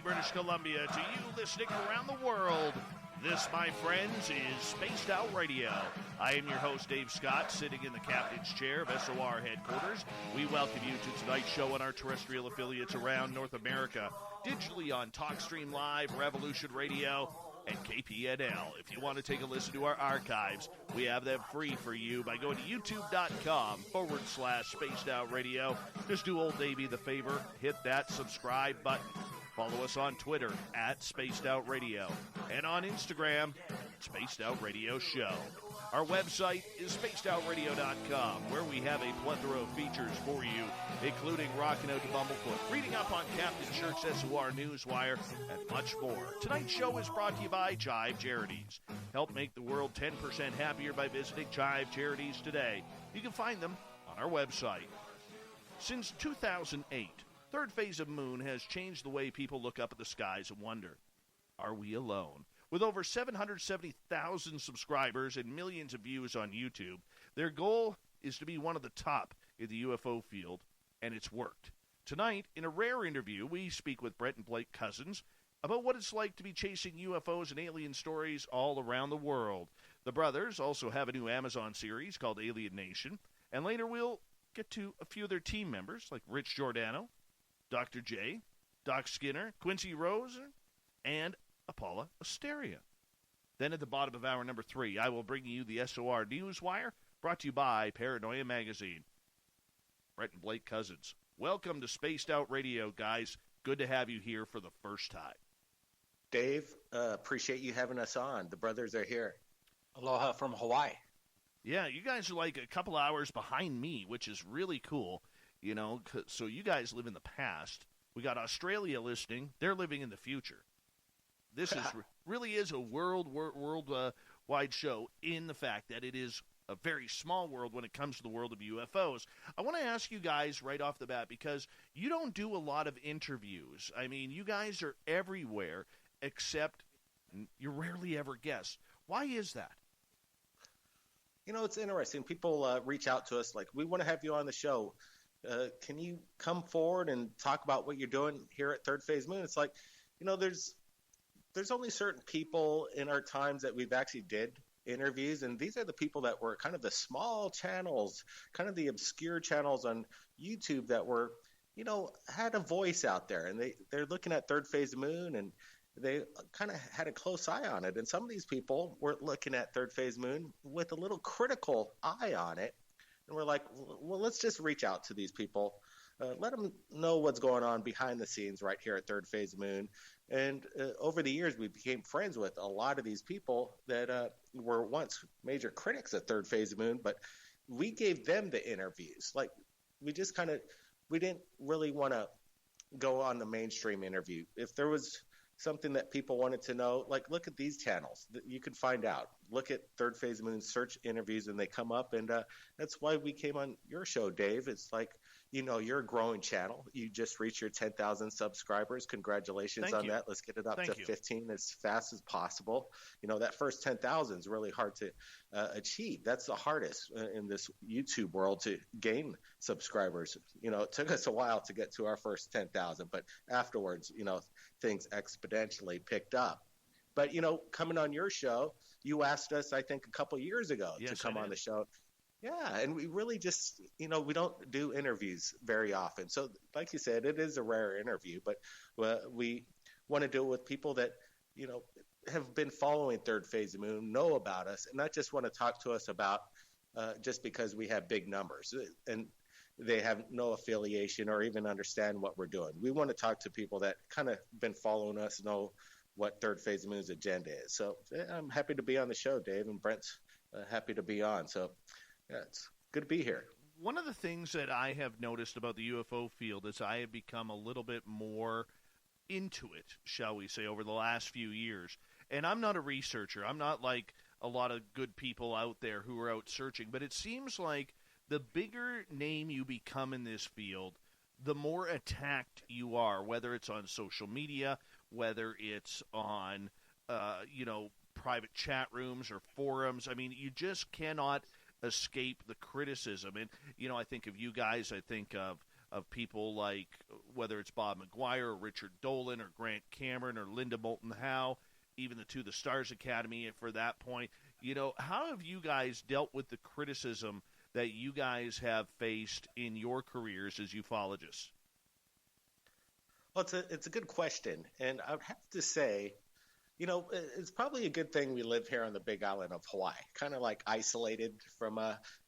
British Columbia, to you listening around the world. This, my friends, is Spaced Out Radio. I am your host, Dave Scott, sitting in the captain's chair of SOR headquarters. We welcome you to tonight's show on our terrestrial affiliates around North America, digitally on TalkStream Live, Revolution Radio, and KPNL. If you want to take a listen to our archives, we have them free for you by going to youtube.com/Spaced Out Radio. Just do old Davey the favor, hit that subscribe button. Follow us on Twitter @Spaced Out Radio and on Instagram, Spaced Out Radio Show. Our website is spacedoutradio.com, where we have a plethora of features for you, including Rockin' Out to Bumblefoot, reading up on Captain Shirk's SOR Newswire, and much more. Tonight's show is brought to you by Jive Charities. Help make the world 10% happier by visiting Jive Charities today. You can find them on our website. Since 2008, Third Phase of Moon has changed the way people look up at the skies and wonder, are we alone? With over 770,000 subscribers and millions of views on YouTube, their goal is to be one of the top in the UFO field, and it's worked. Tonight, in a rare interview, we speak with Brent and Blake Cousins about what it's like to be chasing UFOs and alien stories all around the world. The brothers also have a new Amazon series called Alien Nation, and later we'll get to a few of their team members, like Rich Giordano, Dr. J, Doc Skinner, Quincy Rose, and Paula Asteria. Then at the bottom of hour number 3, I will bring you the SOR Newswire, brought to you by Paranoia Magazine. Brent and Blake Cousins, welcome to Spaced Out Radio, guys. Good to have you here for the first time. Dave, appreciate you having us on. The brothers are here. Aloha from Hawaii. Yeah, you guys are like a couple hours behind me, which is really cool. You know, so you guys live in the past. We got Australia listening. They're living in the future. This really is a worldwide show in the fact that it is a very small world when it comes to the world of UFOs. I want to ask you guys right off the bat, because you don't do a lot of interviews. I mean, you guys are everywhere, except you rarely ever guest. Why is that? You know, it's interesting. People reach out to us like, we want to have you on the show. Can you come forward and talk about what you're doing here at Third Phase Moon? It's like, you know, there's only certain people in our times that we've actually did interviews, and these are the people that were kind of the small channels, kind of the obscure channels on YouTube that were, you know, had a voice out there, and they're looking at Third Phase Moon, and they kind of had a close eye on it. And some of these people were looking at Third Phase Moon with a little critical eye on it. And we're like, well, let's just reach out to these people. Let them know what's going on behind the scenes right here at Third Phase Moon. And over the years, we became friends with a lot of these people that were once major critics at Third Phase Moon, but we gave them the interviews. Like, we just we didn't really want to go on the mainstream interview. If there was something that people wanted to know, like, look at these channels. You can find out. Look at Third Phase Moon search interviews, and they come up, and that's why we came on your show, Dave. It's like, you know, you're a growing channel. You just reached your 10,000 subscribers. Congratulations on that. Let's get it up to 15 as fast as possible. You know, that first 10,000 is really hard to achieve. That's the hardest in this YouTube world, to gain subscribers. You know, it took us a while to get to our first 10,000, but afterwards, you know, things exponentially picked up. But, you know, coming on your show, you asked us, I think, a couple years ago to come on the show. Yeah, and we really just, you know, we don't do interviews very often. So, like you said, it is a rare interview, but we want to do it with people that, you know, have been following Third Phase of Moon, know about us, and not just want to talk to us about just because we have big numbers and they have no affiliation or even understand what we're doing. We want to talk to people that kind of been following us, know what Third Phase of Moon's agenda is. So I'm happy to be on the show, Dave, and Brent's happy to be on. So yeah, it's good to be here. One of the things that I have noticed about the UFO field is I have become a little bit more into it, shall we say, over the last few years. And I'm not a researcher. I'm not like a lot of good people out there who are out searching. But it seems like the bigger name you become in this field, the more attacked you are, whether it's on social media, whether it's on, private chat rooms or forums. I mean, you just cannot escape the criticism. And, you know, I think of you guys, I think of of people like whether it's Bob McGuire or Richard Dolan or Grant Cameron or Linda Moulton Howe, even the Stars Academy for that point. How have you guys dealt with the criticism that you guys have faced in your careers as ufologists? Well, it's a good question, and I would have to say, it's probably a good thing we live here on the Big Island of Hawaii, kind of like isolated from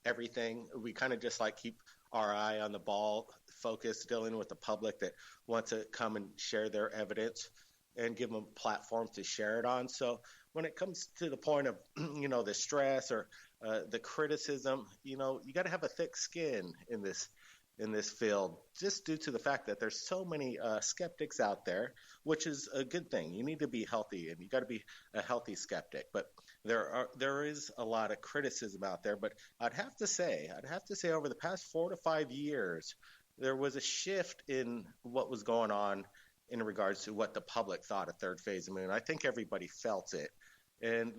everything. We kind of just like keep our eye on the ball, focused, dealing with the public that want to come and share their evidence and give them a platform to share it on. So when it comes to the point of, the stress or the criticism, you got to have a thick skin in this field, just due to the fact that there's so many skeptics out there, which is a good thing. You need to be healthy, and you got to be a healthy skeptic. But there is a lot of criticism out there. But I'd have to say over the past 4 to 5 years, there was a shift in what was going on in regards to what the public thought of Third Phase of Moon. I think everybody felt it, and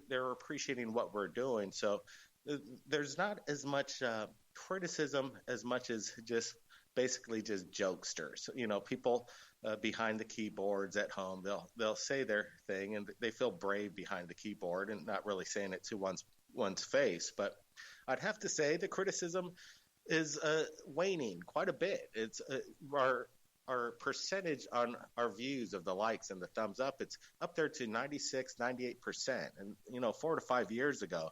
they're appreciating what we're doing. So there's not as much criticism as much as just basically just jokesters. People behind the keyboards at home, they'll say their thing and they feel brave behind the keyboard and not really saying it to one's face. But I'd have to say the criticism is waning quite a bit. It's our percentage on our views of the likes and the thumbs up, it's up there to 96, 98%. And, 4 to 5 years ago,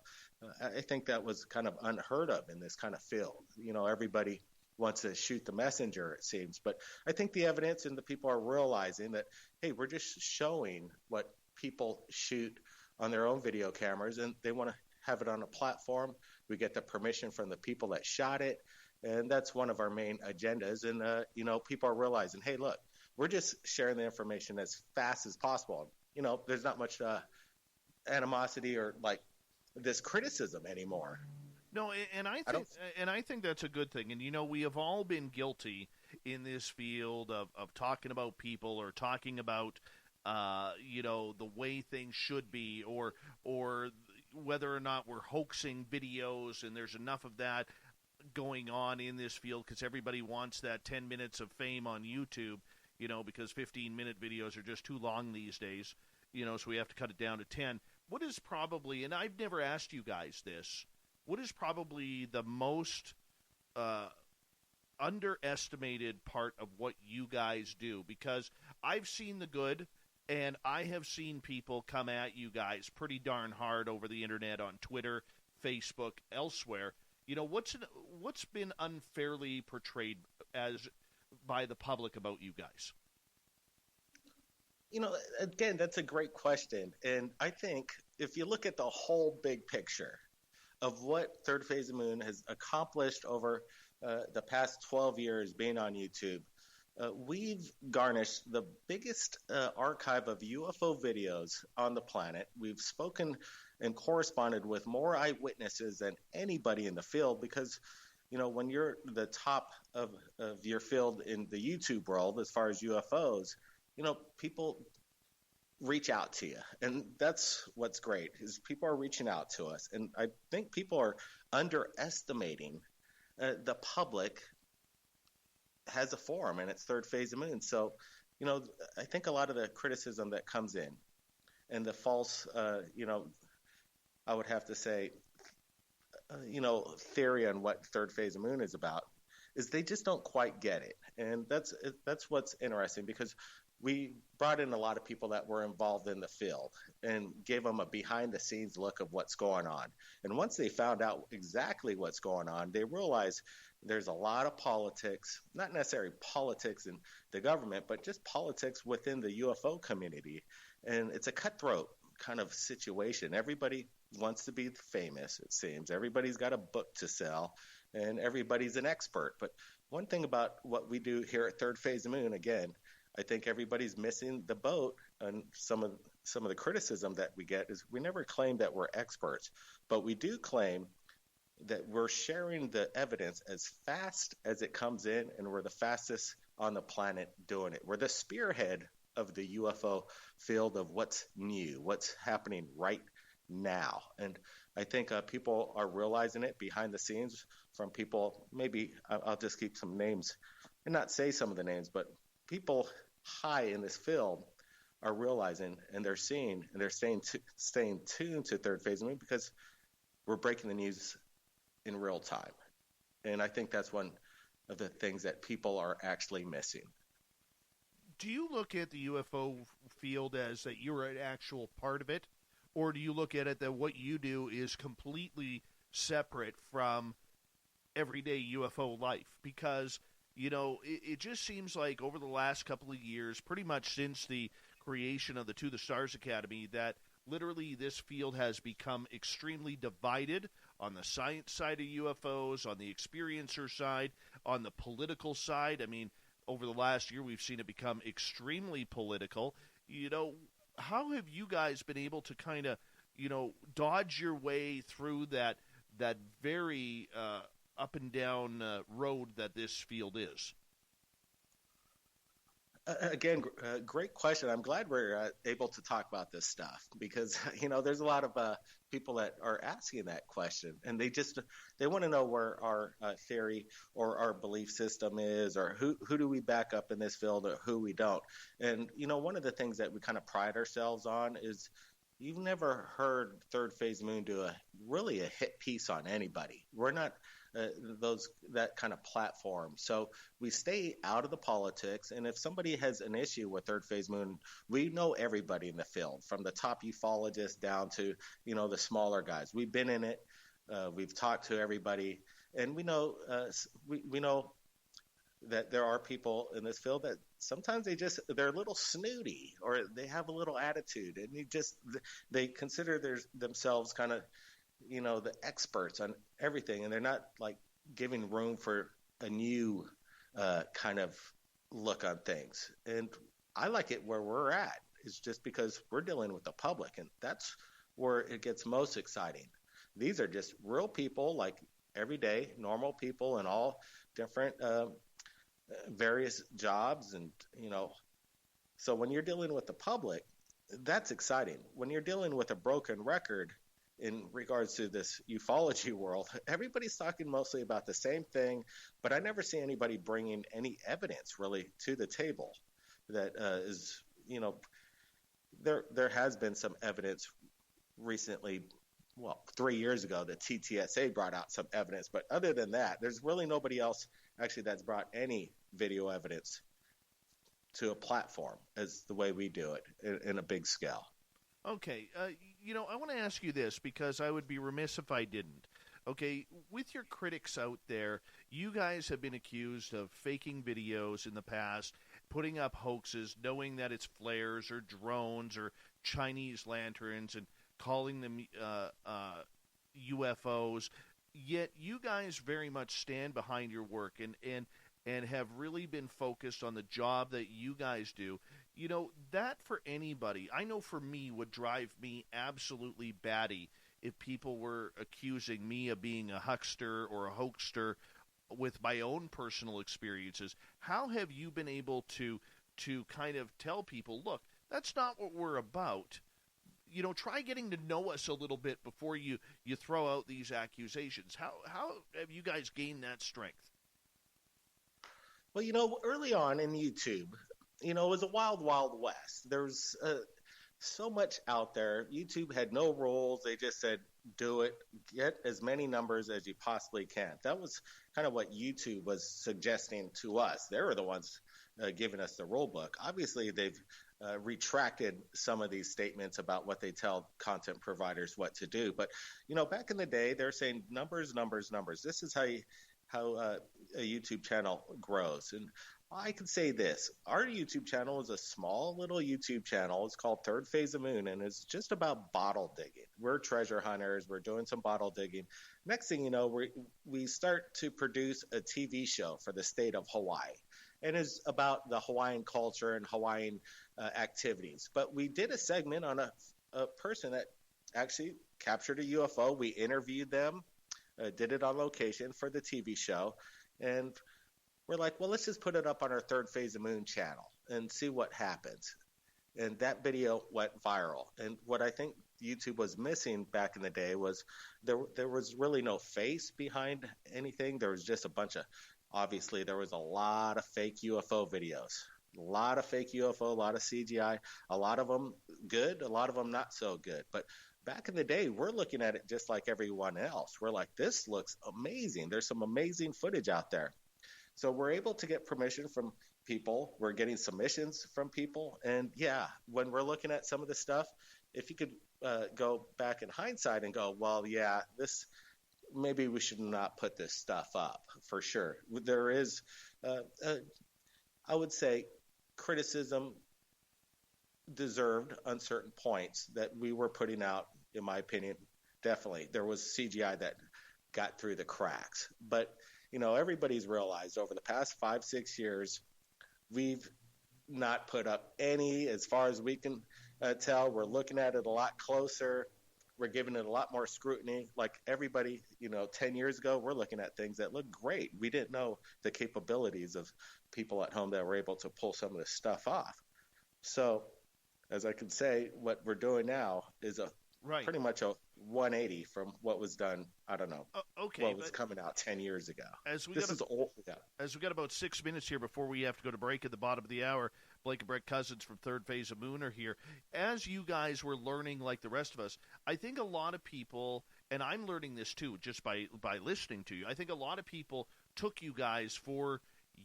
I think that was kind of unheard of in this kind of field. Everybody wants to shoot the messenger, it seems. But I think the evidence and the people are realizing that, hey, we're just showing what people shoot on their own video cameras, and they want to have it on a platform. We get the permission from the people that shot it. And that's one of our main agendas. And, people are realizing, hey, look, we're just sharing the information as fast as possible. There's not much animosity or like this criticism anymore. No, and I think that's a good thing. And, we have all been guilty in this field of talking about people or talking about, the way things should be or whether or not we're hoaxing videos, and there's enough of that going on in this field because everybody wants that 10 minutes of fame on YouTube, because 15-minute videos are just too long these days, so we have to cut it down to 10. What is probably, and I've never asked you guys this, what is probably the most underestimated part of what you guys do? Because I've seen the good, and I have seen people come at you guys pretty darn hard over the internet on Twitter, Facebook, elsewhere. What's been unfairly portrayed as by the public about you guys? Again, that's a great question. And I think if you look at the whole big picture of what Third Phase of Moon has accomplished over the past 12 years being on YouTube, we've garnished the biggest archive of UFO videos on the planet. We've spoken and corresponded with more eyewitnesses than anybody in the field because, when you're the top of your field in the YouTube world as far as UFOs, people reach out to you. And that's what's great is people are reaching out to us. And I think people are underestimating the public has a forum, and it's Third Phase of Moon. So, I think a lot of the criticism that comes in and the false, I would have to say, theory on what Third Phase of Moon is about is they just don't quite get it. And that's what's interesting because we brought in a lot of people that were involved in the field and gave them a behind-the-scenes look of what's going on. And once they found out exactly what's going on, they realized there's a lot of politics, not necessarily politics in the government, but just politics within the UFO community. And it's a cutthroat kind of situation. Everybody wants to be famous, it seems. Everybody's got a book to sell, and everybody's an expert. But one thing about what we do here at Third Phase of Moon, again, I think everybody's missing the boat on some of the criticism that we get is we never claim that we're experts, but we do claim that we're sharing the evidence as fast as it comes in, and we're the fastest on the planet doing it. We're the spearhead of the UFO field of what's new, what's happening right now. And I think people are realizing it behind the scenes from people. Maybe I'll just keep some names and not say some of the names, but people high in this field are realizing, and they're seeing, and they're staying tuned to Third Phase Moon because we're breaking the news in real time. And I think that's one of the things that people are actually missing. Do you look at the UFO field as that you're an actual part of it, or do you look at it that what you do is completely separate from everyday UFO life? Because, it just seems like over the last couple of years, pretty much since the creation of the To the Stars Academy, that literally this field has become extremely divided on the science side of UFOs, on the experiencer side, on the political side. I mean, over the last year, we've seen it become extremely political. How have you guys been able to kind of, dodge your way through that very up and down road that this field is? Again, great question. I'm glad we're able to talk about this stuff because, there's a lot of people that are asking that question, and they want to know where our theory or our belief system is, or who do we back up in this field or who we don't. And, one of the things that we kind of pride ourselves on is you've never heard Third Phase Moon do a hit piece on anybody. We're not that kind of platform. So we stay out of the politics. And if somebody has an issue with Third Phase Moon, we know everybody in the field, from the top ufologists down to, the smaller guys. We've been in it. We've talked to everybody. And we know we know that there are people in this field that sometimes they're a little snooty, or they have a little attitude, and they consider themselves kind of, the experts on everything, and they're not like giving room for a new kind of look on things. And I like it where we're at. It's just because we're dealing with the public, and that's where it gets most exciting. These are just real people, like everyday normal people in all different various jobs, and so when you're dealing with the public, that's exciting. When you're dealing with a broken record in regards to this ufology world, everybody's talking mostly about the same thing, but I never see anybody bringing any evidence really to the table that is, there has been some evidence recently. Well, 3 years ago, the TTSA brought out some evidence, but other than that, there's really nobody else actually that's brought any video evidence to a platform as the way we do it in a big scale. Okay, I want to ask you this because I would be remiss if I didn't. Okay, with your critics out there, you guys have been accused of faking videos in the past, putting up hoaxes, knowing that it's flares or drones or Chinese lanterns, and calling them UFOs. Yet you guys very much stand behind your work and have really been focused on the job that you guys do. That for anybody, I know for me, would drive me absolutely batty if people were accusing me of being a huckster or a hoaxster with my own personal experiences. How have you been able to kind of tell people, look, that's not what we're about? Try getting to know us a little bit before you throw out these accusations. How have you guys gained that strength? Well, early on in YouTube, it was a wild, wild west. There was so much out there. YouTube had no rules. They just said, do it. Get as many numbers as you possibly can. That was kind of what YouTube was suggesting to us. They were the ones giving us the rule book. Obviously, they've retracted some of these statements about what they tell content providers what to do. But, back in the day, they're saying numbers, numbers, numbers. This is how a YouTube channel grows. And I can say this. Our YouTube channel is a small little YouTube channel. It's called Third Phase of Moon, and it's just about bottle digging. We're treasure hunters. We're doing some bottle digging. Next thing you know, we start to produce a TV show for the state of Hawaii. And it's about the Hawaiian culture and Hawaiian activities. But we did a segment on a person that actually captured a UFO. We interviewed them, did it on location for the TV show. And we're like, well, let's just put it up on our Third Phase of Moon channel and see what happens. And that video went viral. And what I think YouTube was missing back in the day was there was really no face behind anything. There was just a bunch of, obviously there was a lot of fake UFO videos, a lot of fake UFO, a lot of CGI, a lot of them good, a lot of them not so good. But back in the day, we're looking at it just like everyone else. We're like, this looks amazing. There's some amazing footage out there. So we're able to get permission from people. We're getting submissions from people. And yeah, when we're looking at some of this stuff, if you could go back in hindsight and go, well, yeah, this, maybe we should not put this stuff up for sure. There is, I would say, criticism deserved on certain points that we were putting out, in my opinion. Definitely. There was CGI that got through the cracks. But, you know, everybody's realized over the past 5-6 years, we've not put up any, as far as we can tell. We're looking at it a lot closer. We're giving it a lot more scrutiny. Like everybody, you know, 10 years ago, we're looking at things that look great. We didn't know the capabilities of people at home that were able to pull some of this stuff off. So, as I can say, what we're doing now is pretty much a 180 from what was done, I don't know, what was coming out 10 years ago. This is old. Yeah. As we got about 6 minutes here before we have to go to break at the bottom of the hour, Blake and Brent Cousins from Third Phase of Moon are here. As you guys were learning like the rest of us, I think a lot of people, and I'm learning this too just by listening to you, I think a lot of people took you guys for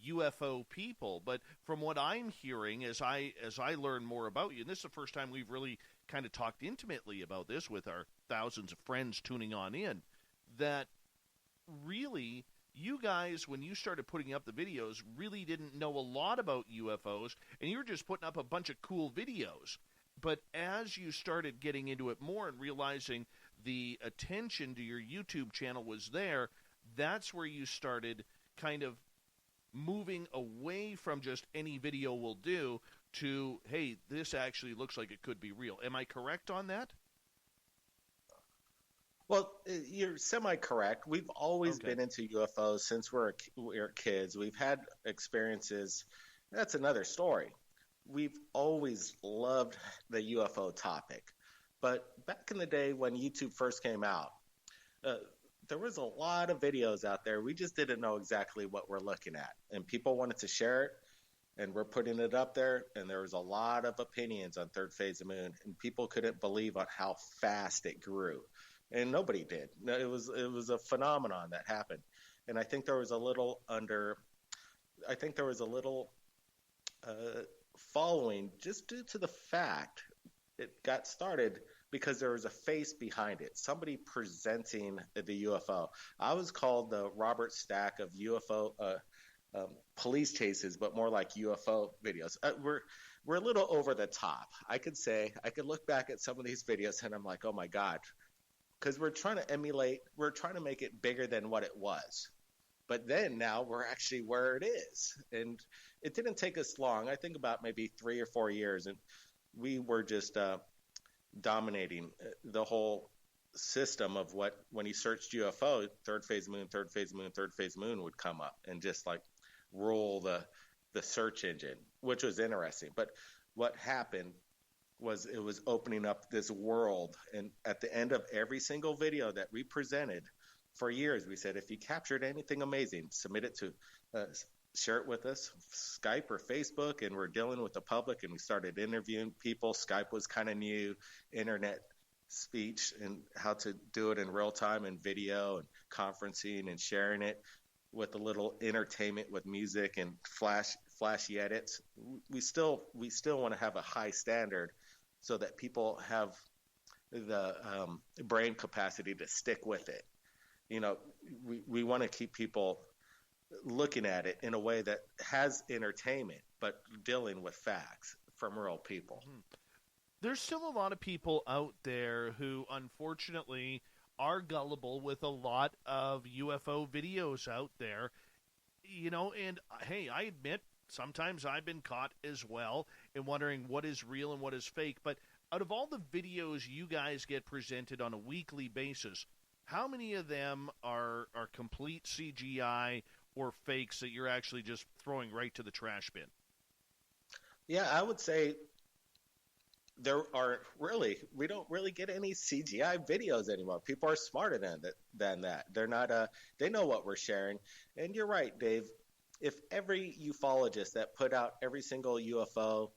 UFO people. But from what I'm hearing as I learn more about you, and this is the first time we've really kind of talked intimately about this with our thousands of friends tuning on in, that really you guys, when you started putting up the videos, really didn't know a lot about UFOs, and you were just putting up a bunch of cool videos. But as you started getting into it more and realizing the attention to your YouTube channel was there, that's where you started kind of moving away from just any video will do to, hey, this actually looks like it could be real. Am I correct on that? Well, you're semi-correct. We've always been into UFOs since we were kids. We've had experiences. That's another story. We've always loved the UFO topic. But back in the day when YouTube first came out, there was a lot of videos out there. We just didn't know exactly what we're looking at. And people wanted to share it, and we're putting it up there. And there was a lot of opinions on Third Phase of Moon, and people couldn't believe on how fast it grew. And nobody did. It was a phenomenon that happened. And I think there was a little following just due to the fact it got started because there was a face behind it, somebody presenting the UFO. I was called the Robert Stack of UFO police chases, but more like UFO videos. We're a little over the top. I could look back at some of these videos and I'm like, oh my God, because we're trying to make it bigger than what it was. But then now we're actually where it is. And it didn't take us long. I think about maybe 3 or 4 years, and we were just dominating the whole system of what, when you searched UFO, Third Phase Moon, Third Phase Moon, Third Phase Moon would come up and just like rule the search engine, which was interesting. But what happened was it was opening up this world. And at the end of every single video that we presented for years, we said, if you captured anything amazing, submit it to share it with us, Skype or Facebook, and we're dealing with the public, and we started interviewing people. Skype was kind of new, internet speech and how to do it in real time and video and conferencing and sharing it with a little entertainment with music and flashy edits. We still want to have a high standard so that people have the brain capacity to stick with it. You know, we want to keep people looking at it in a way that has entertainment, but dealing with facts from real people. There's still a lot of people out there who, unfortunately, are gullible with a lot of UFO videos out there. You know, and hey, I admit, sometimes I've been caught as well in wondering what is real and what is fake. But out of all the videos you guys get presented on a weekly basis, how many of them are complete CGI or fakes that you're actually just throwing right to the trash bin? Yeah, I would say we don't really get any CGI videos anymore. People are smarter than that. They're not they know what we're sharing. And you're right, Dave. If every ufologist that put out every single UFO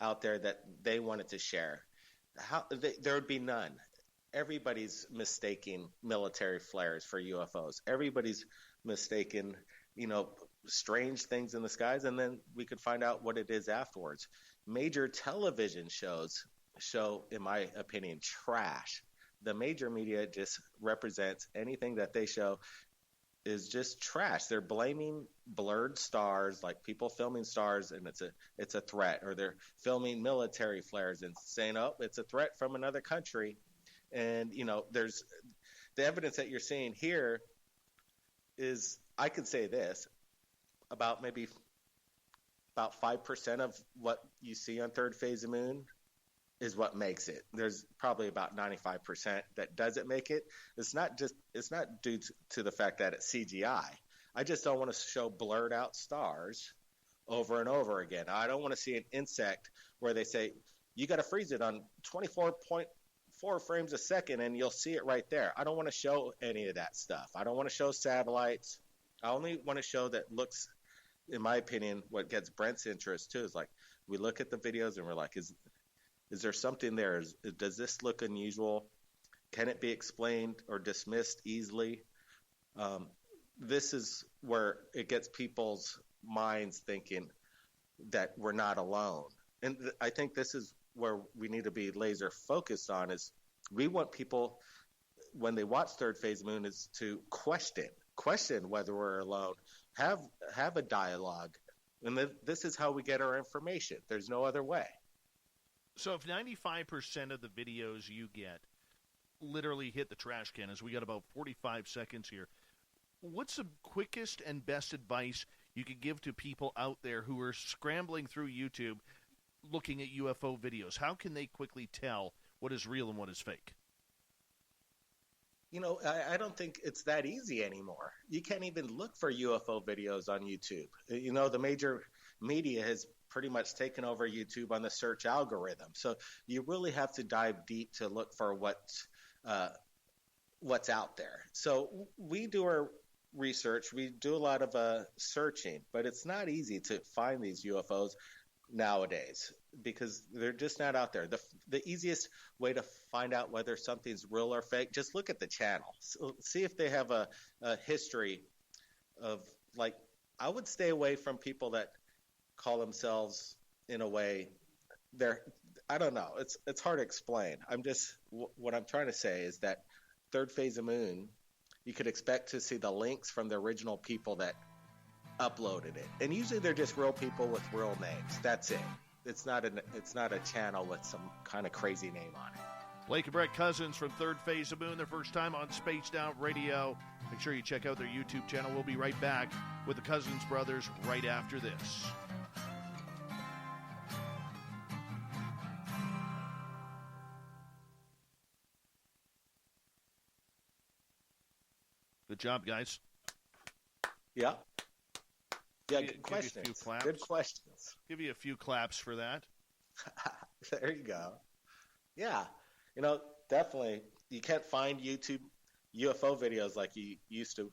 out there that they wanted to share, there would be none. Everybody's mistaking military flares for UFOs. Everybody's mistaken, strange things in the skies, and then we could find out what it is afterwards. Major television shows show, in my opinion, trash. The major media just represents anything that they show is just trash. They're blaming blurred stars, like people filming stars, and it's a threat, or they're filming military flares and saying, oh, it's a threat from another country. And there's the evidence that you're seeing here is, I could say this, about 5% of what you see on third phase of moon is what makes it. There's probably about 95% that doesn't make it. It's not due to the fact that it's CGI. I just don't want to show blurred out stars over and over again. I don't want to see an insect where they say, you got to freeze it on 24.4 frames a second and you'll see it right there. I don't want to show any of that stuff. I don't want to show satellites. I only want to show that looks, in my opinion, what gets Brent's interest too is like, we look at the videos and we're like, is there something there? Does this look unusual? Can it be explained or dismissed easily? This is where it gets people's minds thinking that we're not alone. And I think this is where we need to be laser focused on, is we want people, when they watch Third Phase Moon, is to question whether we're alone, have a dialogue. And this is how we get our information. There's no other way. So if 95% of the videos you get literally hit the trash can, as we got about 45 seconds here, what's the quickest and best advice you could give to people out there who are scrambling through YouTube looking at UFO videos? How can they quickly tell what is real and what is fake? I don't think it's that easy anymore. You can't even look for UFO videos on YouTube. The major media has pretty much taken over YouTube on the search algorithm. So you really have to dive deep to look for what's out there. So we do our research. We do a lot of searching, but it's not easy to find these UFOs nowadays because they're just not out there. The easiest way to find out whether something's real or fake, just look at the channel. So see if they have a history of, like, I would stay away from people that call themselves, in a way, I don't know. It's hard to explain. What I'm trying to say is that Third Phase of Moon, you could expect to see the links from the original people that uploaded it, and usually they're just real people with real names. That's it. It's not a channel with some kind of crazy name on it. Blake and Brett Cousins from Third Phase of Moon, their first time on Spaced Out Radio. Make sure you check out their YouTube channel. We'll be right back with the Cousins brothers right after this. Good job, guys. Yeah. Yeah, good questions. Good questions. Give you a few claps for that. There you go. Yeah. Definitely, you can't find YouTube UFO videos like you used to.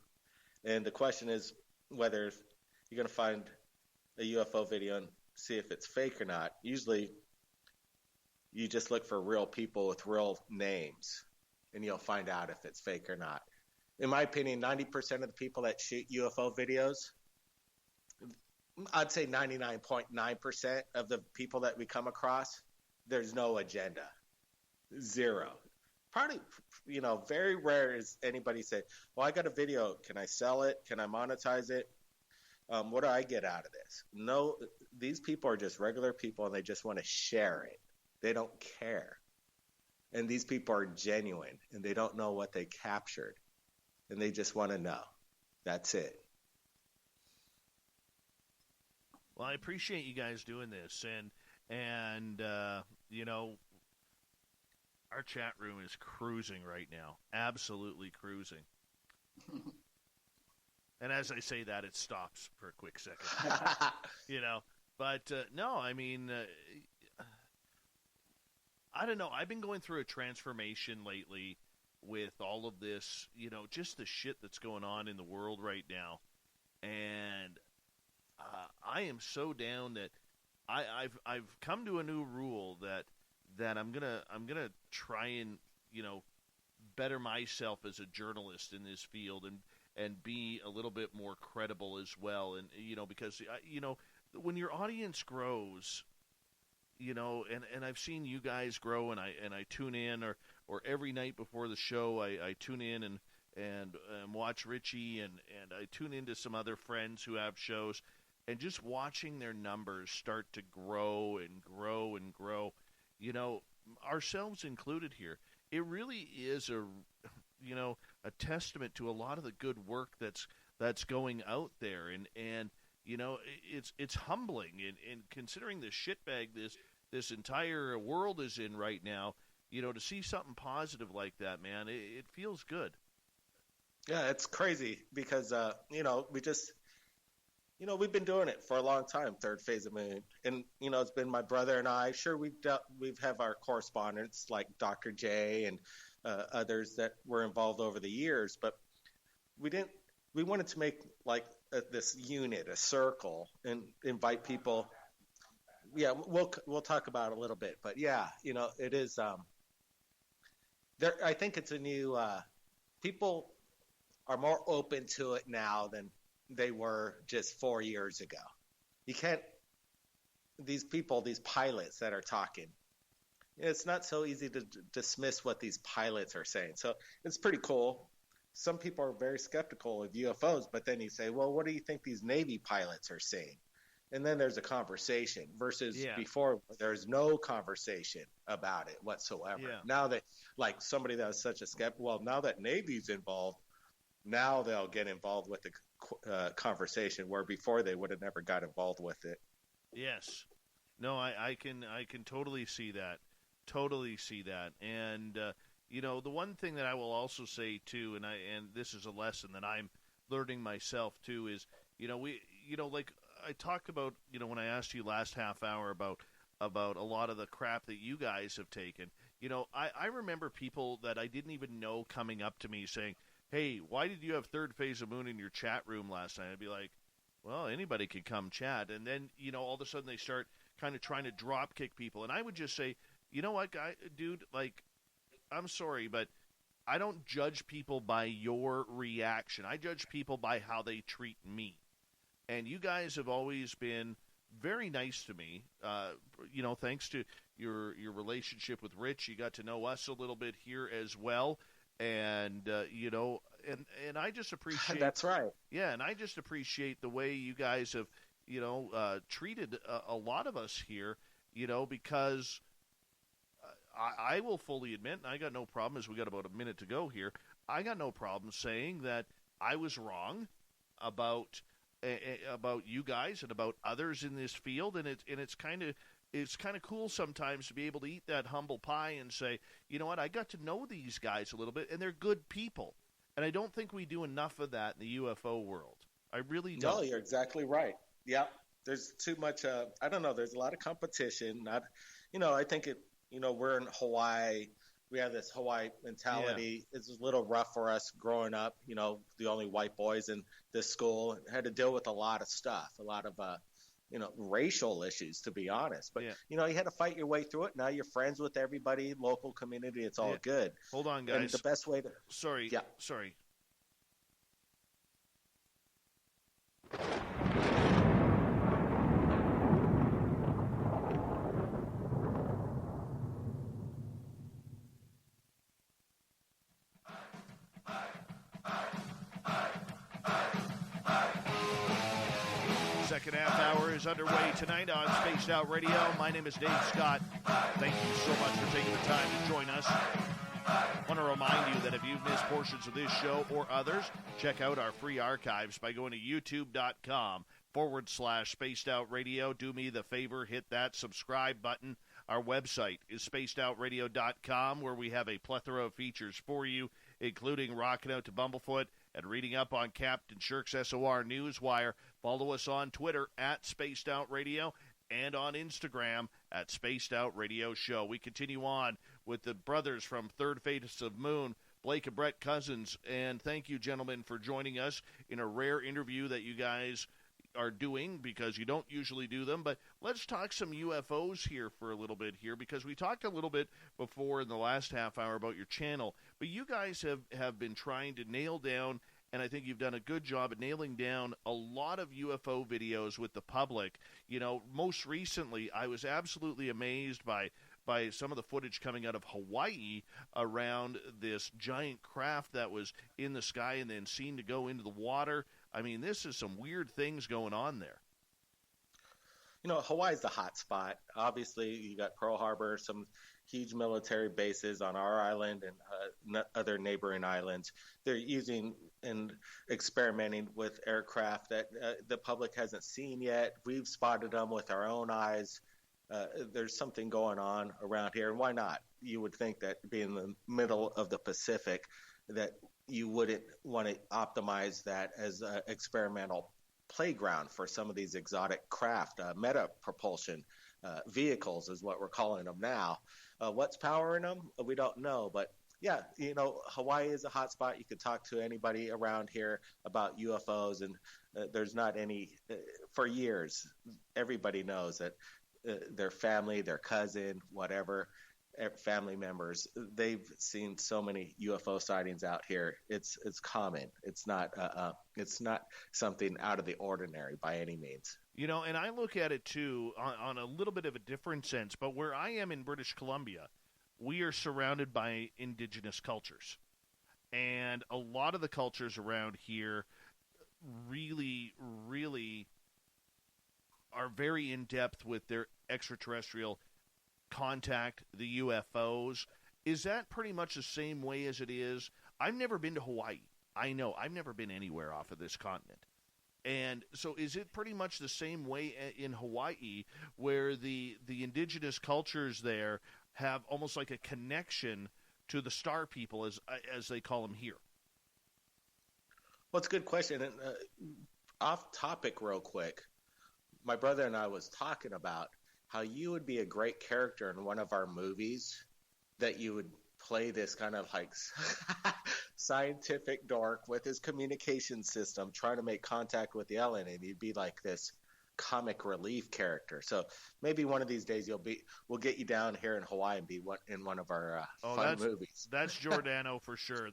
And the question is whether you're going to find a UFO video and see if it's fake or not. Usually, you just look for real people with real names, and you'll find out if it's fake or not. In my opinion, 90% of the people that shoot UFO videos, I'd say 99.9% of the people that we come across, there's no agenda. Zero. Probably, very rare is anybody say, well, I got a video. Can I sell it? Can I monetize it? What do I get out of this? No, these people are just regular people, and they just want to share it. They don't care. And these people are genuine, and they don't know what they captured. And they just want to know. That's it. Well, I appreciate you guys doing this, and our chat room is cruising right now, absolutely cruising. And as I say that, it stops for a quick second, But no, I mean, I don't know. I've been going through a transformation lately with all of this, just the shit that's going on in the world right now. And I am so down that I've come to a new rule that I'm gonna try and better myself as a journalist in this field and be a little bit more credible as well. And because when your audience grows, and I've seen you guys grow, and I tune in, or every night before the show I tune in and watch Richie, and I tune into some other friends who have shows, and just watching their numbers start to grow and grow and grow, ourselves included here, it really is a testament to a lot of the good work that's going out there, and it's humbling, and considering the shitbag this entire world is in right now, to see something positive like that, man, it feels good. Yeah, it's crazy because we just we've been doing it for a long time, Third Phase of Moon, and it's been my brother and I. Sure, we've have our correspondents like Dr. J and others that were involved over the years, but we wanted to make like this unit, a circle, and invite people. Yeah, we'll talk about it a little bit, but yeah, it is. There, I think it's a new. People are more open to it now than they were just 4 years ago. You can't. These people, these pilots that are talking, it's not so easy to dismiss what these pilots are saying. So it's pretty cool. Some people are very skeptical of UFOs, but then you say, well, what do you think these Navy pilots are saying? And then there's a conversation versus before there's no conversation about it whatsoever. Yeah. Now that, like somebody that was such a skeptic, well, now that Navy's involved, now they'll get involved with the conversation where before they would have never got involved with it. Yes. No, I can totally see that. Totally see that. And, the one thing that I will also say too, and this is a lesson that I'm learning myself too, is, like I talked about, when I asked you last half hour about a lot of the crap that you guys have taken, I remember people that I didn't even know coming up to me saying, hey, why did you have Third Phase of Moon in your chat room last night? I'd be like, well, anybody could come chat. And then, all of a sudden they start kind of trying to drop kick people. And I would just say, you know what, dude, like, I'm sorry, but I don't judge people by your reaction. I judge people by how they treat me. And you guys have always been very nice to me. Thanks to your relationship with Rich, you got to know us a little bit here as well. And, and I just appreciate... That's right. Yeah, and I just appreciate the way you guys have, treated a lot of us here, because... I will fully admit, and I got no problem, as we got about a minute to go here, I got no problem saying that I was wrong about you guys and about others in this field, and it's kind of cool sometimes to be able to eat that humble pie and say, you know what, I got to know these guys a little bit, and they're good people, and I don't think we do enough of that in the UFO world. I really don't. No, you're exactly right. Yeah, there's too much. I don't know. There's a lot of competition. I think it. We're in Hawaii. We have this Hawaii mentality. Yeah. It's a little rough for us growing up. The only white boys in this school, had to deal with a lot of stuff, a lot of, racial issues, to be honest. But, you had to fight your way through it. Now you're friends with everybody, local community. It's all good. Hold on, guys. And the best way to... Sorry. Second half hour is underway tonight on Spaced Out Radio. My name is Dave Scott. Thank you so much for taking the time to join us. I want to remind you that if you've missed portions of this show or others, check out our free archives by going to youtube.com/Spaced Out Radio. Do me the favor, hit that subscribe button. Our website is spacedoutradio.com, where we have a plethora of features for you, including rocking out to Bumblefoot and reading up on Captain Shirk's SOR Newswire. Follow us on Twitter @Spaced Out Radio and on Instagram at Spaced Out Radio Show. We continue on with the brothers from Third Phase of Moon, Blake and Brett Cousins, and thank you, gentlemen, for joining us in a rare interview that you guys are doing because you don't usually do them. But let's talk some UFOs here for a little bit here, because we talked a little bit before in the last half hour about your channel, but you guys have been trying to nail down, and I think you've done a good job at nailing down a lot of UFO videos with the public. You know, most recently, I was absolutely amazed by some of the footage coming out of Hawaii around this giant craft that was in the sky and then seen to go into the water. I mean, this is some weird things going on there. You know, Hawaii's the hot spot. Obviously, you got Pearl Harbor, some huge military bases on our island and other neighboring islands. They're using and experimenting with aircraft that the public hasn't seen yet. We've spotted them with our own eyes. There's something going on around here, and why not? You would think that being in the middle of the Pacific, that you wouldn't want to optimize that as an experimental playground for some of these exotic craft. Meta propulsion vehicles is what we're calling them now. What's powering them? We don't know, but yeah, you know, Hawaii is a hot spot. You could talk to anybody around here about UFOs, and there's not any for years. Everybody knows that their family, their cousin, whatever, family members, they've seen so many UFO sightings out here. It's common. It's not something out of the ordinary by any means. You know, and I look at it too on a little bit of a different sense, but where I am in British Columbia, we are surrounded by indigenous cultures. And a lot of the cultures around here really, really are very in-depth with their extraterrestrial contact, the UFOs. Is that pretty much the same way as it is? I've never been to Hawaii. I know. I've never been anywhere off of this continent. And so is it pretty much the same way in Hawaii, where the indigenous cultures there have almost like a connection to the star people, as they call them here? Well, it's a good question. And off topic real quick, my brother and I was talking about how you would be a great character in one of our movies, that you would play this kind of like scientific dork with his communication system trying to make contact with the alien, and you'd be like this comic relief character. So maybe one of these days we'll get you down here in Hawaii and be in one of our fun movies. That's Giordano for sure.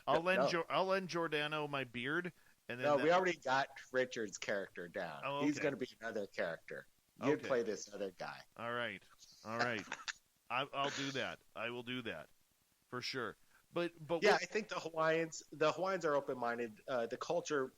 I'll lend Giordano my beard. And then we already got Richard's character down. Oh, okay. He's going to be another character. You'd play this other guy. All right. I'll do that. I will do that for sure. But yeah, I think the Hawaiians are open-minded. The culture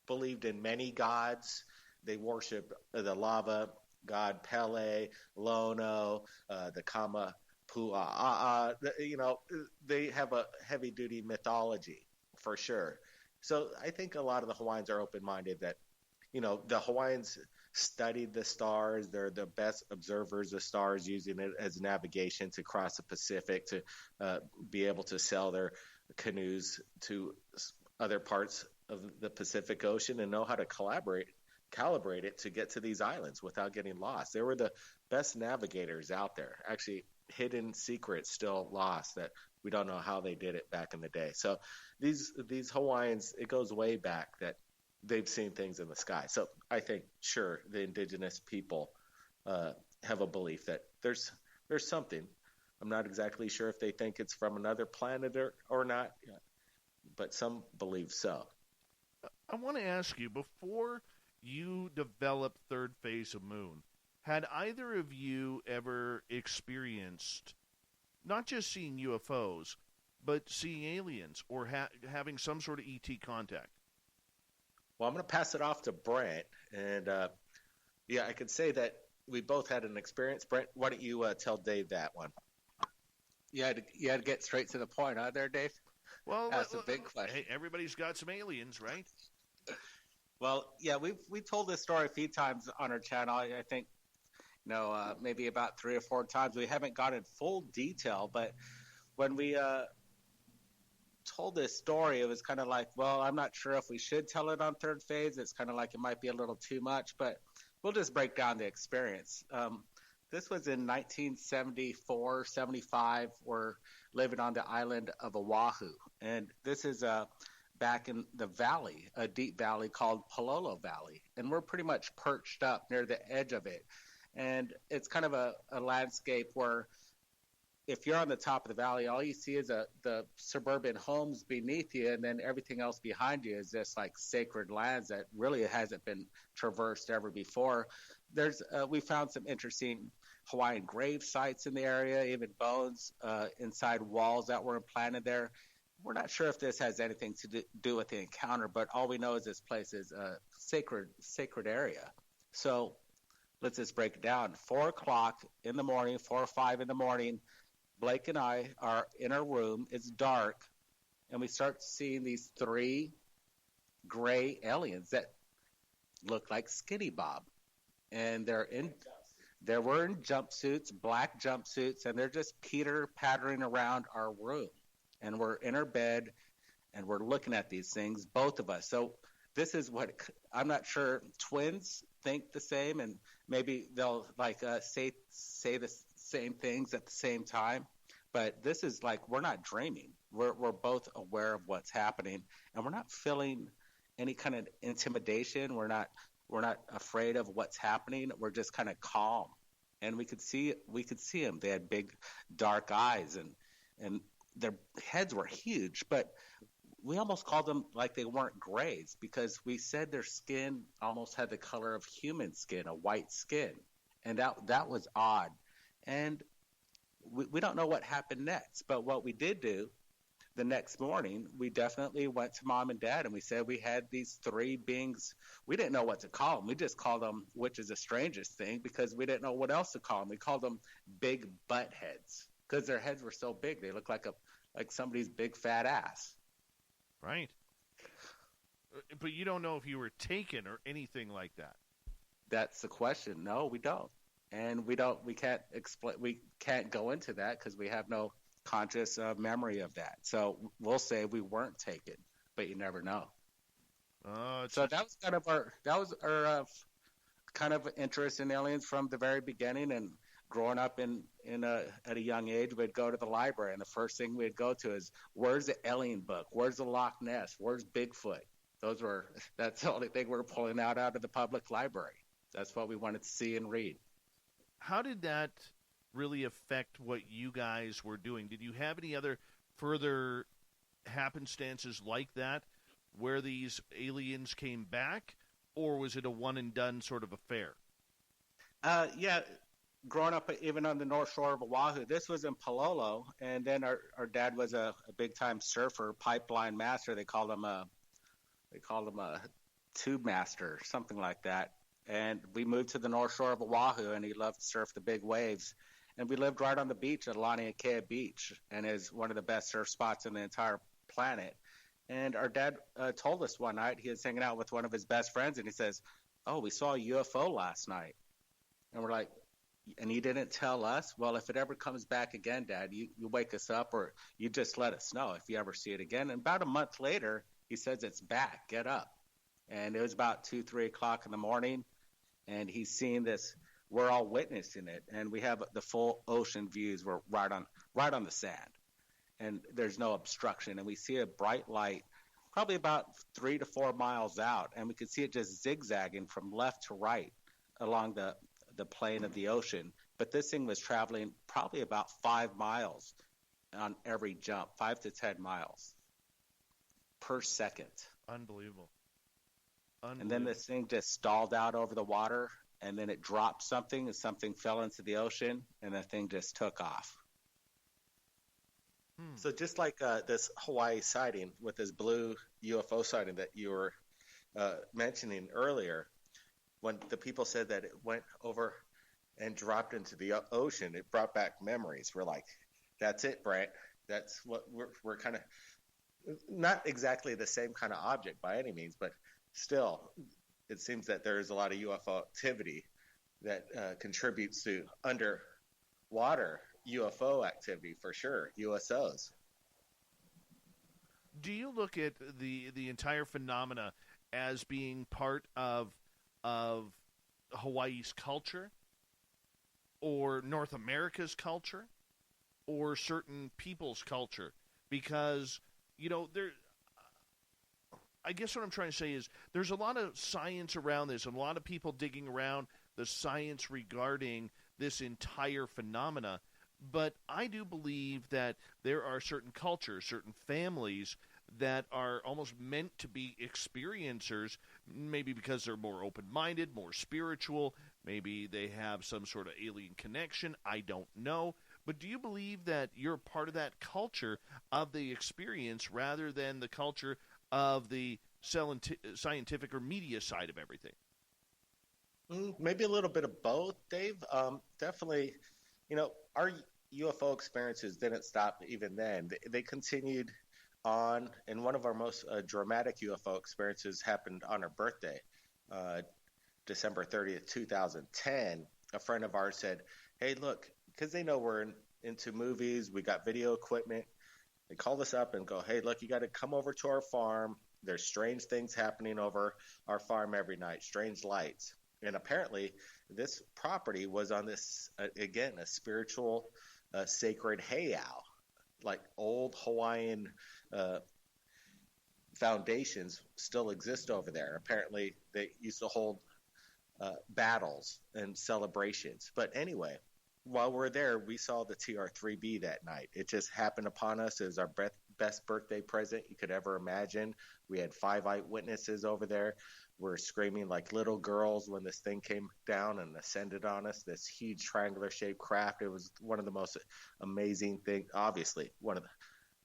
believed in many gods. They worship the lava god Pele, Lono, the Kama Pua'a. You know, they have a heavy-duty mythology for sure. So I think a lot of the Hawaiians are open-minded that, you know, the Hawaiians studied the stars. They're the best observers of stars, using it as navigation to cross the Pacific, to be able to sail their canoes to other parts of the Pacific Ocean and know how to calibrate it to get to these islands without getting lost. They were the best navigators out there. Actually, hidden secrets still lost that we don't know how they did it back in the day. So these Hawaiians, it goes way back that they've seen things in the sky. So I think, sure, the indigenous people have a belief that there's something. I'm not exactly sure if they think it's from another planet or not, but some believe so. I want to ask you, before you developed Third Phase of Moon, had either of you ever experienced not just seeing UFOs, but seeing aliens or having some sort of ET contact? Well, I'm going to pass it off to Brent. And, I could say that we both had an experience. Brent, why don't you tell Dave that one? You had to get straight to the point, huh, there, Dave? Well, that's a big question. Hey, everybody's got some aliens, right? Well, yeah, we told this story a few times on our channel. I think, maybe about 3 or 4 times. We haven't got in full detail, but when we told this story, it was kind of like, well, I'm not sure if we should tell it on Third Phase. It's kind of like it might be a little too much, but we'll just break down the experience. This was in 1974, 75. We're living on the island of Oahu. And this is back in the valley, a deep valley called Palolo Valley. And we're pretty much perched up near the edge of it. And it's kind of a landscape where if you're on the top of the valley, all you see is the suburban homes beneath you, and then everything else behind you is just like sacred lands that really hasn't been traversed ever before. We found some interesting Hawaiian grave sites in the area, even bones inside walls that were implanted there. We're not sure if this has anything to do with the encounter, but all we know is this place is a sacred area. So let's just break it down. 4 o'clock in the morning, 4 or 5 in the morning, Blake and I are in our room. It's dark, and we start seeing these 3 gray aliens that look like Skinny Bob. And they're wearing jumpsuits, black jumpsuits, and they're just pattering around our room. And we're in our bed, and we're looking at these things, both of us. So this is what I'm not sure. Twins think the same, and maybe they'll say the same things at the same time. But this is like we're not dreaming. We're both aware of what's happening, and we're not feeling any kind of intimidation. We're not afraid of what's happening. We're just kind of calm, and we could see them. They had big, dark eyes, and their heads were huge. But we almost called them like they weren't grays because we said their skin almost had the color of human skin, a white skin, and that was odd. And we don't know what happened next. But what we did do the next morning, we definitely went to Mom and Dad, and we said we had these 3 beings. We didn't know what to call them. We just called them, which is the strangest thing, because we didn't know what else to call them. We called them big butt heads because their heads were so big. They looked like somebody's big fat ass. Right. But you don't know if you were taken or anything like that. That's the question. No, we don't. And we can't go into that because we have no conscious memory of that. So we'll say we weren't taken, but you never know. So that was our kind of interest in aliens from the very beginning. And growing up at a young age, we'd go to the library, and the first thing we'd go to is, where's the alien book? Where's the Loch Ness? Where's Bigfoot? That's the only thing we're pulling out of the public library. That's what we wanted to see and read. How did that really affect what you guys were doing? Did you have any other further happenstances like that where these aliens came back, or was it a one-and-done sort of affair? Yeah, growing up even on the North Shore of Oahu, this was in Palolo, and then our dad was a big-time surfer, pipeline master. They called him a tube master, something like that. And we moved to the North Shore of Oahu, and he loved to surf the big waves. And we lived right on the beach at Laniakea Beach, and is one of the best surf spots in the entire planet. And our dad told us one night, he was hanging out with one of his best friends, and he says, "Oh, we saw a UFO last night." And we're like, "And you didn't tell us?" "Well, if it ever comes back again, Dad, you wake us up, or you just let us know if you ever see it again." And about a month later, he says, "It's back, get up." And it was about 2, 3 o'clock in the morning, and he's seeing this. We're all witnessing it, and we have the full ocean views. We're right on the sand, and there's no obstruction. And we see a bright light probably about 3 to 4 miles out, and we could see it just zigzagging from left to right along the plane of the ocean. But this thing was traveling probably about 5 miles on every jump, 5 to 10 miles per second. Unbelievable. And then this thing just stalled out over the water, and then it dropped something, and something fell into the ocean, and the thing just took off. So just like this Hawaii sighting with this blue UFO sighting that you were mentioning earlier, when the people said that it went over and dropped into the ocean, it brought back memories. We're like, that's it, Brent. That's what we're kind of not exactly the same kind of object by any means, but still, it seems that there is a lot of UFO activity that contributes to underwater UFO activity for sure, USOs. Do you look at the entire phenomena as being part of Hawaii's culture, or North America's culture or certain people's culture, because I guess what I'm trying to say is there's a lot of science around this and a lot of people digging around the science regarding this entire phenomena. But I do believe that there are certain cultures, certain families that are almost meant to be experiencers, maybe because they're more open-minded, more spiritual, maybe they have some sort of alien connection, I don't know. But do you believe that you're part of that culture of the experience rather than the culture of the scientific or media side of everything? Maybe a little bit of both, Dave. Definitely, our UFO experiences didn't stop even then. They continued on, and one of our most dramatic UFO experiences happened on our birthday, December 30th, 2010. A friend of ours said, hey, look, because they know we're into movies, we got video equipment. They called us up and go, hey, look, you got to come over to our farm. There's strange things happening over our farm every night, strange lights. And apparently this property was on this, again, a spiritual, sacred heiau, like old Hawaiian foundations still exist over there. Apparently they used to hold battles and celebrations. But anyway, while we're there, we saw the TR-3B that night. It just happened upon us. It was our best birthday present you could ever imagine. We had 5 eyewitnesses over there. We're screaming like little girls when this thing came down and ascended on us, this huge triangular-shaped craft. It was one of the most amazing things, obviously, one of the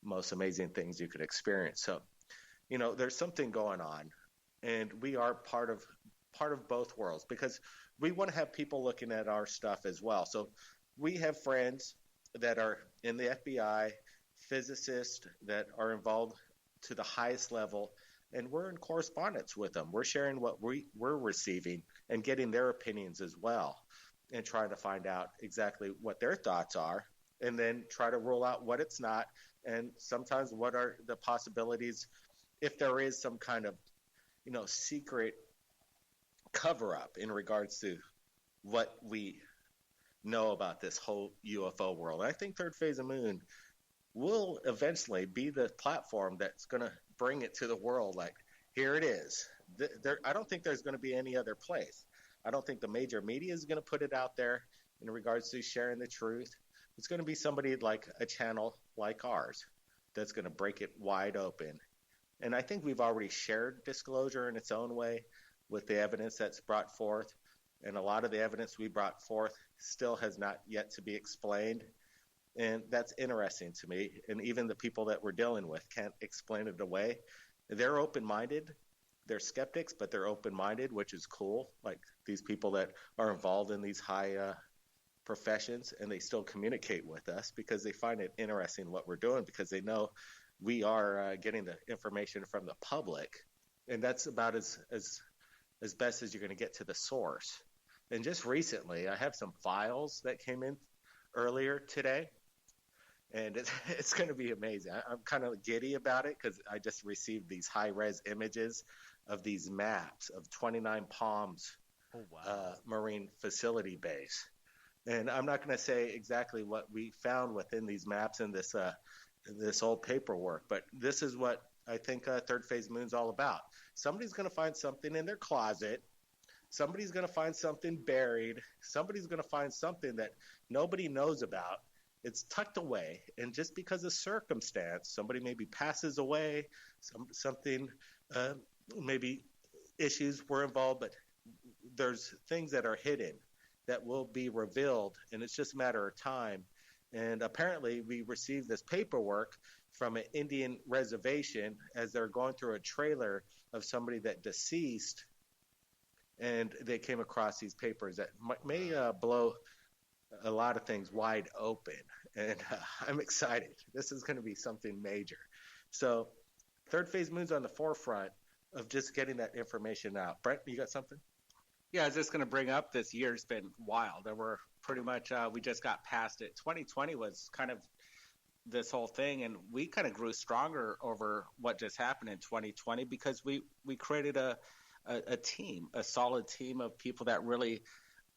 most amazing things you could experience. So, there's something going on, and we are part of both worlds because we want to have people looking at our stuff as well. So we have friends that are in the FBI, physicists that are involved to the highest level, and we're in correspondence with them. We're sharing what we're receiving and getting their opinions as well, and trying to find out exactly what their thoughts are, and then try to rule out what it's not, and sometimes what are the possibilities if there is some kind of, secret cover-up in regards to what we know about this whole UFO world. I think Third Phase of Moon will eventually be the platform that's going to bring it to the world. Like, here it is. I don't think there's going to be any other place. I don't think the major media is going to put it out there in regards to sharing the truth. It's going to be somebody like a channel like ours that's going to break it wide open. And I think we've already shared disclosure in its own way with the evidence that's brought forth. And a lot of the evidence we brought forth still has not yet to be explained. And that's interesting to me. And even the people that we're dealing with can't explain it away. They're open-minded. They're skeptics, but they're open-minded, which is cool. Like these people that are involved in these high professions, and they still communicate with us because they find it interesting what we're doing, because they know we are getting the information from the public. And that's about as best as you're going to get to the source. And just recently, I have some files that came in earlier today, and it's going to be amazing. I'm kind of giddy about it because I just received these high-res images of these maps of 29 Palms Marine Facility Base. And I'm not going to say exactly what we found within these maps and this old paperwork, but this is what I think Third Phase Moon's all about. Somebody's going to find something in their closet. Somebody's going to find something buried. Somebody's going to find something that nobody knows about. It's tucked away, and just because of circumstance, somebody maybe passes away, something, maybe issues were involved, but there's things that are hidden that will be revealed, and it's just a matter of time. And apparently we received this paperwork from an Indian reservation as they're going through a trailer of somebody that deceased, and they came across these papers that may blow a lot of things wide open. And I'm excited. This is going to be something major. So Third Phase Moon's on the forefront of just getting that information out. Brent, you got something? Yeah, I was just going to bring up this year's been wild. There were pretty much, we just got past it. 2020 was kind of this whole thing, and we kind of grew stronger over what just happened in 2020 because we created a team, a solid team of people that really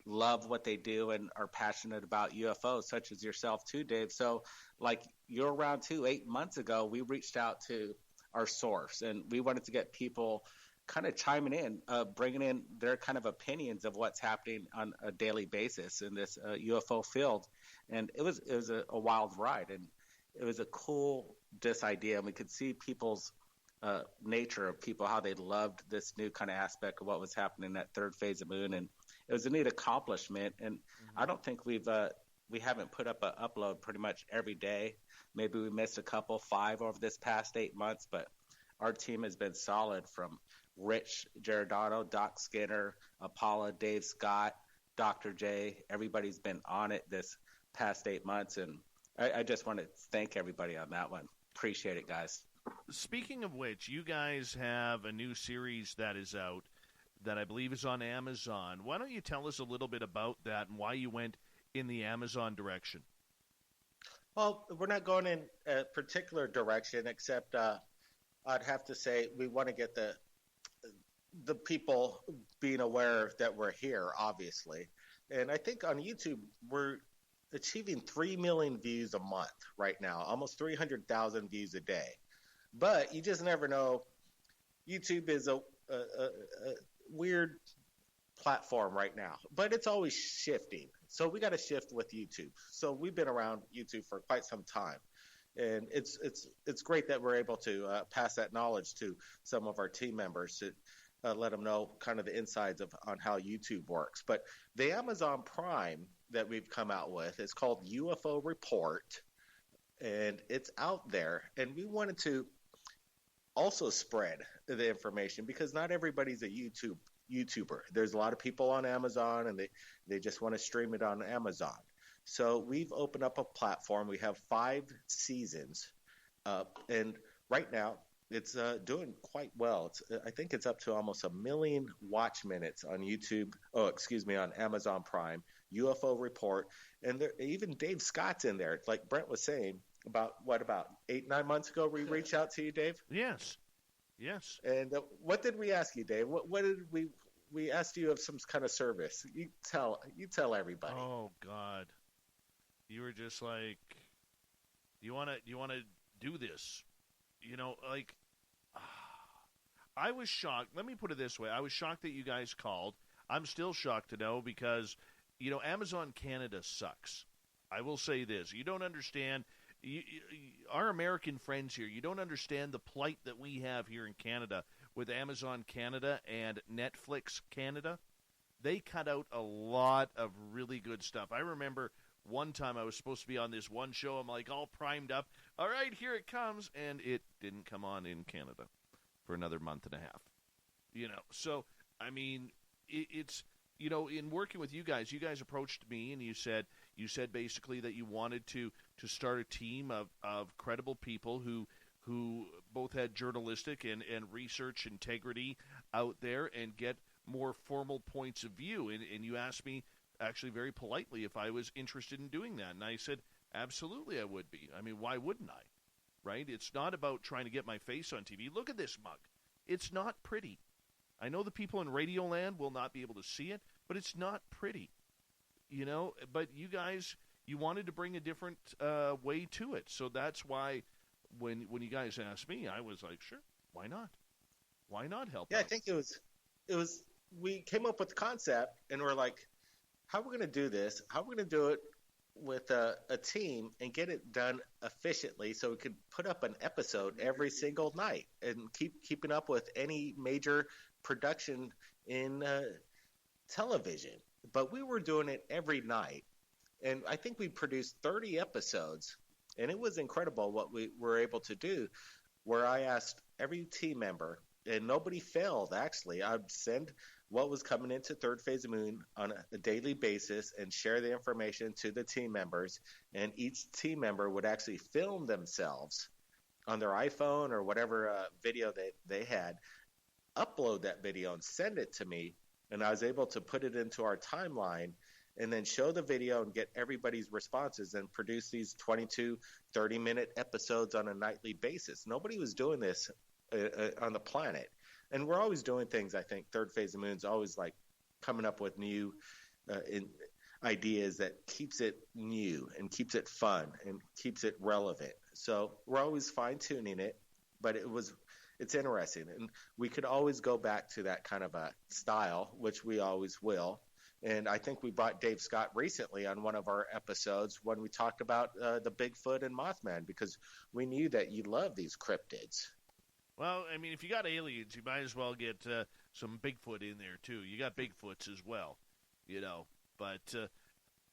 love what they do and are passionate about UFOs, such as yourself too, Dave. So like you're around too, 8 months ago, we reached out to our source and we wanted to get people kind of chiming in, bringing in their kind of opinions of what's happening on a daily basis in this UFO field. And it was a wild ride, and it was a cool idea. And we could see people's nature of people, how they loved this new kind of aspect of what was happening in that third phase of moon. And it was a neat accomplishment. And I don't think we haven't put up an upload pretty much every day. Maybe we missed a couple, 5 over this past 8 months, but our team has been solid from Rich Giordano, Doc Skinner, Apollo, Dave Scott, Dr. J. Everybody's been on it this past 8 months, and I just want to thank everybody on that one. Appreciate it, guys. Speaking of which, you guys have a new series that is out that I believe is on Amazon. Why don't you tell us a little bit about that and why you went in the Amazon direction? Well, we're not going in a particular direction, except I'd have to say we want to get the people being aware that we're here, obviously. And I think on YouTube, we're achieving 3 million views a month right now, almost 300,000 views a day. But you just never know. YouTube is a weird platform right now, but it's always shifting. So we got to shift with YouTube. So we've been around YouTube for quite some time. And it's great that we're able to pass that knowledge to some of our team members to let them know kind of the insides on how YouTube works. But the Amazon Prime that we've come out with is called UFO Report, and it's out there. And we wanted to also spread the information because not everybody's a YouTuber. There's a lot of people on Amazon, and they just want to stream it on Amazon. So we've opened up a platform. We have 5 seasons, and right now it's doing quite well. I think it's up to almost 1 million watch minutes on YouTube. On Amazon Prime. UFO Report, and even Dave Scott's in there. Like Brent was saying, about 8-9 months ago, we reached out to you, Dave. Yes. And what did we ask you, Dave? What did we asked you of some kind of service? You tell everybody. Oh God. You were just like, you want to do this? I was shocked. Let me put it this way. I was shocked that you guys called. I'm still shocked to know because, Amazon Canada sucks. I will say this. You don't understand. Our American friends here, you don't understand the plight that we have here in Canada with Amazon Canada and Netflix Canada. They cut out a lot of really good stuff. I remember one time I was supposed to be on this one show. I'm like all primed up. All right, here it comes. And it didn't come on in Canada for another month and a half. So, I mean, it's, in working with you guys approached me and you said basically that you wanted to start a team of credible people who both had journalistic and research integrity out there and get more formal points of view. And you asked me actually very politely if I was interested in doing that. And I said, absolutely I would be. I mean, why wouldn't I? Right? It's not about trying to get my face on TV. Look at this mug. It's not pretty. I know the people in Radioland will not be able to see it, but it's not pretty. But you guys, you wanted to bring a different way to it. So that's why when you guys asked me, I was like, sure, why not? Why not help Yeah, out? I think it was we came up with the concept and we're like, how are we going to do this? How are we going to do it with a team and get it done efficiently so we could put up an episode every single night and keeping up with any major production in television. But we were doing it every night, and I think we produced 30 episodes, and it was incredible what we were able to do, where I asked every team member, and nobody failed, actually. I'd send what was coming into Third Phase of Moon on a daily basis and share the information to the team members, and each team member would actually film themselves on their iPhone or whatever video they had, upload that video and send it to me, and I was able to put it into our timeline and then show the video and get everybody's responses and produce these 22 30-minute episodes on a nightly basis. Nobody was doing this on the planet, and we're always doing things. I think Third Phase of Moon's always like coming up with new ideas that keeps it new and keeps it fun and keeps it relevant. So we're always fine-tuning it, but it's interesting. And we could always go back to that kind of a style, which we always will. And I think we brought Dave Scott recently on one of our episodes when we talked about the Bigfoot and Mothman, because we knew that you love these cryptids. Well, I mean, if you got aliens, you might as well get some Bigfoot in there, too. You got Bigfoots as well, But,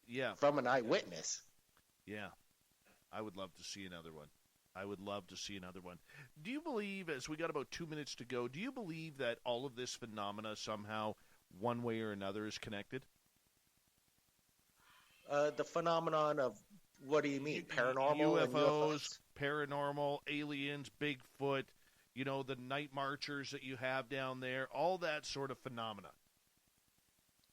yeah. From an eyewitness. Yeah. I would love to see another one. Do you believe, as we got about 2 minutes to go, do you believe that all of this phenomena somehow, one way or another, is connected? The phenomenon of, what do you mean? Paranormal? UFOs, paranormal, aliens, Bigfoot, the night marchers that you have down there, all that sort of phenomena.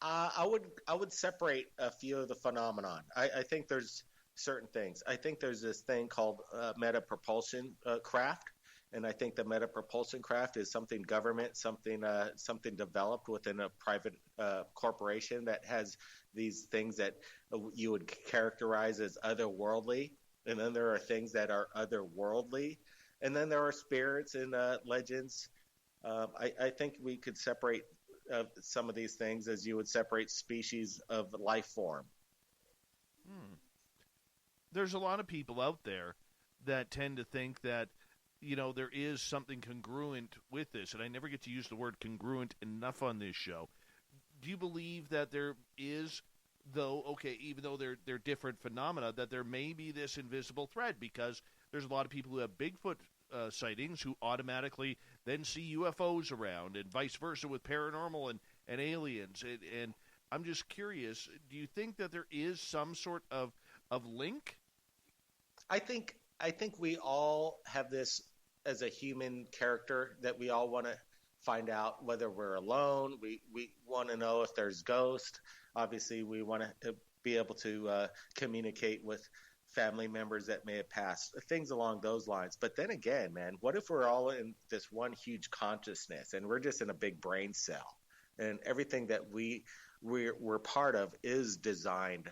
I would separate a few of the phenomenon. I think there's certain things. I think there's this thing called meta propulsion craft, and I think the meta propulsion craft is something government, something developed within a private corporation that has these things that you would characterize as otherworldly, and then there are things that are otherworldly, and then there are spirits and legends. I think we could separate some of these things as you would separate species of life form. There's a lot of people out there that tend to think that, there is something congruent with this, and I never get to use the word congruent enough on this show. Do you believe that there is, though, even though they're different phenomena, that there may be this invisible thread? Because there's a lot of people who have Bigfoot sightings who automatically then see UFOs around, and vice versa with paranormal and aliens. And I'm just curious, do you think that there is some sort of link? I think we all have this as a human character that we all want to find out whether we're alone. We want to know if there's ghosts. Obviously, we want to be able to communicate with family members that may have passed, things along those lines. But then again, man, what if we're all in this one huge consciousness and we're just in a big brain cell, and everything that we're part of is designed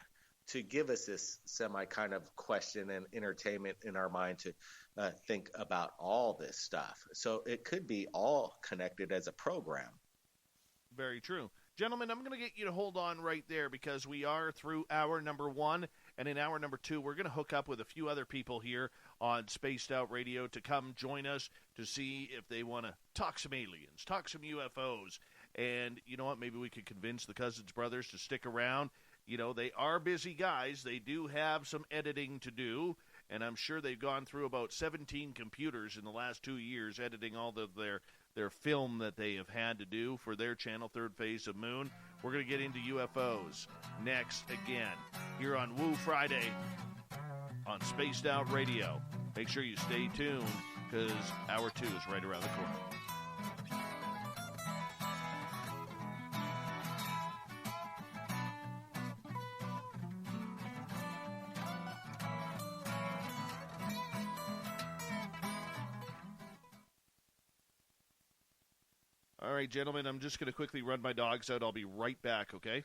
to give us this semi kind of question and entertainment in our mind to think about all this stuff. So it could be all connected as a program. Very true. Gentlemen, I'm going to get you to hold on right there because we are through hour number 1, and in hour number 2, we're going to hook up with a few other people here on Spaced Out Radio to come join us to see if they want to talk some aliens, talk some UFOs, and you know what, maybe we could convince the Cousins brothers to stick around. They are busy guys. They do have some editing to do, and I'm sure they've gone through about 17 computers in the last 2 years editing all of their film that they have had to do for their channel, Third Phase of Moon. We're going to get into UFOs next again here on Woo Friday on Spaced Out Radio. Make sure you stay tuned because hour 2 is right around the corner. All right, gentlemen, I'm just going to quickly run my dogs out. I'll be right back, okay?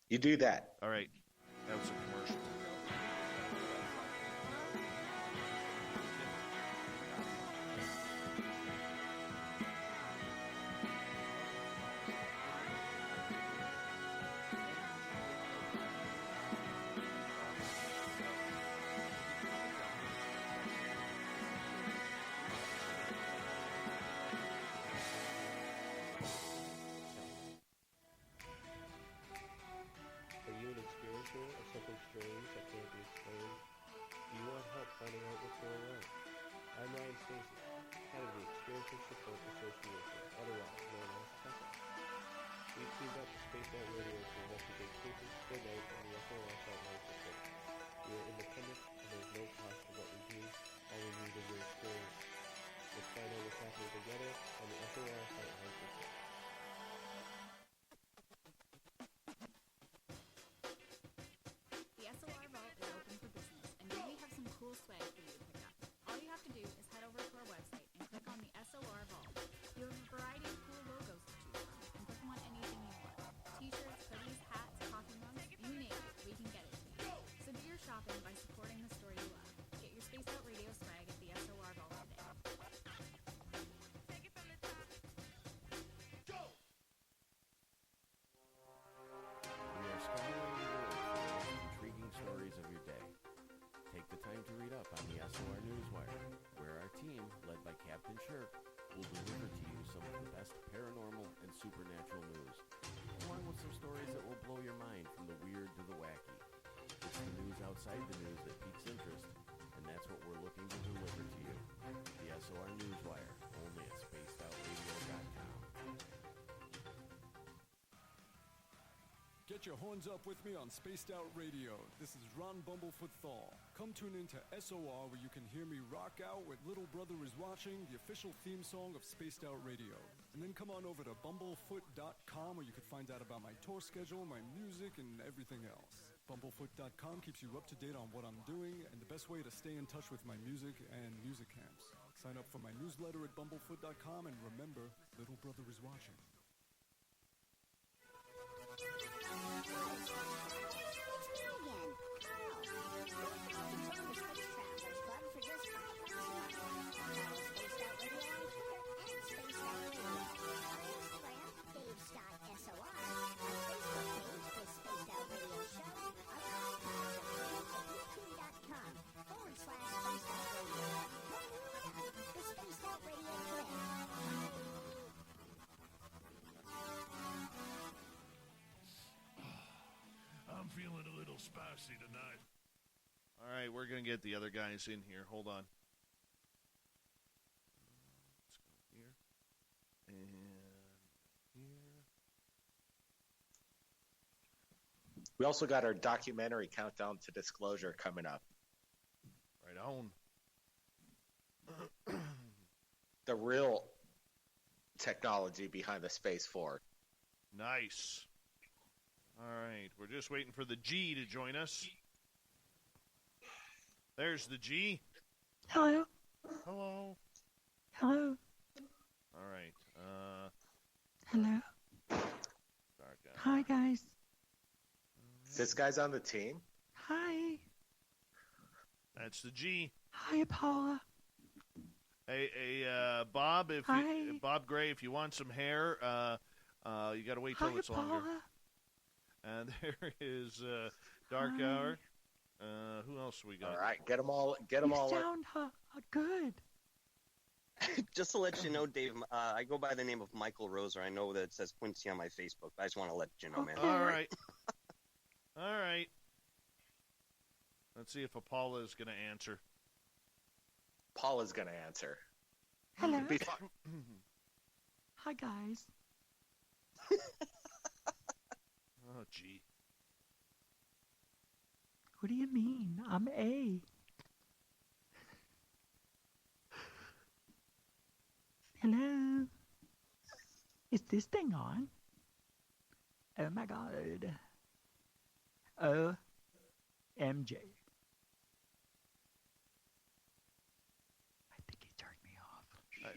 You do that. All right. That was some commercials. Swag for you to pick up. All you have to do is head over to our website and click on the SOR Vault. You have a variety of cool logos to choose from and put them on anything you want. T-shirts, hoodies, hats, coffee SOR Newswire, where our team, led by Captain Shirk, will deliver to you some of the best paranormal and supernatural news, along with some stories that will blow your mind from the weird to the wacky. It's the news outside the news that piques interest, and that's what we're looking to deliver to you. The SOR Newswire, only at spacedoutradio.com. Get your horns up with me on Spaced Out Radio. This is Ron Bumblefoot Thal. Come tune in to SOR where you can hear me rock out with Little Brother is Watching, the official theme song of Spaced Out Radio. And then come on over to bumblefoot.com where you can find out about my tour schedule, my music, and everything else. Bumblefoot.com keeps you up to date on what I'm doing and the best way to stay in touch with my music and music camps. Sign up for my newsletter at bumblefoot.com and remember, Little Brother is Watching. I'm feeling a little spicy tonight. All right, we're going to get the other guys in here. Hold on. Let's go here. And here. We also got our documentary Countdown to Disclosure coming up. Right on. The real technology behind the Space Fork. Nice. All right, we're just waiting for the G to join us. There's the G. Hello. Hello. Hello. All right. Hello. Dark guy. Hi, guys. This guy's on the team. Hi. That's the G. Hi, Paula. Hey, Bob. Hi. Bob Gray, if you want some hair, you got to wait till Hi, it's longer. Paula. And there is Dark Hi. Hour. Who else we got? All right, get them all. You sound good. Just to let you know, Dave, I go by the name of Michael Roser. I know that it says Quincy on my Facebook. I just want to let you know, man. Okay. All right. All right. Let's see if Paula is going to answer. Paula's going to answer. Hello. It'd be fun. Hi, guys. Oh, gee. What do you mean? I'm A. Hello. Is this thing on? Oh my God. OMG. I think he turned me off.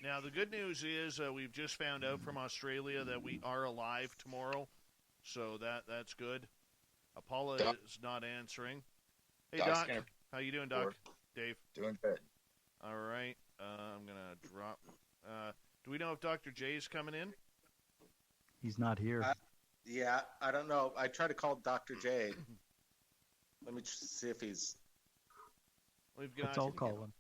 Now, the good news is we've just found out from Australia that we are alive tomorrow, so that's good. Paula Doc. is not answering. Hey, Doc's Doc. gonna How you doing, Doc? report. Dave. Doing good. All right. I'm going to drop. Do we know if Dr. J's coming in? He's not here. Yeah, I don't know. I tried to call Dr. J. Let me see if he's. We've got. Let's all call him.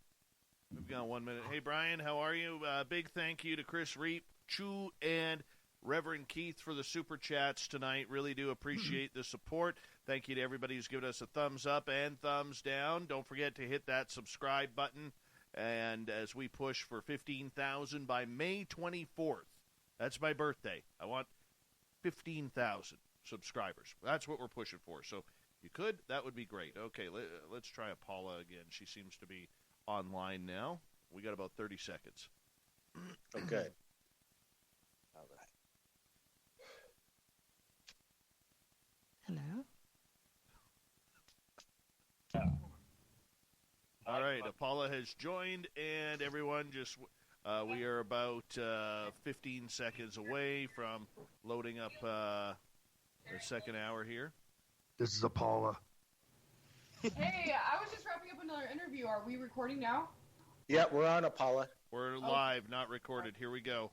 We've got 1 minute. Hey, Brian, how are you? Big thank you to Chris Reap, Chu, and Reverend Keith for the super chats tonight. Really do appreciate the support. Thank you to everybody who's given us a thumbs up and thumbs down. Don't forget to hit that subscribe button. And as we push for 15,000 by May 24th, that's my birthday. I want 15,000 subscribers. That's what we're pushing for. So if you could, that would be great. Okay, let's try Paula again. She seems to be online now. We got about 30 seconds. Oh, good. All right. Hello. All right, Paula has joined, and everyone just we are about 15 seconds away from loading up the second hour here. This is Apollo. Hey, I was just wrapping up another interview. Are we recording now? Yeah, we're on Apollo. We're live, not recorded. Here we go.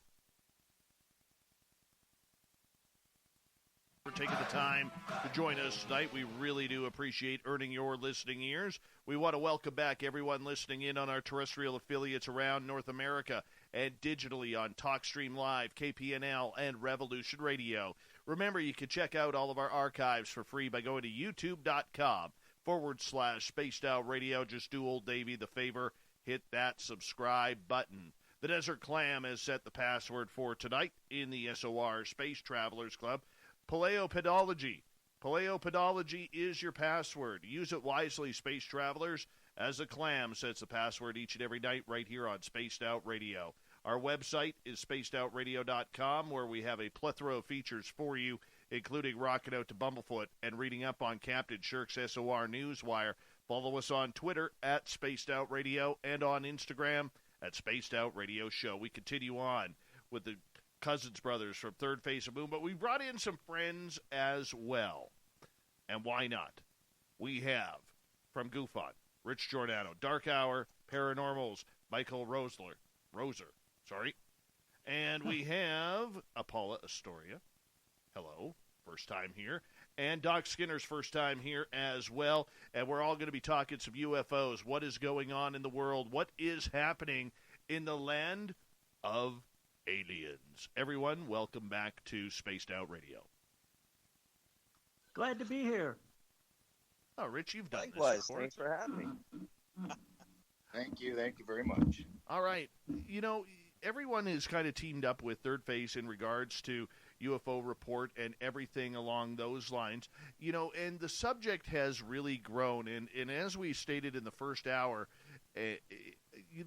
for taking the time to join us tonight. We really do appreciate earning your listening ears. We want to welcome back everyone listening in on our terrestrial affiliates around North America and digitally on TalkStream Live, KPNL, and Revolution Radio. Remember, you can check out all of our archives for free by going to youtube.com/Spaced Out Radio. Just do old Davey the favor, hit that subscribe button. The Desert Clam has set the password for tonight in the SOR Space Travelers Club. Paleopedology. Paleopedology is your password. Use it wisely, space travelers, as the Clam sets the password each and every night right here on Spaced Out Radio. Our website is spacedoutradio.com, where we have a plethora of features for you, including rocking out to Bumblefoot and reading up on Captain Shirk's SOR Newswire. Follow us on Twitter at Spaced Out Radio and on Instagram at Spaced Out Radio Show. We continue on with the Cousins brothers from Third Face of Moon, but we brought in some friends as well. And why not? We have, from Goofon, Rich Giordano, Dark Hour, Paranormals, Michael Roser. And we have Paula Astoria. Hello, first time here. And Doc Skinner's first time here as well. And we're all going to be talking some UFOs. What is going on in the world? What is happening in the land of aliens? Everyone, welcome back to Spaced Out Radio. Glad to be here. Oh, Rich, you've done Likewise, this before. thanks for having me. Thank you very much. All right. You know, everyone is kind of teamed up with Third Face in regards to UFO report and everything along those lines. You know, and the subject has really grown. And as we stated in the first hour,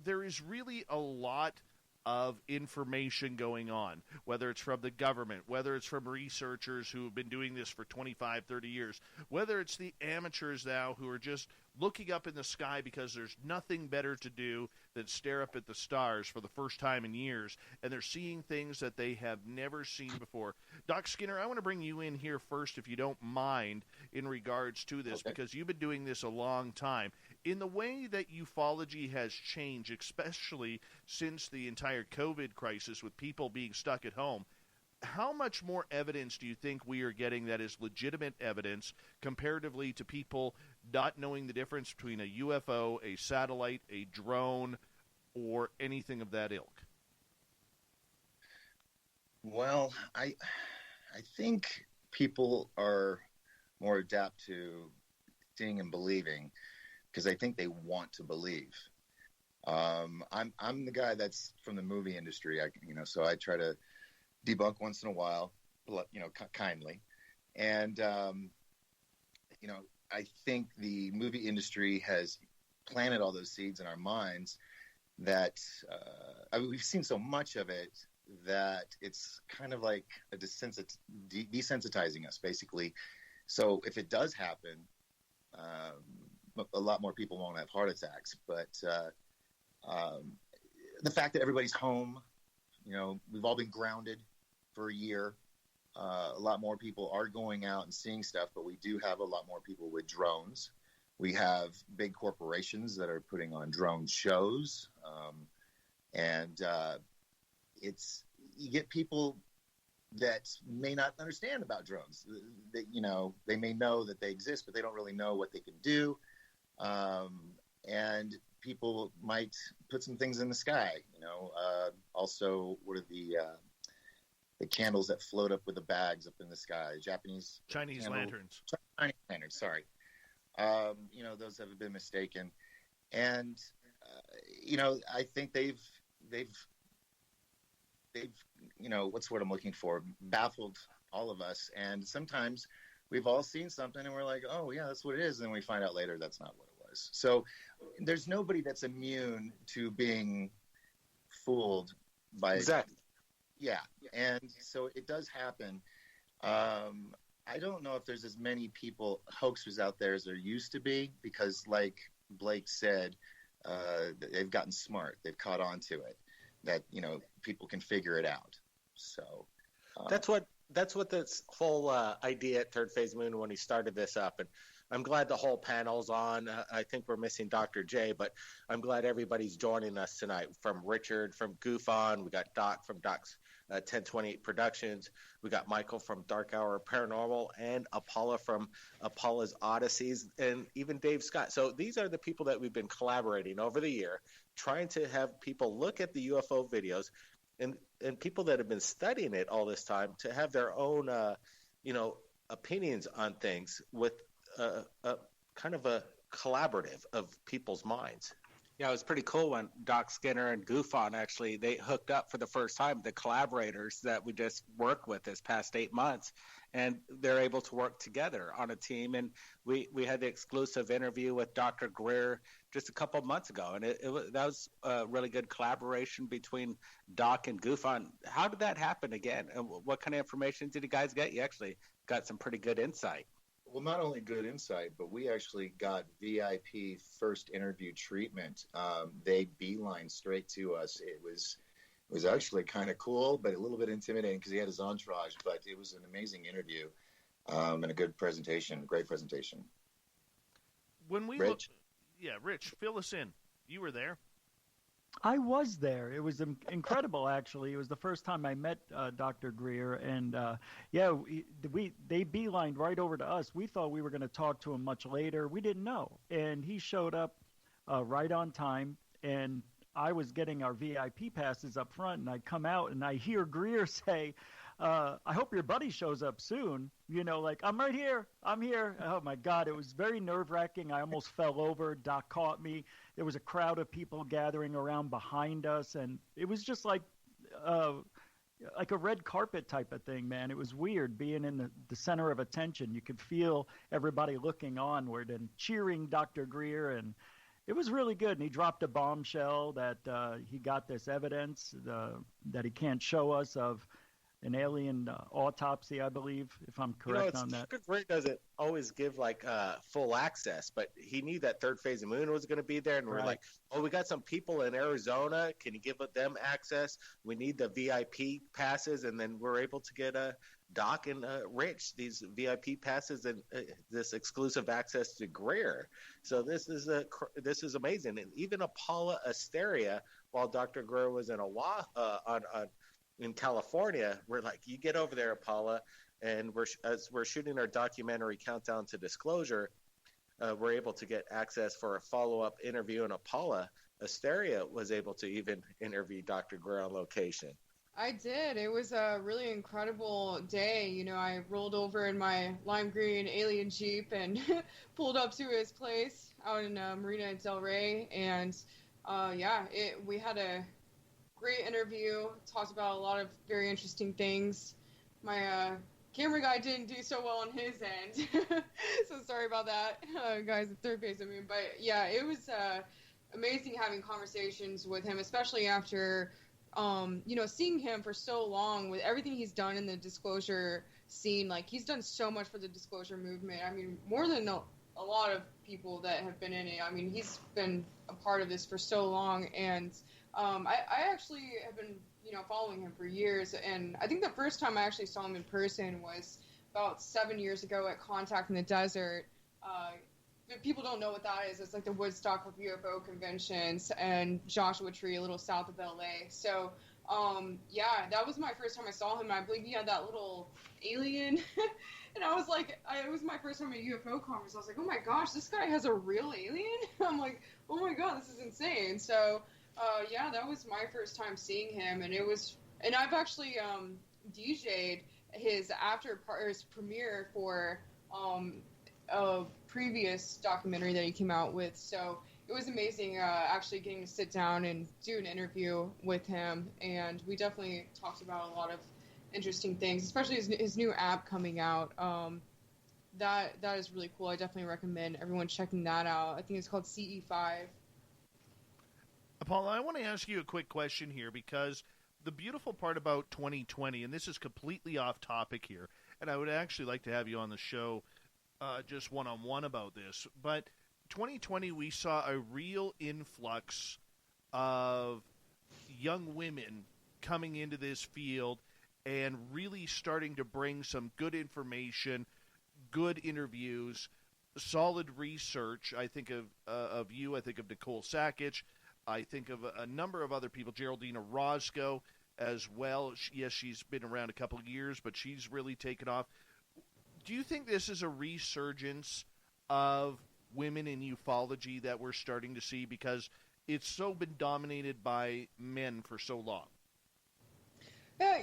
there is really a lot of information going on, whether it's from the government, whether it's from researchers who have been doing this for 25, 30 years, whether it's the amateurs now who are just looking up in the sky because there's nothing better to do than stare up at the stars for the first time in years, and they're seeing things that they have never seen before. Doc Skinner, I want to bring you in here first, if you don't mind, in regards to this, because you've been doing this a long time. In the way that ufology has changed, especially since the entire COVID crisis with people being stuck at home, how much more evidence do you think we are getting that is legitimate evidence comparatively to people not knowing the difference between a UFO, a satellite, a drone, or anything of that ilk? Well, I think people are more adept to seeing and believing because I think they want to believe. I'm the guy that's from the movie industry, so I try to debunk once in a while, kindly. And, I think the movie industry has planted all those seeds in our minds that we've seen so much of it that it's kind of like desensitizing us, basically. So if it does happen, a lot more people won't have heart attacks. But the fact that everybody's home, we've all been grounded for a year. A lot more people are going out and seeing stuff, but we do have a lot more people with drones. We have big corporations that are putting on drone shows. You get people that may not understand about drones. They may know that they exist, but they don't really know what they can do. And people might put some things in the sky. Also, what are the candles that float up with the bags up in the sky? Chinese lanterns. Chinese lanterns. Sorry. Those have been mistaken, and I think they've what's the word I'm looking for? Baffled all of us, and sometimes we've all seen something and we're like, oh yeah, that's what it is, and then we find out later that's not what it was. So there's nobody that's immune to being fooled by exactly. Yeah, and so it does happen. I don't know if there's as many hoaxers out there as there used to be, because like Blake said, they've gotten smart. They've caught on to it, that, people can figure it out. So that's what this whole idea at Third Phase Moon, when he started this up. And I'm glad the whole panel's on. I think we're missing Dr. J, but I'm glad everybody's joining us tonight. From Richard, from Goof On, we got Doc from Doc's 1028 Productions. We got Michael from Dark Hour Paranormal and Apollo from Apollo's Odysseys, and even Dave Scott. So these are the people that we've been collaborating over the year, trying to have people look at the UFO videos, and people that have been studying it all this time to have their own, opinions on things with a kind of a collaborative of people's minds. Yeah, it was pretty cool when Doc Skinner and Goofon actually, they hooked up for the first time, the collaborators that we just worked with this past 8 months, and they're able to work together on a team. And we had the exclusive interview with Dr. Greer just a couple of months ago, and that was a really good collaboration between Doc and Goofon. How did that happen again? And what kind of information did you guys get? You actually got some pretty good insight. Well, not only good insight, but we actually got VIP first interview treatment. They beelined straight to us. It was actually kind of cool, but a little bit intimidating because he had his entourage. But it was an amazing interview and a good presentation, great presentation. When we Rich? Rich, fill us in. You were there. I was there. It was incredible, actually. It was the first time I met Dr. Greer, and they beelined right over to us. We thought we were going to talk to him much later. We didn't know, and he showed up right on time. And I was getting our VIP passes up front, and I come out and I hear Greer say, "I hope your buddy shows up soon." I'm right here. I'm here. Oh, my God. It was very nerve-wracking. I almost fell over. Doc caught me. There was a crowd of people gathering around behind us, and it was just like a red carpet type of thing, man. It was weird being in the center of attention. You could feel everybody looking onward and cheering Dr. Greer, and it was really good. And he dropped a bombshell that he got this evidence that he can't show us of an alien autopsy, I believe, if I'm correct on that. Dr. Greer doesn't always give full access, but he knew that Third Phase of Moon was going to be there, and we're like, "Oh, we got some people in Arizona. Can you give them access? We need the VIP passes," and then we're able to get Doc and Rich these VIP passes and this exclusive access to Greer. So this is amazing, and even Paula Asteria, while Dr. Greer was in in California, we're like, "You get over there, Paula," and as we're shooting our documentary Countdown to Disclosure, we're able to get access for a follow-up interview, and Paula Asteria was able to even interview Dr. Greer on location. I did. It was a really incredible day. I rolled over in my lime green alien Jeep and pulled up to his place out in Marina Del Rey, and we had a great interview, talked about a lot of very interesting things. My camera guy didn't do so well on his end, so sorry about that, guys at Third Phase of Moon. But yeah, it was amazing having conversations with him, especially after seeing him for so long with everything he's done in the disclosure scene. Like, he's done so much for the disclosure movement. I mean, more than a lot of people that have been in it. I mean, he's been a part of this for so long, and I actually have been, following him for years, and I think the first time I actually saw him in person was about 7 years ago at Contact in the Desert. If people don't know what that is, it's like the Woodstock of UFO conventions and Joshua Tree, a little south of LA. So, that was my first time I saw him. I believe he had that little alien, and I was like, it was my first time at a UFO conference. I was like, oh my gosh, this guy has a real alien? I'm like, oh my God, this is insane. So, that was my first time seeing him, and I've actually DJ'd his premiere for a previous documentary that he came out with. So it was amazing actually getting to sit down and do an interview with him, and we definitely talked about a lot of interesting things, especially his new app coming out. That is really cool. I definitely recommend everyone checking that out. I think it's called CE5. Paula, I want to ask you a quick question here, because the beautiful part about 2020, and this is completely off topic here, and I would actually like to have you on the show just one-on-one about this, but 2020 we saw a real influx of young women coming into this field and really starting to bring some good information, good interviews, solid research. I think of you, I think of Nicole Sakic, I think of a number of other people, Geraldine Orozco, as well. Yes, she's been around a couple of years, but she's really taken off. Do you think this is a resurgence of women in ufology that we're starting to see, because it's so been dominated by men for so long? Yeah,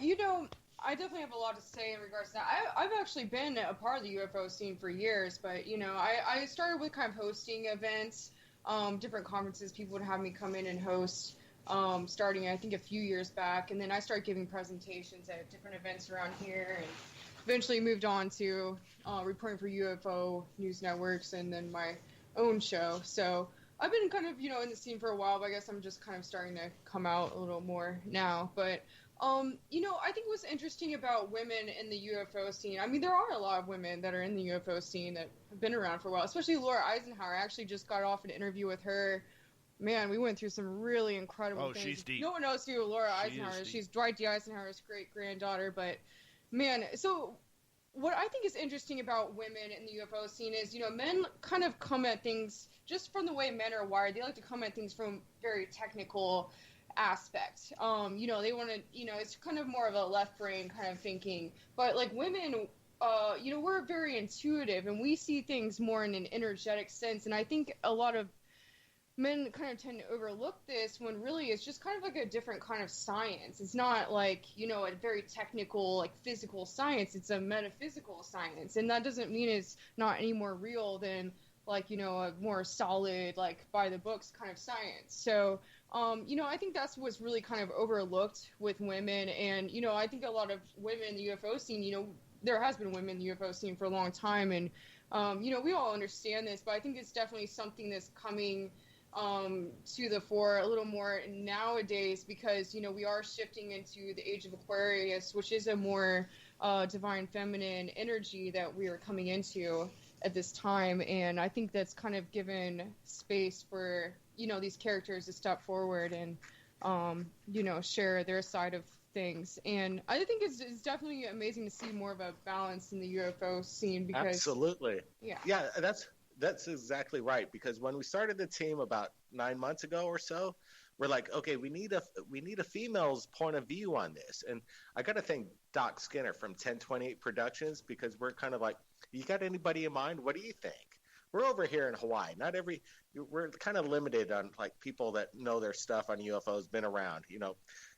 I definitely have a lot to say in regards to that. I've actually been a part of the UFO scene for years, but, I started with kind of hosting events, different conferences. People would have me come in and host, starting, I think, a few years back. And then I started giving presentations at different events around here, and eventually moved on to reporting for UFO news networks and then my own show. So I've been kind of, in the scene for a while, but I guess I'm just kind of starting to come out a little more now. But I think what's interesting about women in the UFO scene, I mean, there are a lot of women that are in the UFO scene that have been around for a while, especially Laura Eisenhower. I actually just got off an interview with her. Man, we went through some really incredible things. She's deep. No one knows who Laura Eisenhower is. She's Dwight D. Eisenhower's great-granddaughter. But, man, so what I think is interesting about women in the UFO scene is, men kind of come at things just from the way men are wired. They like to come at things from very technical aspect. They want to, it's kind of more of a left brain kind of thinking. But like women, we're very intuitive and we see things more in an energetic sense. And I think a lot of men kind of tend to overlook this when really it's just kind of like a different kind of science. It's not like, a very technical, like physical science. It's a metaphysical science. And that doesn't mean it's not any more real than like, a more solid, like by the books kind of science. So, I think that's what's really kind of overlooked with women. And, I think a lot of women in the UFO scene, there has been women in the UFO scene for a long time. And, we all understand this, but I think it's definitely something that's coming to the fore a little more nowadays because, we are shifting into the age of Aquarius, which is a more divine feminine energy that we are coming into at this time. And I think that's kind of given space for, these characters to step forward and, share their side of things. And I think it's definitely amazing to see more of a balance in the UFO scene because... Absolutely. Yeah. Yeah, that's exactly right. Because when we started the team about 9 months ago or so, we're like, okay, we need a female's point of view on this. And I got to thank Doc Skinner from 1028 Productions because we're kind of like, you got anybody in mind? What do you think? We're over here in Hawaii. We're kind of limited on like people that know their stuff on UFOs, been around,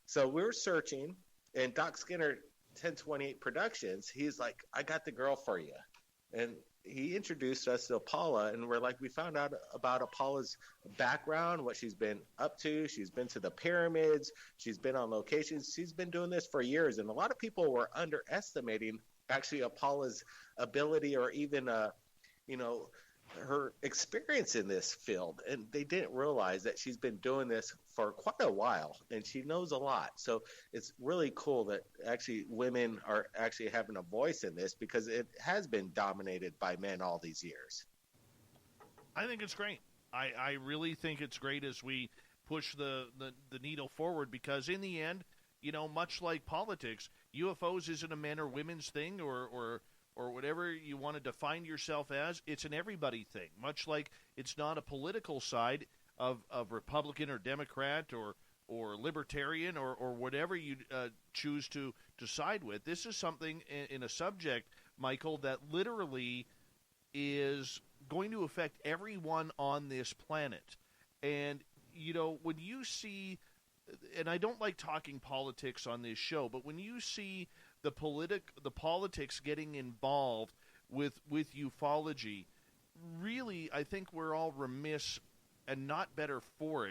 So we're searching, and Doc Skinner, 1028 Productions, he's like, I got the girl for you. And he introduced us to Paula, and we found out about Paula's background, what she's been up to. She's been to the pyramids. She's been on locations. She's been doing this for years. And a lot of people were underestimating actually Paula's ability or even, her experience in this field. And they didn't realize that she's been doing this for quite a while and she knows a lot. So it's really cool that actually women are actually having a voice in this because it has been dominated by men all these years. I think it's great. I really think it's great as we push the needle forward because in the end, much like politics, UFOs isn't a men or women's thing or whatever you want to define yourself as. It's an everybody thing, much like it's not a political side of Republican or Democrat or Libertarian or whatever you choose to side with. This is something in a subject, Michael, that literally is going to affect everyone on this planet. And, when you see, and I don't like talking politics on this show, but when you see the politics getting involved with ufology, really, I think we're all remiss and not better for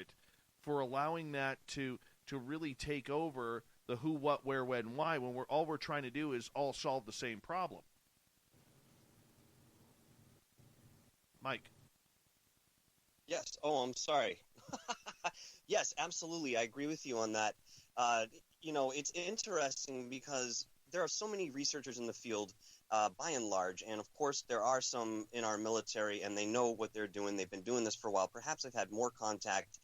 for allowing that to really take over the who, what, where, when, why, when all we're trying to do is all solve the same problem. Mike. Yes. Oh, I'm sorry. Yes, absolutely. I agree with you on that. It's interesting because there are so many researchers in the field, by and large, and of course there are some in our military, and they know what they're doing. They've been doing this for a while. Perhaps they've had more contact,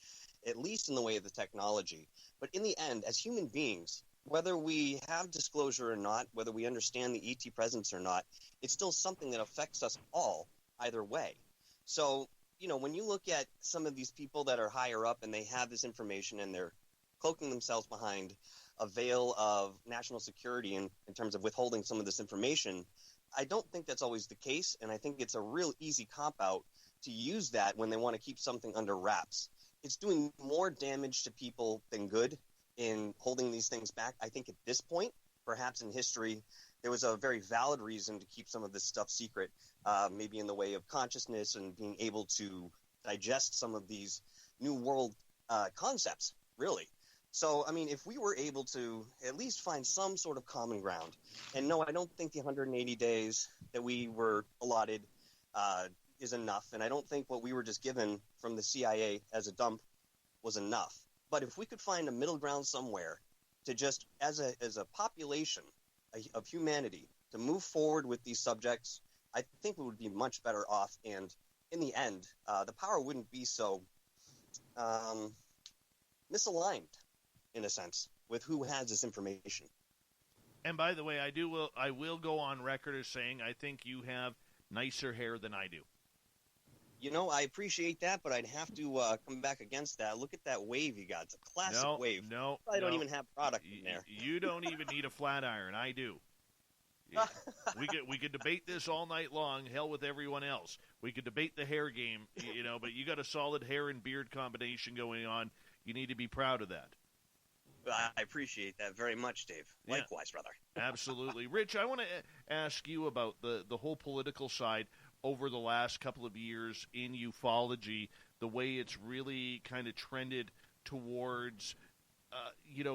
at least in the way of the technology. But in the end, as human beings, whether we have disclosure or not, whether we understand the ET presence or not, it's still something that affects us all either way. So, when you look at some of these people that are higher up and they have this information and they're cloaking themselves behind a veil of national security in terms of withholding some of this information. I don't think that's always the case, and I think it's a real easy cop-out to use that when they want to keep something under wraps. It's doing more damage to people than good in holding these things back. I think at this point, perhaps in history, there was a very valid reason to keep some of this stuff secret, maybe in the way of consciousness and being able to digest some of these new world concepts, really. So, I mean, if we were able to at least find some sort of common ground, and no, I don't think the 180 days that we were allotted is enough, and I don't think what we were just given from the CIA as a dump was enough. But if we could find a middle ground somewhere to just, as a population of humanity, to move forward with these subjects, I think we would be much better off, and in the end, the power wouldn't be so misaligned, in a sense, with who has this information. And by the way, I will go on record as saying I think you have nicer hair than I do. You know, I appreciate that, but I'd have to come back against that. Look at that wave you got. It's a classic wave. I don't even have product in there. You don't even need a flat iron. I do. We could debate this all night long. Hell with everyone else. We could debate the hair game, but you got a solid hair and beard combination going on. You need to be proud of that. I appreciate that very much, Dave. Likewise, brother. Absolutely. Rich, I want to ask you about the whole political side over the last couple of years in ufology, the way it's really kind of trended towards,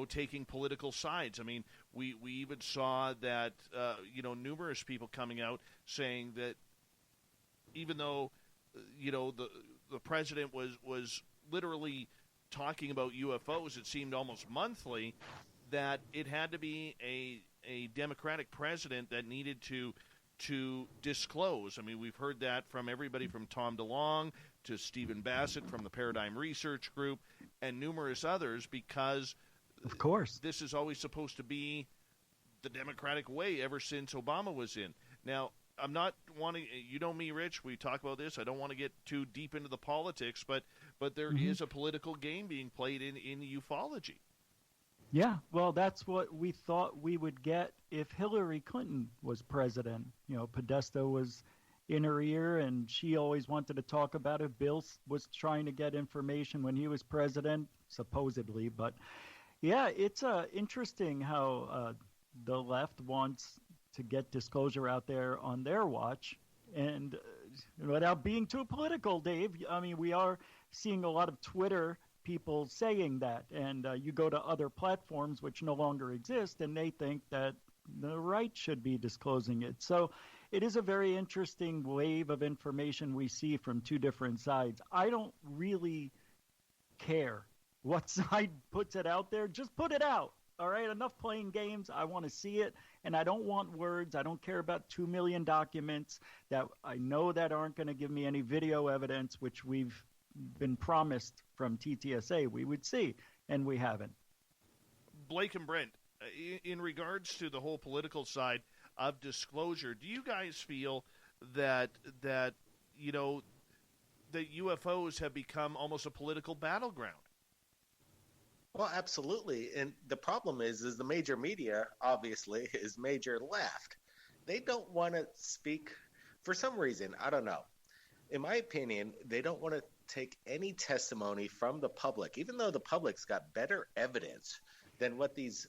taking political sides. I mean, we even saw that, numerous people coming out saying that even though, the president was literally talking about UFOs, it seemed almost monthly, that it had to be a Democratic president that needed to disclose. I mean, we've heard that from everybody from Tom DeLonge to Stephen Bassett from the Paradigm Research Group and numerous others, because of course this is always supposed to be the Democratic way ever since Obama was in. Now, I'm not wanting, you know me, Rich, we talk about this. I don't want to get too deep into the politics, but there is a political game being played in ufology. Yeah, well, that's what we thought we would get if Hillary Clinton was president. Podesta was in her ear, and she always wanted to talk about it. Bill was trying to get information when he was president, supposedly. But, yeah, it's interesting how the left wants to get disclosure out there on their watch. And without being too political, Dave, I mean, we are seeing a lot of Twitter people saying that, and you go to other platforms which no longer exist, and they think that the right should be disclosing it. So it is a very interesting wave of information we see from two different sides. I don't really care what side puts it out there. Just put it out. All right, enough playing games. I want to see it, and I don't want words. I don't care about 2 million documents that I know that aren't going to give me any video evidence, which we've been promised from TTSA we would see, and we haven't. Blake and Brent, in regards to the whole political side of disclosure, do you guys feel that UFOs have become almost a political battleground? Well, absolutely. And the problem is the major media, obviously, is major left. They don't want to speak for some reason. I don't know. In my opinion, they don't want to take any testimony from the public, even though the public's got better evidence than what these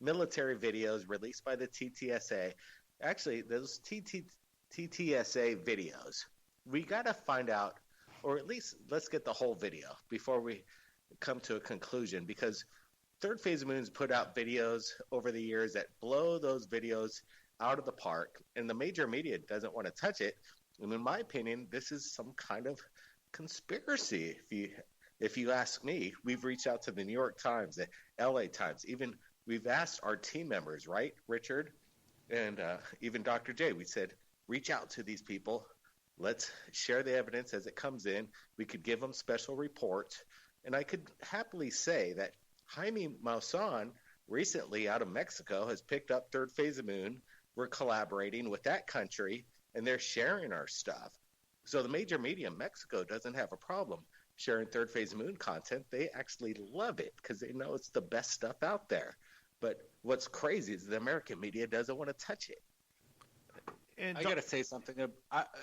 military videos released by the TTSA. Actually, those TTSA videos, we got to find out, or at least let's get the whole video before we come to a conclusion, because Third Phase Moon's put out videos over the years that blow those videos out of the park, and the major media doesn't want to touch it. And in my opinion, this is some kind of conspiracy. If you ask me, we've reached out to the New York Times, the LA Times, even we've asked our team members, right, Richard, and even Dr. J. We said, reach out to these people. Let's share the evidence as it comes in. We could give them special reports. And I could happily say that Jaime Maussan, recently out of Mexico, has picked up Third Phase of Moon. We're collaborating with that country, and they're sharing our stuff. So the major media in Mexico doesn't have a problem sharing Third Phase of Moon content. They actually love it because they know it's the best stuff out there. But what's crazy is the American media doesn't want to touch it. And I got to say something.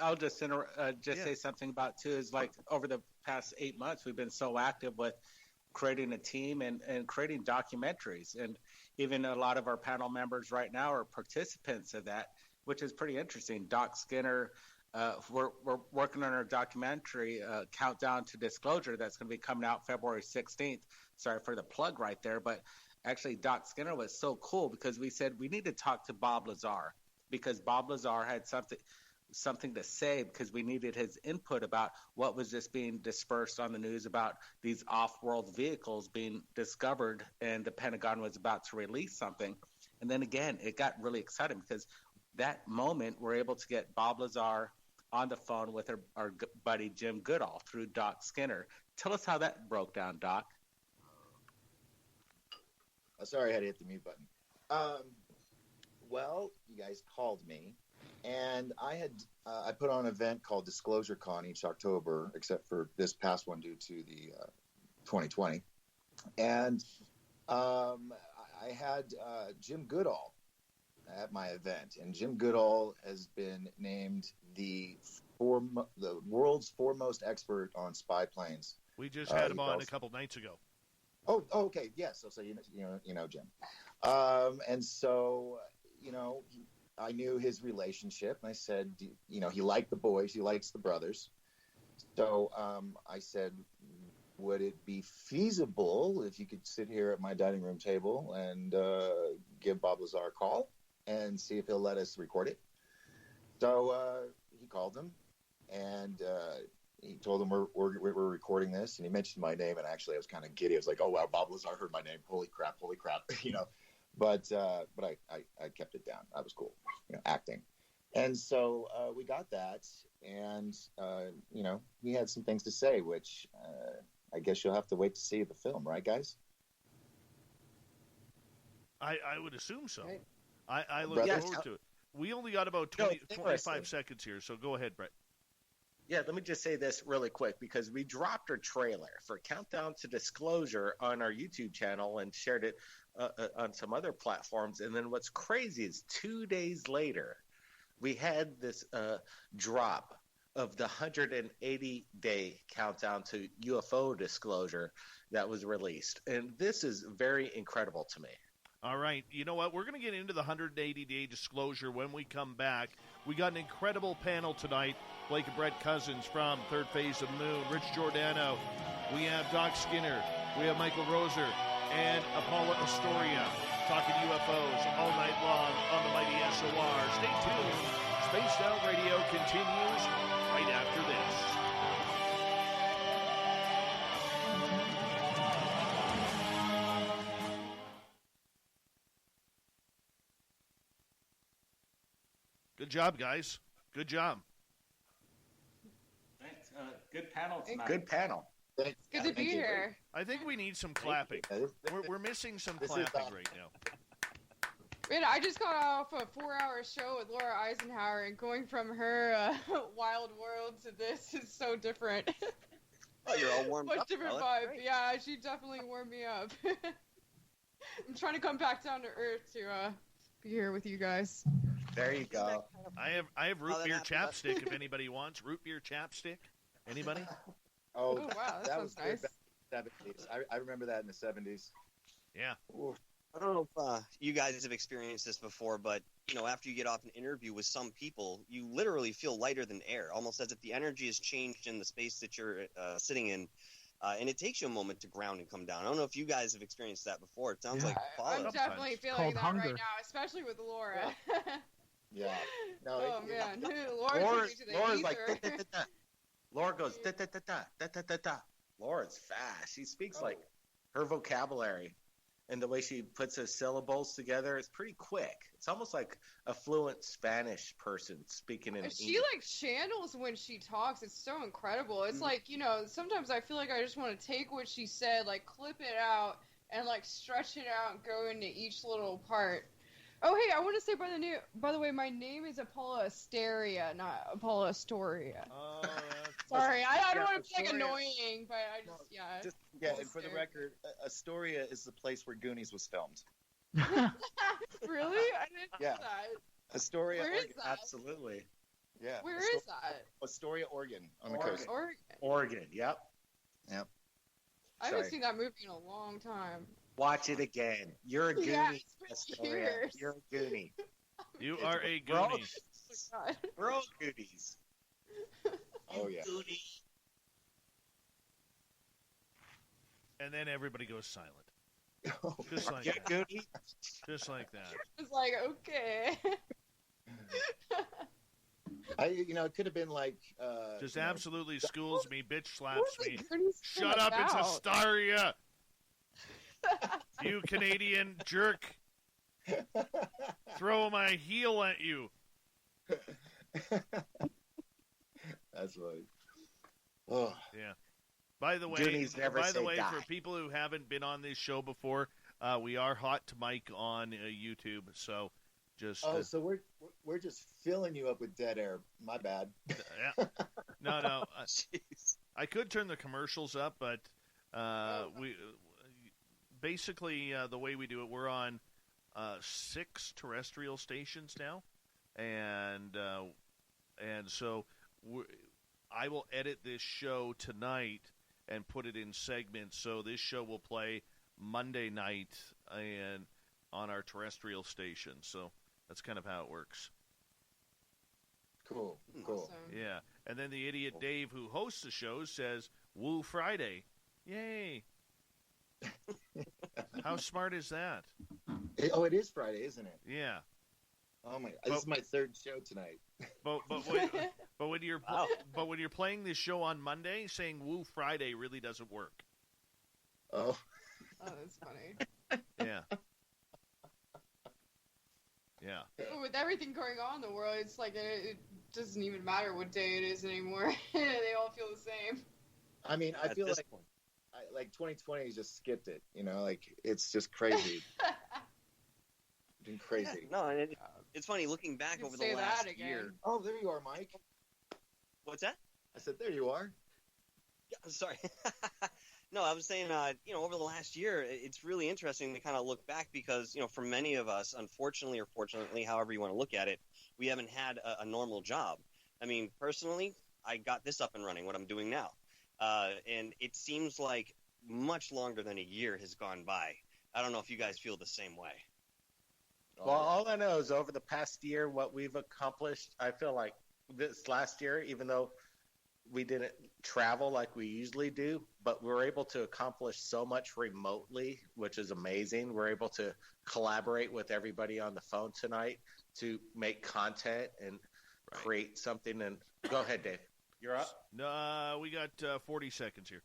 I'll just say something about too. Is like over the past 8 months, we've been so active with creating a team and creating documentaries, and even a lot of our panel members right now are participants of that, which is pretty interesting. Doc Skinner, we're working on our documentary, Countdown to Disclosure, that's going to be coming out February 16th. Sorry for the plug right there, but actually Doc Skinner was so cool because we said we need to talk to Bob Lazar, because Bob Lazar had something to say, because we needed his input about what was just being dispersed on the news about these off-world vehicles being discovered, and the Pentagon was about to release something. And then again, it got really exciting because that moment we're able to get Bob Lazar on the phone with our buddy Jim Goodall through Doc Skinner. Tell us how that broke down, Doc. Sorry, I had to hit the mute button. Well, you guys called me, and I put on an event called Disclosure Con each October, except for this past one due to the 2020. And I had Jim Goodall at my event, and Jim Goodall has been named the world's foremost expert on spy planes. We just had him on a couple nights ago. Oh, okay, yes. So you know Jim, and so I knew his relationship, and I said, he liked the boys, he likes the brothers. So I said, would it be feasible if you could sit here at my dining room table and give Bob Lazar a call and see if he'll let us record it? So he called him, and he told him we're recording this, and he mentioned my name, and actually I was kind of giddy. I was like, oh wow, Bob Lazar heard my name. Holy crap. But I kept it down. I was cool, acting. And so we got that, and he had some things to say, which I guess you'll have to wait to see the film, right, guys? I would assume so. Right. I look forward to it. We only got about 25 seconds here, so go ahead, Brett. Yeah, let me just say this really quick, because we dropped our trailer for Countdown to Disclosure on our YouTube channel and shared it on some other platforms. And then what's crazy is 2 days later, we had this drop of the 180-day countdown to UFO disclosure that was released. And this is very incredible to me. All right. You know what? We're going to get into the 180-day disclosure when we come back. We got an incredible panel tonight. Blake and Brett Cousins from Third Phase of the Moon, Rich Giordano. We have Doc Skinner. We have Michael Roser and Paula Astoria talking UFOs all night long on the mighty SOR. Stay tuned. Spaced Out Radio continues right after this. Good job, guys. Good job. Thanks. Good panel tonight. Good panel. It's good to be here. I think we need some clapping. We're missing some clapping right now. Man, I just got off a 4-hour show with Laura Eisenhower, and going from her wild world to this is so different. Oh, you're all warmed up. Much different vibe. Right. Yeah, she definitely warmed me up. I'm trying to come back down to earth to be here with you guys. There you go. I have root beer chapstick if anybody wants. Root beer chapstick? Anybody? Oh, wow, that sounds nice. 70s. I remember that in the 70s. Yeah. Ooh. I don't know if you guys have experienced this before, but after you get off an interview with some people, you literally feel lighter than air, almost as if the energy has changed in the space that you're sitting in. And it takes you a moment to ground and come down. I don't know if you guys have experienced that before. It sounds like I'm definitely feeling that hunger. right now, especially with Laura. Yeah. No, man. Laura's like, da-da-da-da. Laura goes, da-da-da-da, Laura's fast. She speaks like her vocabulary and the way she puts her syllables together is pretty quick. It's almost like a fluent Spanish person speaking in English. She channels when she talks. It's so incredible. It's sometimes I feel like I just want to take what she said, clip it out and stretch it out and go into each little part. Oh, hey, I want to say by the way, my name is Paula Astoria, not Paula Astoria. Oh, sorry, I don't want to be annoying, but I just, and for the record, Astoria is the place where Goonies was filmed. Really? I didn't know Yeah. that. Astoria, Where is Oregon. that? Absolutely. Yeah. Where is that? Astoria, Oregon, on the Oregon. coast. Oregon. Yep. Yep. I haven't Sorry. seen that movie in a long time. Watch it again. You're a goonie. Yeah, it's been Astoria. years. You're a goonie. You are a We're all- goonie. Oh my God. We're all goonies. Oh, yeah. Goonie. And then everybody goes silent. Oh, Just like You that. goonie? Just like that. It's like, okay. it could have been like. Just absolutely schools me, bitch slaps me. Goonies Shut come up, it's about? Astaria. You Canadian jerk. Throw my heel at you. That's funny. Oh, Yeah. By the way, Goonies never say die. for people who haven't been on this show before, we are hot to mic on YouTube. So just so we're just filling you up with dead air. My bad. yeah. No. Jeez. I could turn the commercials up, but we basically the way we do it, we're on 6 terrestrial stations now, and so I will edit this show tonight and put it in segments. So this show will play Monday night and on our terrestrial station. So that's kind of how it works. Cool. Awesome. Yeah. And then the idiot Dave, who hosts the show, says, Woo Friday. Yay. How smart is that? It is Friday, isn't it? Yeah. Oh my! This is my third show tonight. But when you're playing this show on Monday, saying Woo Friday really doesn't work. Oh. Oh, that's funny. Yeah. Yeah. But with everything going on in the world, it's like it doesn't even matter what day it is anymore. They all feel the same. I mean, I At feel this like point. like 2020 just skipped it. Like it's just crazy. Been crazy. No, and it's funny looking back You over say the last that again. year. Oh, there you are, Mike. What's that? I said, there you are. Yeah, I'm sorry. No, I was saying, over the last year, it's really interesting to kind of look back because, for many of us, unfortunately or fortunately, however you want to look at it, we haven't had a normal job. I mean, personally, I got this up and running, what I'm doing now. And it seems like much longer than a year has gone by. I don't know if you guys feel the same way. Well, all I know is over the past year, what we've accomplished, I feel like this last year, even though we didn't travel like we usually do, but we were able to accomplish so much remotely, which is amazing. We're able to collaborate with everybody on the phone tonight to make content and create something. And go ahead, Dave. You're up. No, we got 40 seconds here.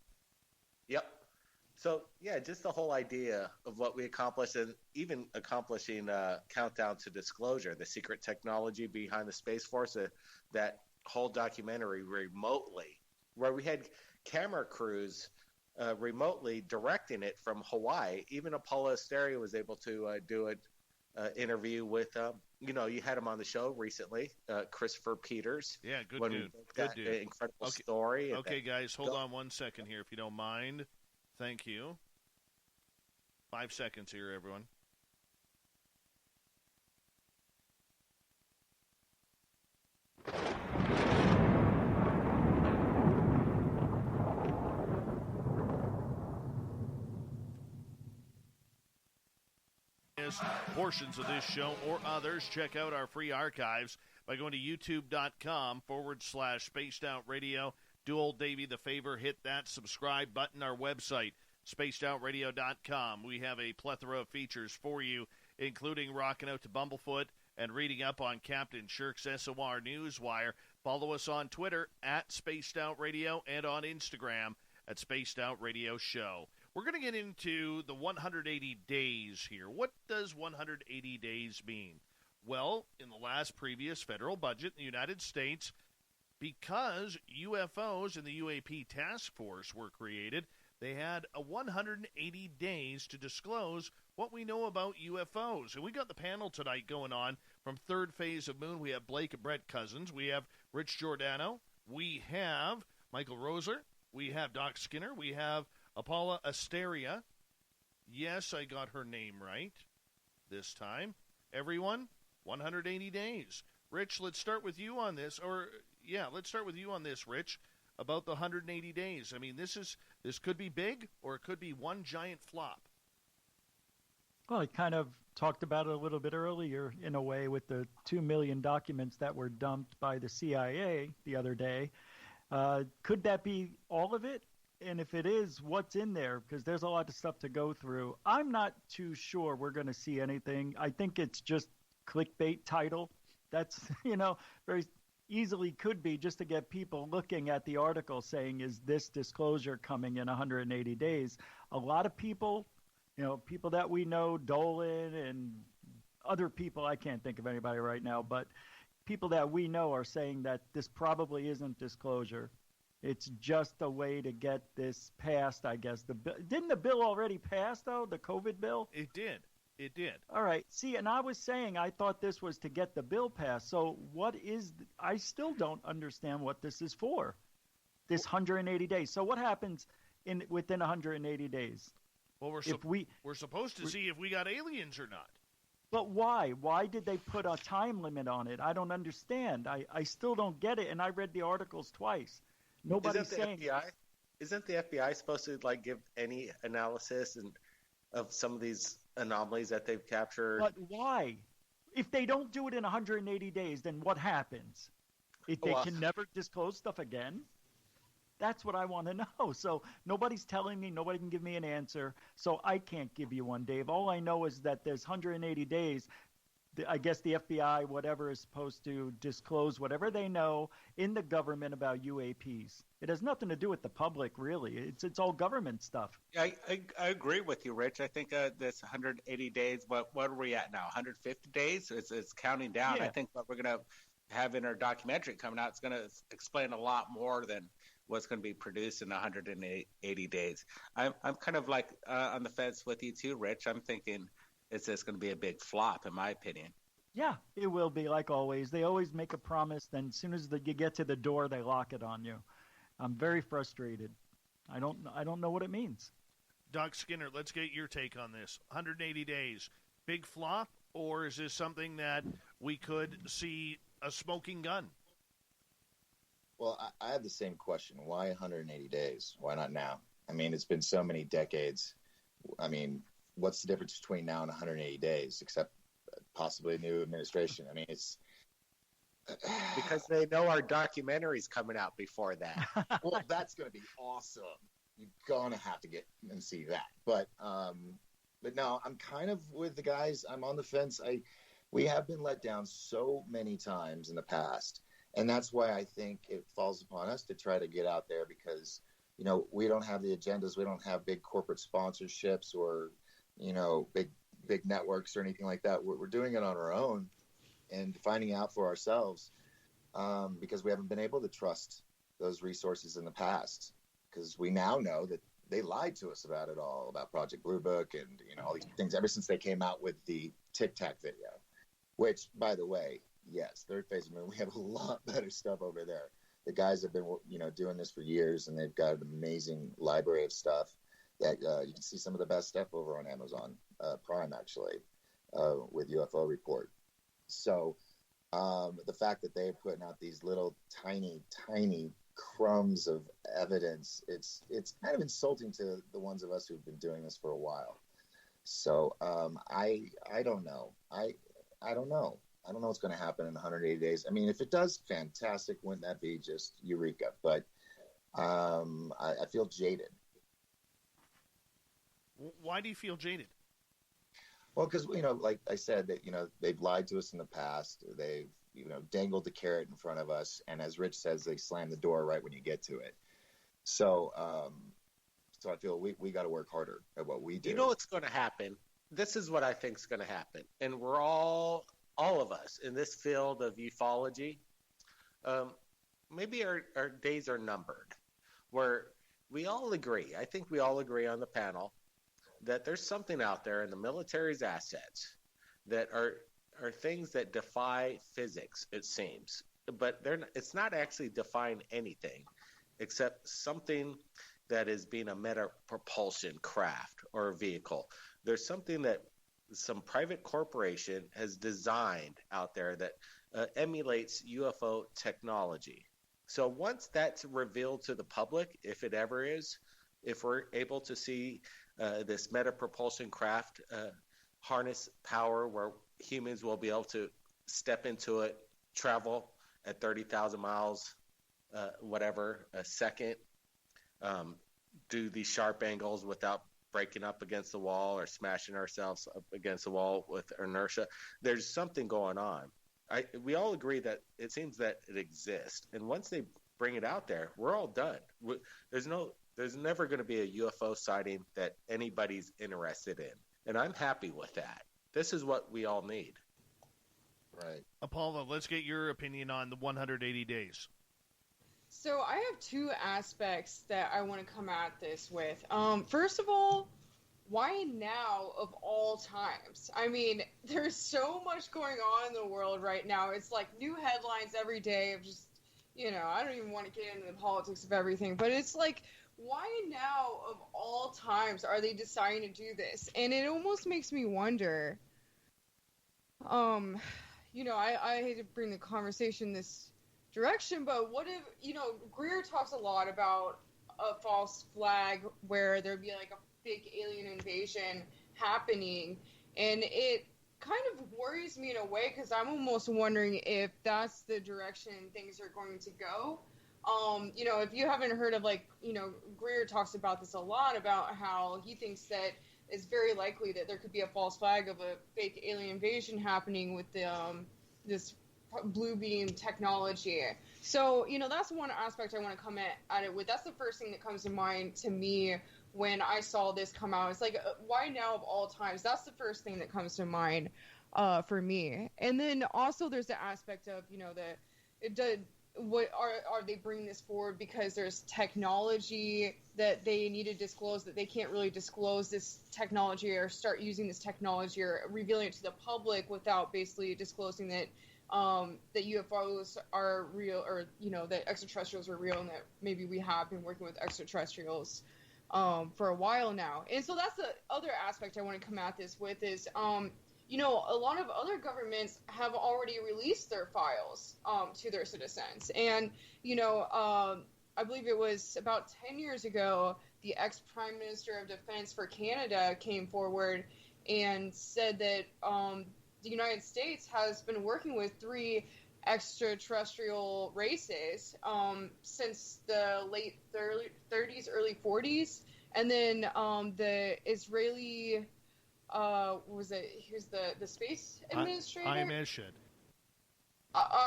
Yep. So, yeah, just the whole idea of what we accomplished and even accomplishing Countdown to Disclosure, the secret technology behind the Space Force, that whole documentary remotely, where we had camera crews remotely directing it from Hawaii. Even Apollo Asteria was able to do an interview with, you had him on the show recently, Christopher Peters. Yeah, good when dude. That Good dude. incredible story. Okay, guys, hold on 1 second here, if you don't mind. Thank you. 5 seconds here, everyone. Portions of this show or others, check out our free archives by going to youtube.com/spaced out radio. Do old Davey the favor, hit that subscribe button. Our website, spacedoutradio.com. We have a plethora of features for you, including rocking out to Bumblefoot and reading up on Captain Shirk's SOR Newswire. Follow us on Twitter at Spaced Out Radio and on Instagram at Spaced Out Radio Show. We're going to get into the 180 days here. What does 180 days mean? Well, in the last previous federal budget in the United States, because UFOs and the UAP task force were created, they had a 180 days to disclose what we know about UFOs. And we got the panel tonight going on from Third Phase of Moon. We have Blake and Brent Cousins. We have Rich Giordano. We have Michael Roser. We have Doc Skinner. We have Paula Asteria. Yes, I got her name right. this time. Everyone, 180 days. Rich, let's start with you on this. Let's start with you on this, Rich, about the 180 days. I mean, this could be big, or it could be one giant flop. Well, I kind of talked about it a little bit earlier in a way with the 2 million documents that were dumped by the CIA the other day. Could that be all of it? And if it is, what's in there? Because there's a lot of stuff to go through. I'm not too sure we're going to see anything. I think it's just clickbait title. That's, very easily could be just to get people looking at the article saying, is this disclosure coming in 180 days? A lot of people, people that we know, Dolan and other people, I can't think of anybody right now, but people that we know are saying that this probably isn't disclosure. It's just a way to get this passed, I guess. Didn't the bill already pass, though, the COVID bill? It did. It did. All right. See, and I was saying I thought this was to get the bill passed. So I still don't understand what this is for, this 180 days. So what happens within 180 days? Well, we're supposed to see if we got aliens or not. But why? Why did they put a time limit on it? I don't understand. I still don't get it, and I read the articles twice. Nobody's saying. Isn't the FBI supposed to give any analysis of some of these anomalies that they've captured? But why? If they don't do it in 180 days, then what happens? If they can never disclose stuff again? That's what I want to know. So nobody's telling me, nobody can give me an answer, so I can't give you one, Dave. All I know is that there's 180 days. I guess the FBI, whatever, is supposed to disclose whatever they know in the government about UAPs. It has nothing to do with the public, really. It's all government stuff. I agree with you, Rich. I think this 180 days, what are we at now, 150 days? It's counting down. Yeah. I think what we're going to have in our documentary coming out is going to explain a lot more than what's going to be produced in 180 days. I'm kind of on the fence with you too, Rich. I'm thinking it's just going to be a big flop, in my opinion. Yeah, it will be, like always. They always make a promise, then as soon as you get to the door, they lock it on you. I'm very frustrated. I don't know what it means. Doc Skinner, let's get your take on this. 180 days, big flop, or is this something that we could see a smoking gun? Well, I have the same question. Why 180 days? Why not now? I mean, it's been so many decades. I mean, what's the difference between now and 180 days, except possibly a new administration? I mean, it's because they know our documentary's coming out before that. Well, that's going to be awesome. You're going to have to get and see that. But no, I'm kind of with the guys. I'm on the fence. We have been let down so many times in the past, and that's why I think it falls upon us to try to get out there because, we don't have the agendas. We don't have big corporate sponsorships or, big networks or anything like that. We're doing it on our own and finding out for ourselves because we haven't been able to trust those resources in the past because we now know that they lied to us about it all, about Project Blue Book and, all these things ever since they came out with the Tic Tac video, which, by the way, yes, Third Phase Moon, we have a lot better stuff over there. The guys have been, doing this for years, and they've got an amazing library of stuff that you can see some of the best stuff over on Amazon Prime, actually, with UFO Report. So the fact that they're putting out these little tiny crumbs of evidence, it's kind of insulting to the ones of us who've been doing this for a while. So I don't know. I don't know. I don't know what's going to happen in 180 days. I mean, if it does, fantastic. Wouldn't that be just eureka? But I feel jaded. Why do you feel jaded? Well, because, like I said, that, they've lied to us in the past. They've, dangled the carrot in front of us. And as Rich says, they slam the door right when you get to it. So I feel we got to work harder at what we do. You know what's going to happen? This is what I think is going to happen. And we're all of us in this field of ufology, maybe our days are numbered, where we all agree, I think we all agree on the panel, that there's something out there in the military's assets that are things that defy physics, it seems. But it's not actually defying anything except something that is being a meta propulsion craft or a vehicle. There's something that some private corporation has designed out there that emulates UFO technology. So once that's revealed to the public, if it ever is, if we're able to see this meta-propulsion craft harness power where humans will be able to step into it, travel at 30,000 miles, whatever, a second, do these sharp angles without breaking up against the wall or smashing ourselves up against the wall with inertia. There's something going on. We all agree that it seems that it exists. And once they bring it out there, we're all done. There's never going to be a UFO sighting that anybody's interested in. And I'm happy with that. This is what we all need. Right. Apollo, let's get your opinion on the 180 days. So I have two aspects that I want to come at this with. First of all, why now of all times? I mean, there's so much going on in the world right now. It's like new headlines every day of just, I don't even want to get into the politics of everything, but it's like, why now of all times are they deciding to do this? And it almost makes me wonder, I hate to bring the conversation this direction, but what if, Greer talks a lot about a false flag where there'd be like a fake alien invasion happening, and it kind of worries me in a way because I'm almost wondering if that's the direction things are going to go. If you haven't heard of Greer talks about this a lot, about how he thinks that it's very likely that there could be a false flag of a fake alien invasion happening with the this blue beam technology. So, that's one aspect I want to come at it with. That's the first thing that comes to mind to me when I saw this come out. It's like, why now of all times? That's the first thing that comes to mind for me. And then also there's the aspect of, what are they bringing this forward because there's technology that they need to disclose that they can't really disclose this technology or start using this technology or revealing it to the public without basically disclosing that that UFOs are real, or that extraterrestrials are real, and that maybe we have been working with extraterrestrials for a while now. And so that's the other aspect I want to come at this with is a lot of other governments have already released their files to their citizens. And, I believe it was about 10 years ago, the ex-Prime Minister of Defense for Canada came forward and said that the United States has been working with 3 extraterrestrial races since the late 30s, early 40s. And then the Israeli... was it? Here's the space administrator.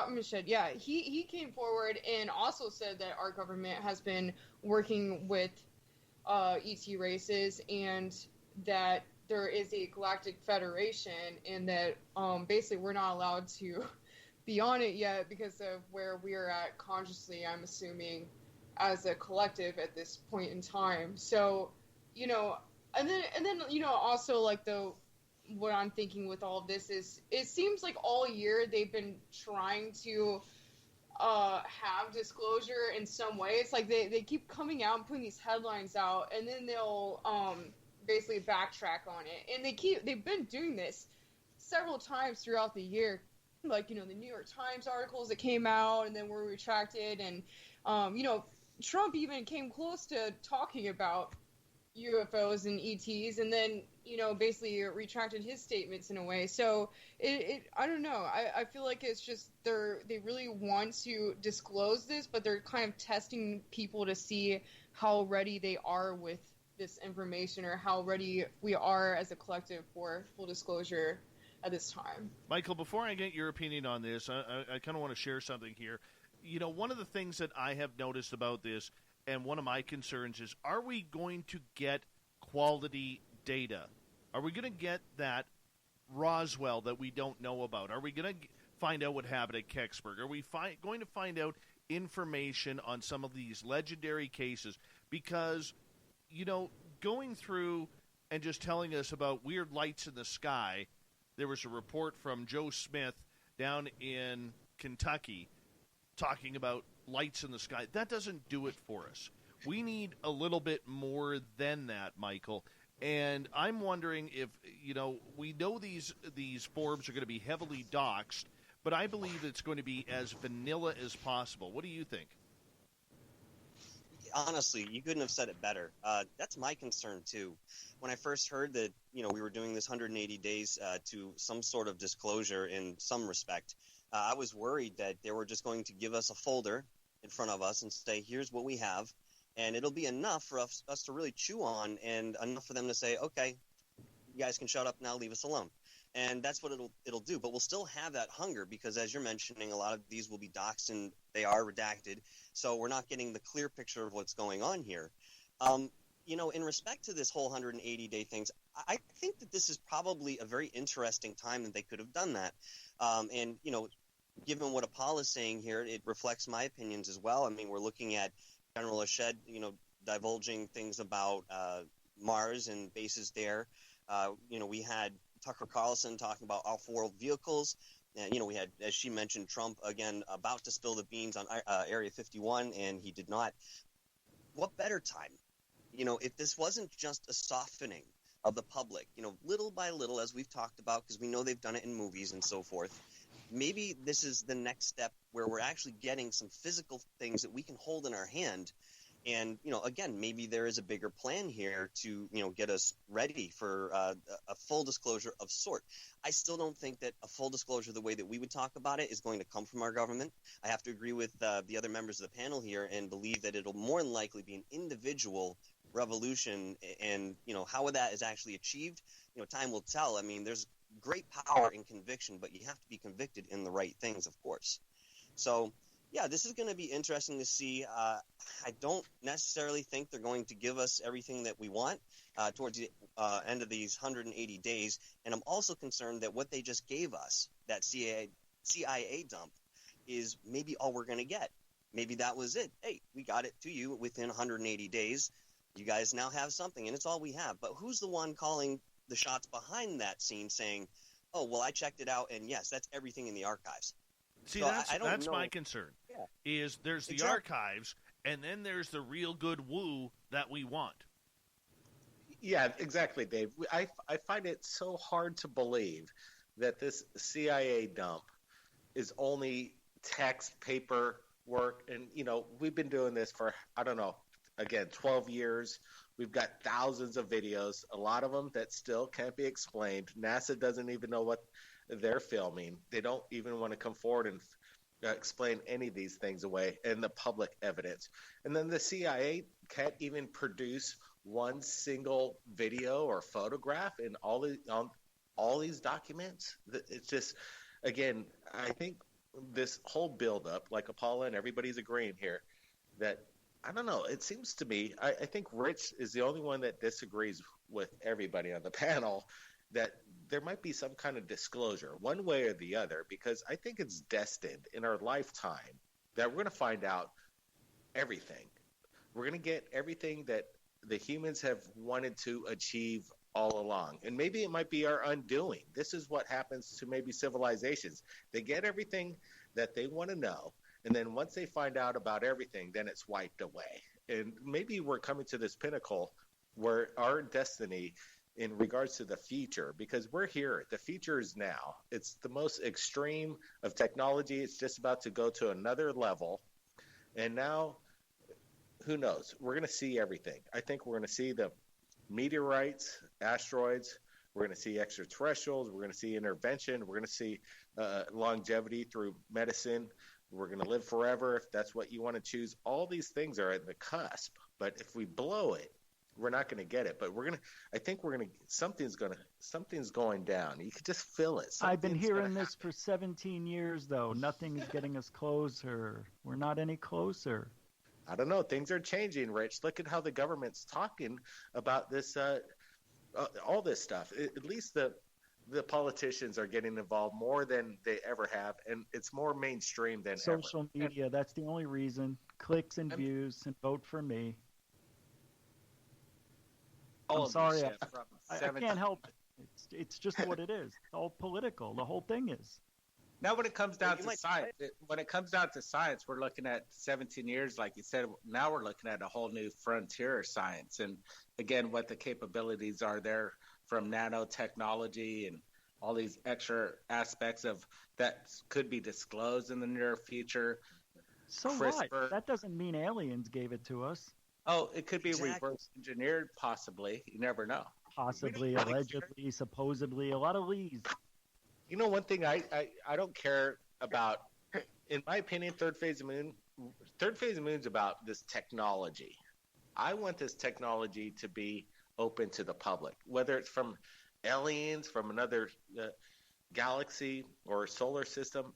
Mishad, yeah. He came forward and also said that our government has been working with ET races, and that there is a galactic federation, and that basically we're not allowed to be on it yet because of where we're at consciously, I'm assuming, as a collective at this point in time. So, and then also like what I'm thinking with all of this is it seems like all year they've been trying to have disclosure in some way. It's like they keep coming out and putting these headlines out, and then they'll basically backtrack on it. And they've been doing this several times throughout the year. Like, the New York Times articles that came out and then were retracted, and Trump even came close to talking about UFOs and ETs, and then basically retracted his statements in a way. So I don't know. I feel like it's just they really want to disclose this, but they're kind of testing people to see how ready they are with this information, or how ready we are as a collective for full disclosure at this time. Michael, before I get your opinion on this, I kind of want to share something here. One of the things that I have noticed about this, and one of my concerns is, are we going to get quality data? Are we going to get that Roswell that we don't know about? Are we going to find out what happened at Kecksburg? Are we going to find out information on some of these legendary cases? Because, going through and just telling us about weird lights in the sky, there was a report from Joe Smith down in Kentucky talking about lights in the sky. That doesn't do it for us. We need a little bit more than that, Michael. And I'm wondering if, we know these forms are going to be heavily doxed, but I believe it's going to be as vanilla as possible. What do you think? Honestly, you couldn't have said it better. That's my concern, too. When I first heard that, we were doing this 180 days to some sort of disclosure in some respect, I was worried that they were just going to give us a folder in front of us and say, here's what we have, and it'll be enough for us to really chew on and enough for them to say, okay, you guys can shut up now, leave us alone. And that's what it'll do. But we'll still have that hunger because, as you're mentioning, a lot of these will be doxed and they are redacted. So we're not getting the clear picture of what's going on here. In respect to this whole 180-day things, I think that this is probably a very interesting time that they could have done that. Given what Apollo is saying here, it reflects my opinions as well. I mean, we're looking at General Ashed, divulging things about Mars and bases there. We had Tucker Carlson talking about off-world vehicles. We had, as she mentioned, Trump, again, about to spill the beans on Area 51, and he did not. What better time? If this wasn't just a softening of the public, little by little, as we've talked about, because we know they've done it in movies and so forth, maybe this is the next step where we're actually getting some physical things that we can hold in our hand. And, again, maybe there is a bigger plan here to, get us ready for a full disclosure of sort. I still don't think that a full disclosure the way that we would talk about it is going to come from our government. I have to agree with the other members of the panel here and believe that it'll more than likely be an individual revolution. And, how that is actually achieved, time will tell. I mean, there's great power in conviction, but you have to be convicted in the right things, of course. So, yeah, this is going to be interesting to see. I don't necessarily think they're going to give us everything that we want towards the end of these 180 days. And I'm also concerned that what they just gave us, that CIA dump, is maybe all we're going to get. Maybe that was it. Hey, we got it to you within 180 days. You guys now have something, and it's all we have. But who's the one calling the shots behind that scene saying, oh, well, I checked it out, and yes, that's everything in the archives? See, so that's my concern. Yeah. Is there's the Exactly. archives, and then there's the real good woo that we want. Yeah, exactly, Dave. I find it so hard to believe that this CIA dump is only text, paper work. And, we've been doing this for, 12 years. We've got thousands of videos, a lot of them that still can't be explained. NASA doesn't even know what they're filming. They don't even want to come forward and explain any of these things away and the public evidence. And then the CIA can't even produce one single video or photograph in all these documents. It's just, again, I think this whole buildup, like Apollo and everybody's agreeing here, that I don't know. It seems to me, I think Rich is the only one that disagrees with everybody on the panel, that there might be some kind of disclosure one way or the other, because I think it's destined in our lifetime that we're going to find out everything. We're going to get everything that the humans have wanted to achieve all along. And maybe it might be our undoing. This is what happens to maybe civilizations. They get everything that they want to know. And then once they find out about everything, then it's wiped away. And maybe we're coming to this pinnacle where our destiny in regards to the future, because we're here, the future is now. It's the most extreme of technology. It's just about to go to another level. And now, who knows? We're going to see everything. I think we're going to see the meteorites, asteroids. We're going to see extraterrestrials. We're going to see intervention. We're going to see longevity through medicine. We're going to live forever if that's what you want to choose. All these things are at the cusp. But if we blow it, we're not going to get it. But something's going down. You could just feel it. I've been hearing this for 17 years, though. Nothing is getting us closer. We're not any closer. I don't know. Things are changing, Rich. Look at how the government's talking about this, all this stuff. At least the politicians are getting involved more than they ever have, and it's more mainstream than ever. Social media, that's the only reason. Clicks and views, and vote for me. I'm sorry, I can't help it. It's just what it is. It's all political. The whole thing is. Now, when it comes down you to might- science, we're looking at 17 years, like you said. Now we're looking at a whole new frontier of science, and again, what the capabilities are there from nanotechnology and all these extra aspects of that could be disclosed in the near future. So CRISPR. what? That doesn't mean aliens gave it to us. Oh, it could be Exactly. reverse engineered, possibly. You never know. Possibly, allegedly, supposedly, a lot of leads. You know, one thing I don't care about, in my opinion, Third Phase of the Moon's about this technology. I want this technology to be open to the public, whether it's from aliens, from another galaxy or solar system.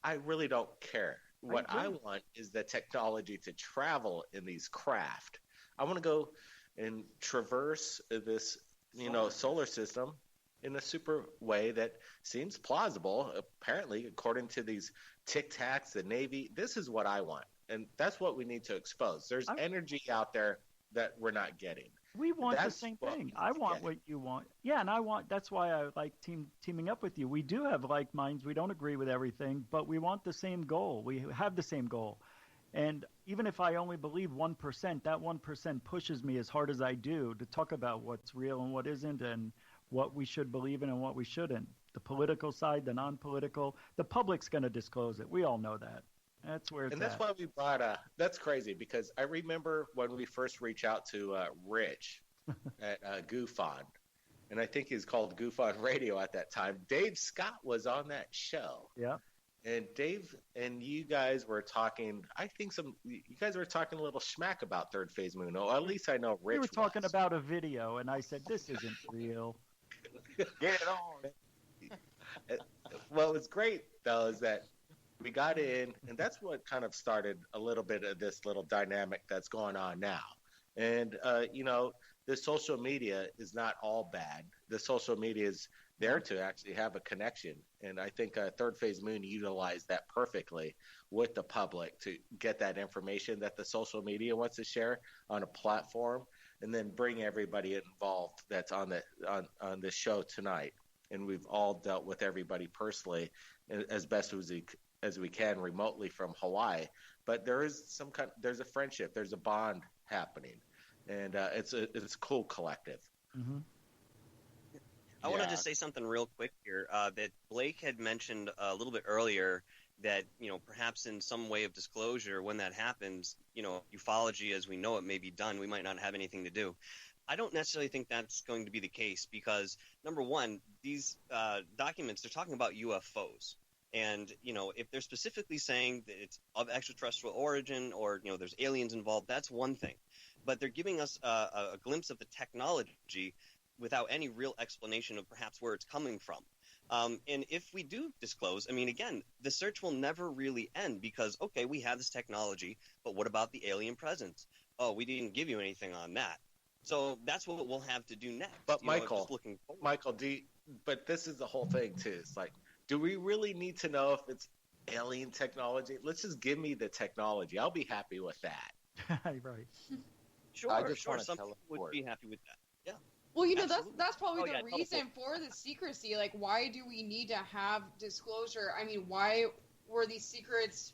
I really don't care. What I want is the technology to travel in these craft. I want to go and traverse this, solar system in a super way that seems plausible. Apparently, according to these Tic Tacs, the Navy, this is what I want, and that's what we need to expose. There's energy out there that we're not getting. We want That's the same what thing. we I want get. what you want. Yeah, and that's why I like teaming up with you. We do have like minds. We don't agree with everything, but we want the same goal. We have the same goal. And even if I only believe 1%, that 1% pushes me as hard as I do to talk about what's real and what isn't, and what we should believe in and what we shouldn't. The political side, the non-political, the public's going to disclose it. We all know that. That's where it's And that's at. why we brought that's crazy, because I remember when we first reached out to Rich at GoofOn, and I think he's called GoofOn Radio at that time. Dave Scott was on that show. Yeah. And Dave and you guys were talking, you guys were talking a little schmack about Third Phase Moon. Or at least I know Rich We were talking was. about a video, and I said, this isn't real. Get it on. Well, what's great, though, is that we got in, and that's what kind of started a little bit of this little dynamic that's going on now. And, the social media is not all bad. The social media is there to actually have a connection. And I think Third Phase Moon utilized that perfectly with the public to get that information that the social media wants to share on a platform, and then bring everybody involved that's on the show tonight. And we've all dealt with everybody personally as best as we can remotely from Hawaii. But there's a friendship, there's a bond happening, and it's a cool collective. Mm-hmm. I wanted to say something real quick here that Blake had mentioned a little bit earlier, that perhaps in some way of disclosure, when that happens, ufology as we know it may be done. We might not have anything to do. I don't necessarily think that's going to be the case, because number one, these documents, they're talking about UFOs. And, if they're specifically saying that it's of extraterrestrial origin, or, there's aliens involved, that's one thing. But they're giving us a glimpse of the technology without any real explanation of perhaps where it's coming from. And if we do disclose, again, the search will never really end, because, okay, we have this technology, but what about the alien presence? Oh, we didn't give you anything on that. So that's what we'll have to do next. But just looking forward. Michael, but this is the whole thing too. It's like, do we really need to know if it's alien technology? Let's just give me the technology. I'll be happy with that. Right. Sure, some teleport. people would be happy with that. Yeah. Well, Absolutely. that's probably Oh, the yeah, reason for the secrecy. Like, why do we need to have disclosure? Why are these secrets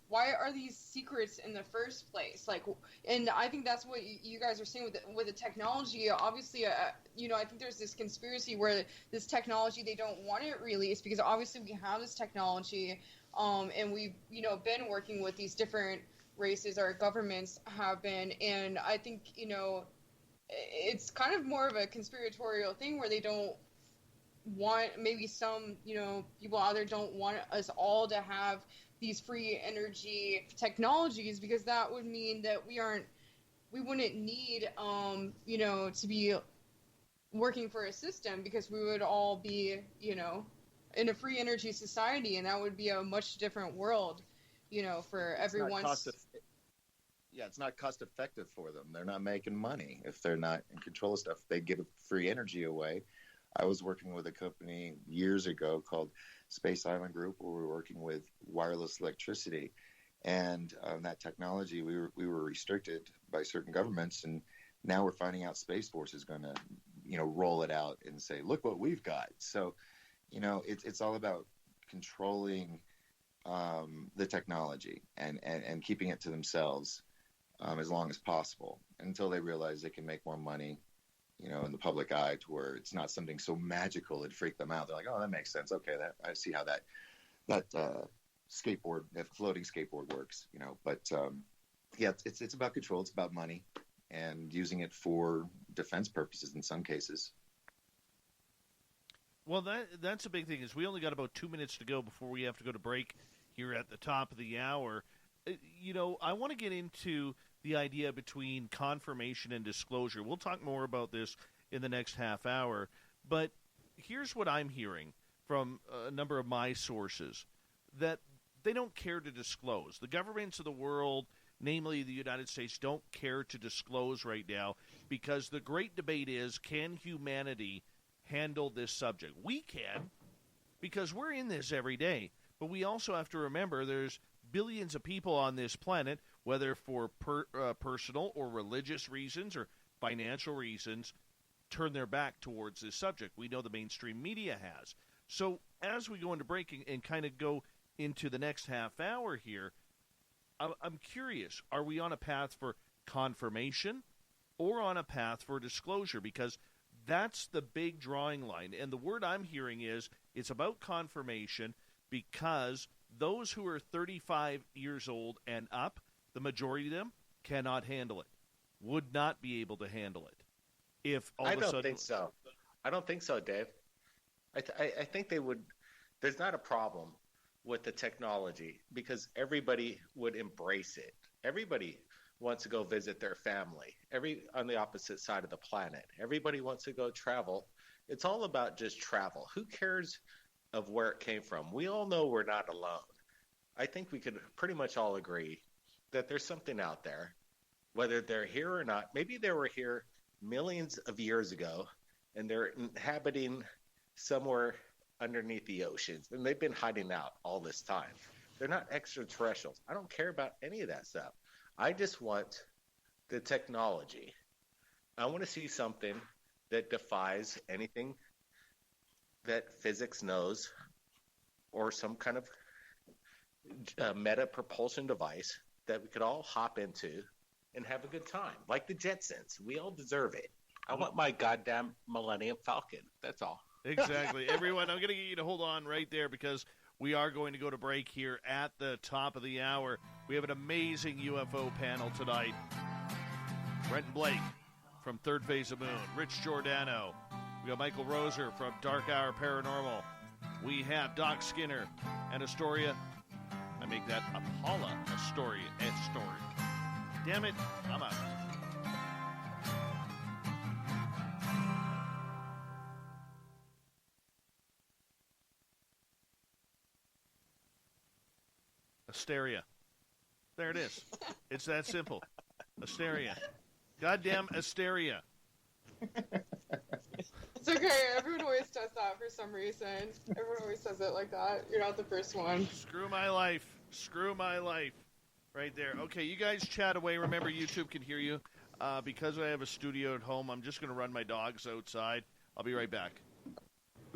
in the first place? Like, and I think that's what you guys are saying with the technology. Obviously, I think there's this conspiracy where this technology, they don't want it released, because obviously we have this technology, and we've been working with these different races. Our governments have been, and I think it's kind of more of a conspiratorial thing where they don't want, maybe some people out there don't want us all to have these free energy technologies, because that would mean that we wouldn't need to be working for a system, because we would all be in a free energy society, and that would be a much different world for everyone. It's not cost effective for them. They're not making money if they're not in control of stuff. They give free energy away. I was working with a company years ago called Space Island Group, where we were working with wireless electricity, and that technology we were restricted by certain governments, and now we're finding out Space Force is going to roll it out and say, look what we've got. So it's all about controlling the technology and keeping it to themselves as long as possible until they realize they can make more money, in the public eye, to where it's not something so magical it freaked them out. They're like, oh, that makes sense. Okay, I see how that floating skateboard works. But yeah, it's about control. It's about money and using it for defense purposes in some cases. Well, that's a big thing. Is we only got about 2 minutes to go before we have to go to break here at the top of the hour. I want to get into the idea between confirmation and disclosure. We'll talk more about this in the next half hour. But here's what I'm hearing from a number of my sources, that they don't care to disclose. The governments of the world, namely the United States, don't care to disclose right now because the great debate is, can humanity handle this subject? We can, because we're in this every day. But we also have to remember there's billions of people on this planet, whether for personal or religious reasons or financial reasons, turn their back towards this subject. We know the mainstream media has. So as we go into break and kind of go into the next half hour here, I'm curious, are we on a path for confirmation or on a path for disclosure? Because that's the big drawing line. And the word I'm hearing is it's about confirmation, because those who are 35 years old and up, the majority of them cannot handle it, would not be able to handle it. If all I of a don't sudden, think so. I don't think so, Dave. I think they would. There's not a problem with the technology because everybody would embrace it. Everybody wants to go visit their family. On the opposite side of the planet, everybody wants to go travel. It's all about just travel. Who cares of where it came from? We all know we're not alone. I think we could pretty much all agree that there's something out there, whether they're here or not. Maybe they were here millions of years ago and they're inhabiting somewhere underneath the oceans, and they've been hiding out all this time. They're not extraterrestrials. I don't care about any of that stuff. I just want the technology. I want to see something that defies anything that physics knows, or some kind of meta propulsion device that we could all hop into and have a good time, like the Jetsons. We all deserve it. I want my goddamn Millennium Falcon. That's all. Exactly. Everyone, I'm going to get you to hold on right there because we are going to go to break here at the top of the hour. We have an amazing UFO panel tonight. Brent and Blake from Third Phase of Moon. Rich Giordano. We got Michael Roser from Dark Hour Paranormal. We have Doc Skinner and Astoria. I make that Apollo Astoria. Damn it, I'm out. Asteria. There it is. It's that simple. Asteria. Goddamn Asteria. It's okay. Everyone always does that for some reason. Everyone always says it like that. You're not the first one. Screw my life. Screw my life. Right there. Okay, you guys chat away. Remember, YouTube can hear you. Because I have a studio at home, I'm just going to run my dogs outside. I'll be right back.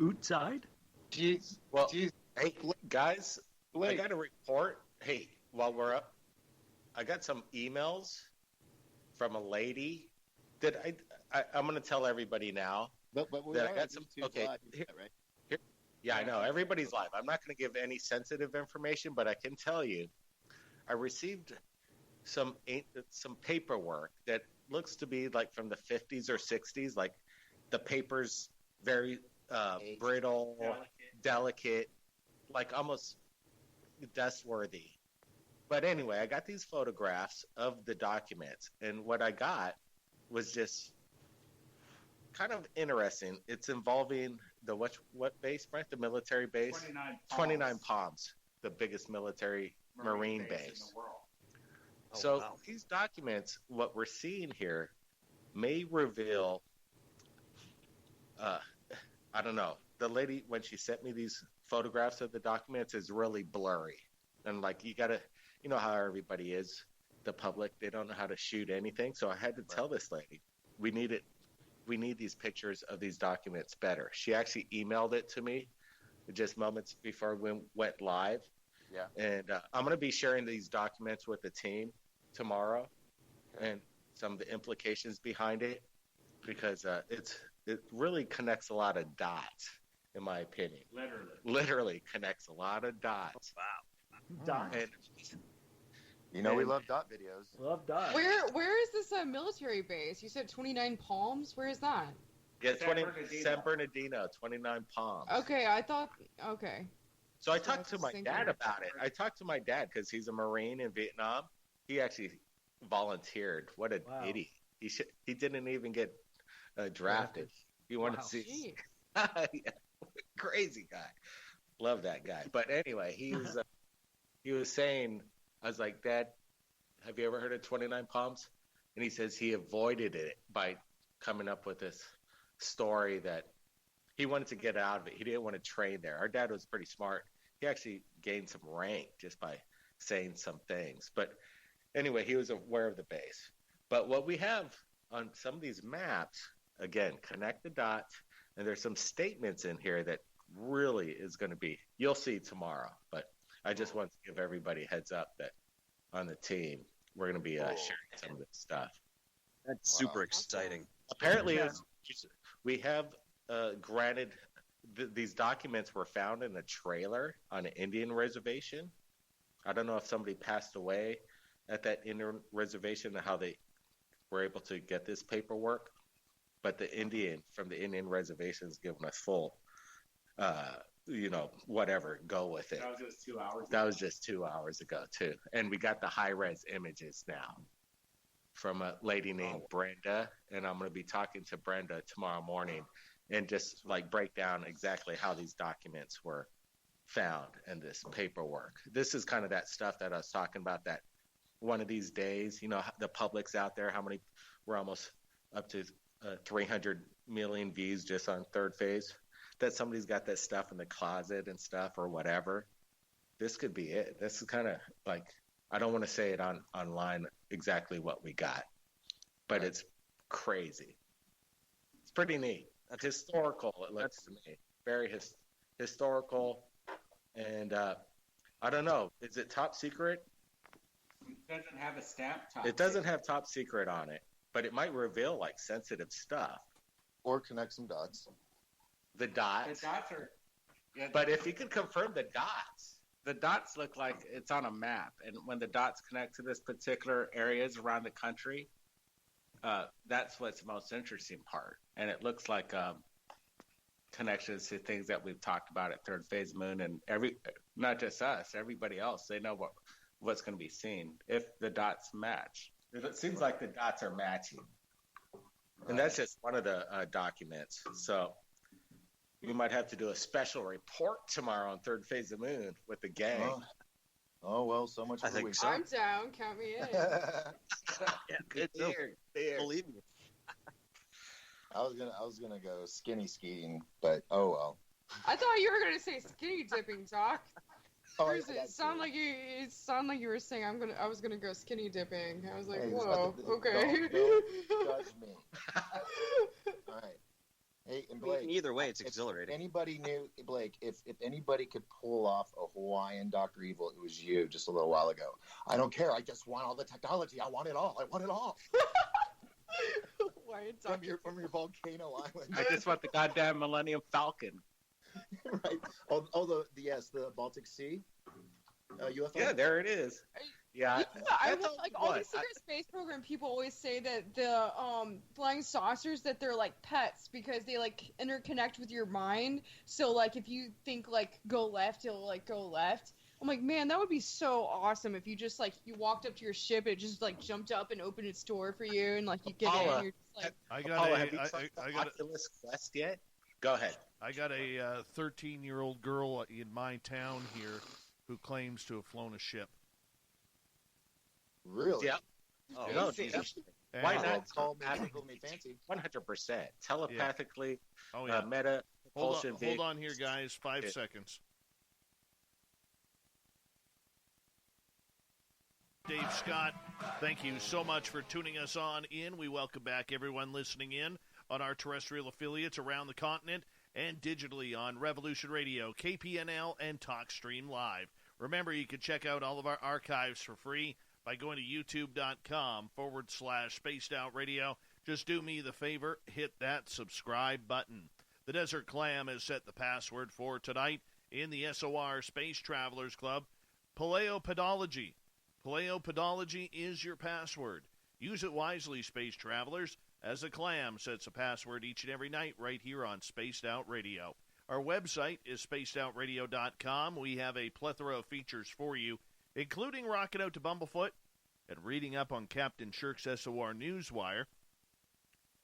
Outside? Jeez. Well, hey, guys, I got a report. Hey, while we're up, I got some emails from a lady that I'm going to tell everybody now. But we that are I got some. Okay, live, right? Here. Yeah, I know. Everybody's live. I'm not going to give any sensitive information, but I can tell you, I received some paperwork that looks to be like from the 50s or 60s. Like the paper's very brittle, delicate, like almost dust-worthy. But anyway, I got these photographs of the documents, and what I got was just kind of interesting. It's involving the what base, Brent? The military base? 29 Palms, the biggest military marine base. So these documents, what we're seeing here, may reveal, I don't know. The lady, when she sent me these photographs of the documents, is really blurry. And like, you know how everybody is, the public, they don't know how to shoot anything. So I had to tell this lady, we need these pictures of these documents better. She actually emailed it to me just moments before we went live. Yeah. And I'm going to be sharing these documents with the team tomorrow and some of the implications behind it, because it really connects a lot of dots, in my opinion. Literally connects a lot of dots. Wow. Dots. And we love dot videos. Love dots. Where is this military base? You said 29 Palms. Where is that? yeah, San Bernardino, 29 Palms. Okay, I thought. Okay. So I So talked to I was my thinking- dad about it. I talked to my dad because he's a Marine in Vietnam. He actually volunteered. What an Wow. idiot! He didn't even get drafted. You want Wow. to see? Gee. Yeah. Crazy guy. Love that guy. But anyway, he was saying, I was like, Dad, have you ever heard of 29 Palms? And he says he avoided it by coming up with this story that he wanted to get out of it. He didn't want to train there. Our dad was pretty smart. He actually gained some rank just by saying some things. But anyway, he was aware of the base. But what we have on some of these maps, again, connect the dots, and there's some statements in here that really is going to be, you'll see tomorrow. But I just want to give everybody a heads up that on the team, we're going to be sharing some of this stuff. That's super exciting. Apparently, we have granted these documents were found in a trailer on an Indian reservation. I don't know if somebody passed away at that Indian reservation and how they were able to get this paperwork, but the Indian from the Indian reservation has given us full, whatever, go with it. That was just 2 hours. That was just 2 hours ago too, and we got the high-res images now from a lady named Brenda, and I'm going to be talking to Brenda tomorrow morning and just like break down exactly how these documents were found and this paperwork. This is kind of that stuff that I was talking about, that one of these days, the public's out there, how many, we're almost up to 300 million views just on Third Phase, that somebody's got that stuff in the closet and stuff or whatever. This could be it. This is kind of like, I don't want to say it online exactly what we got, but it's crazy. It's pretty neat. It's historical, it looks to me. Very historical. And I don't know. Is it top secret? It doesn't have a stamp top. It doesn't have top secret on it, but it might reveal like sensitive stuff. Or connect some dots. The dots. The dots are. Yeah, But if you could confirm the dots. the dots look like it's on a map, and when the dots connect to this particular areas around the country, that's what's the most interesting part. And it looks like connections to things that we've talked about at Third Phase Moon, and not just us, everybody else. They know what's going to be seen if the dots match. It seems like the dots are matching. And that's just one of the documents. So we might have to do a special report tomorrow on Third Phase of Moon with the gang. Oh well, so much. I think so. I'm down. Count me in. Yeah, Good no, there. believe me. I was gonna go skinny skiing, but oh well. I thought you were gonna say skinny dipping, Doc. Oh, It sounded like you were saying I was gonna go skinny dipping. I was like, Hey, whoa, don't okay. judge me. All right. Hey, and Blake, Either way, it's if exhilarating. anybody knew, Blake, if anybody could pull off a Hawaiian Dr. Evil, it was you just a little while ago. I don't care. I just want all the technology. I want it all. I want it all. Why it's From your volcano island. I just want the goddamn Millennium Falcon. Right. The Baltic Sea UFO. Yeah, there it is. Yeah, I that's will, like all these secret space program people always say that the flying saucers, that they're like pets because they like interconnect with your mind. So like if you think like go left, it'll like go left. I'm like, man, that would be so awesome if you just like you walked up to your ship, it just like jumped up and opened its door for you, and like you get in, and you're just like. Apollo, have you tried the Oculus Quest yet? Go ahead. I got a 13-year-old girl in my town here who claims to have flown a ship. Really? Yeah. Oh, No, geez. Why And- not? Call me fancy. 100%. Telepathically, Oh yeah. meta, Hold propulsion on here, guys. 5 Yeah. seconds. Dave Scott, thank you so much for tuning us on in. We welcome back everyone listening in on our terrestrial affiliates around the continent and digitally on Revolution Radio, KPNL, and TalkStream Live. Remember, you can check out all of our archives for free by going to youtube.com/Spaced Out Radio. Just do me the favor, hit that subscribe button. The Desert Clam has set the password for tonight in the SOR Space Travelers Club, Paleopodology. Paleopodology is your password. Use it wisely, space travelers, as the Clam sets a password each and every night right here on Spaced Out Radio. Our website is spacedoutradio.com. We have a plethora of features for you, including rocking out to Bumblefoot and reading up on Captain Shirk's SOR Newswire.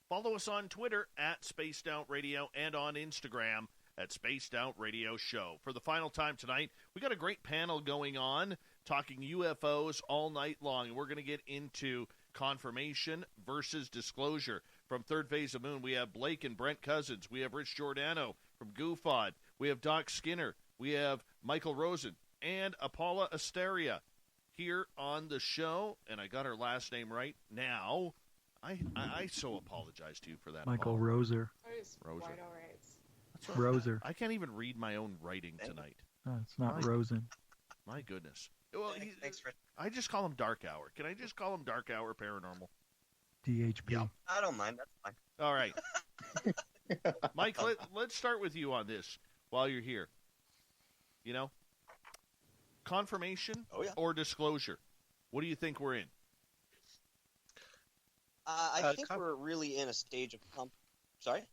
Follow us on Twitter at Spaced Out Radio and on Instagram at Spaced Out Radio Show. For the final time tonight, we got a great panel going on talking UFOs all night long, and we're going to get into confirmation versus disclosure. From Third Phase of Moon, we have Blake and Brent Cousins. We have Rich Giordano from Goofod. We have Doc Skinner. We have Michael Rosen and Paula Asteria here on the show, and I got her last name right now. I so apologize to you for that. Michael Paula. Roser. Roser. Quite all right. That's right. Roser. I can't even read my own writing tonight. It's not Rosen. My goodness. Well, Thanks for. I just call him Dark Hour. Can I just call him Dark Hour Paranormal? DHP. Yeah, I don't mind. That's fine. All right. Mike, let's start with you on this while you're here. You know, confirmation or disclosure? What do you think we're in? I think we're really in a stage of Sorry?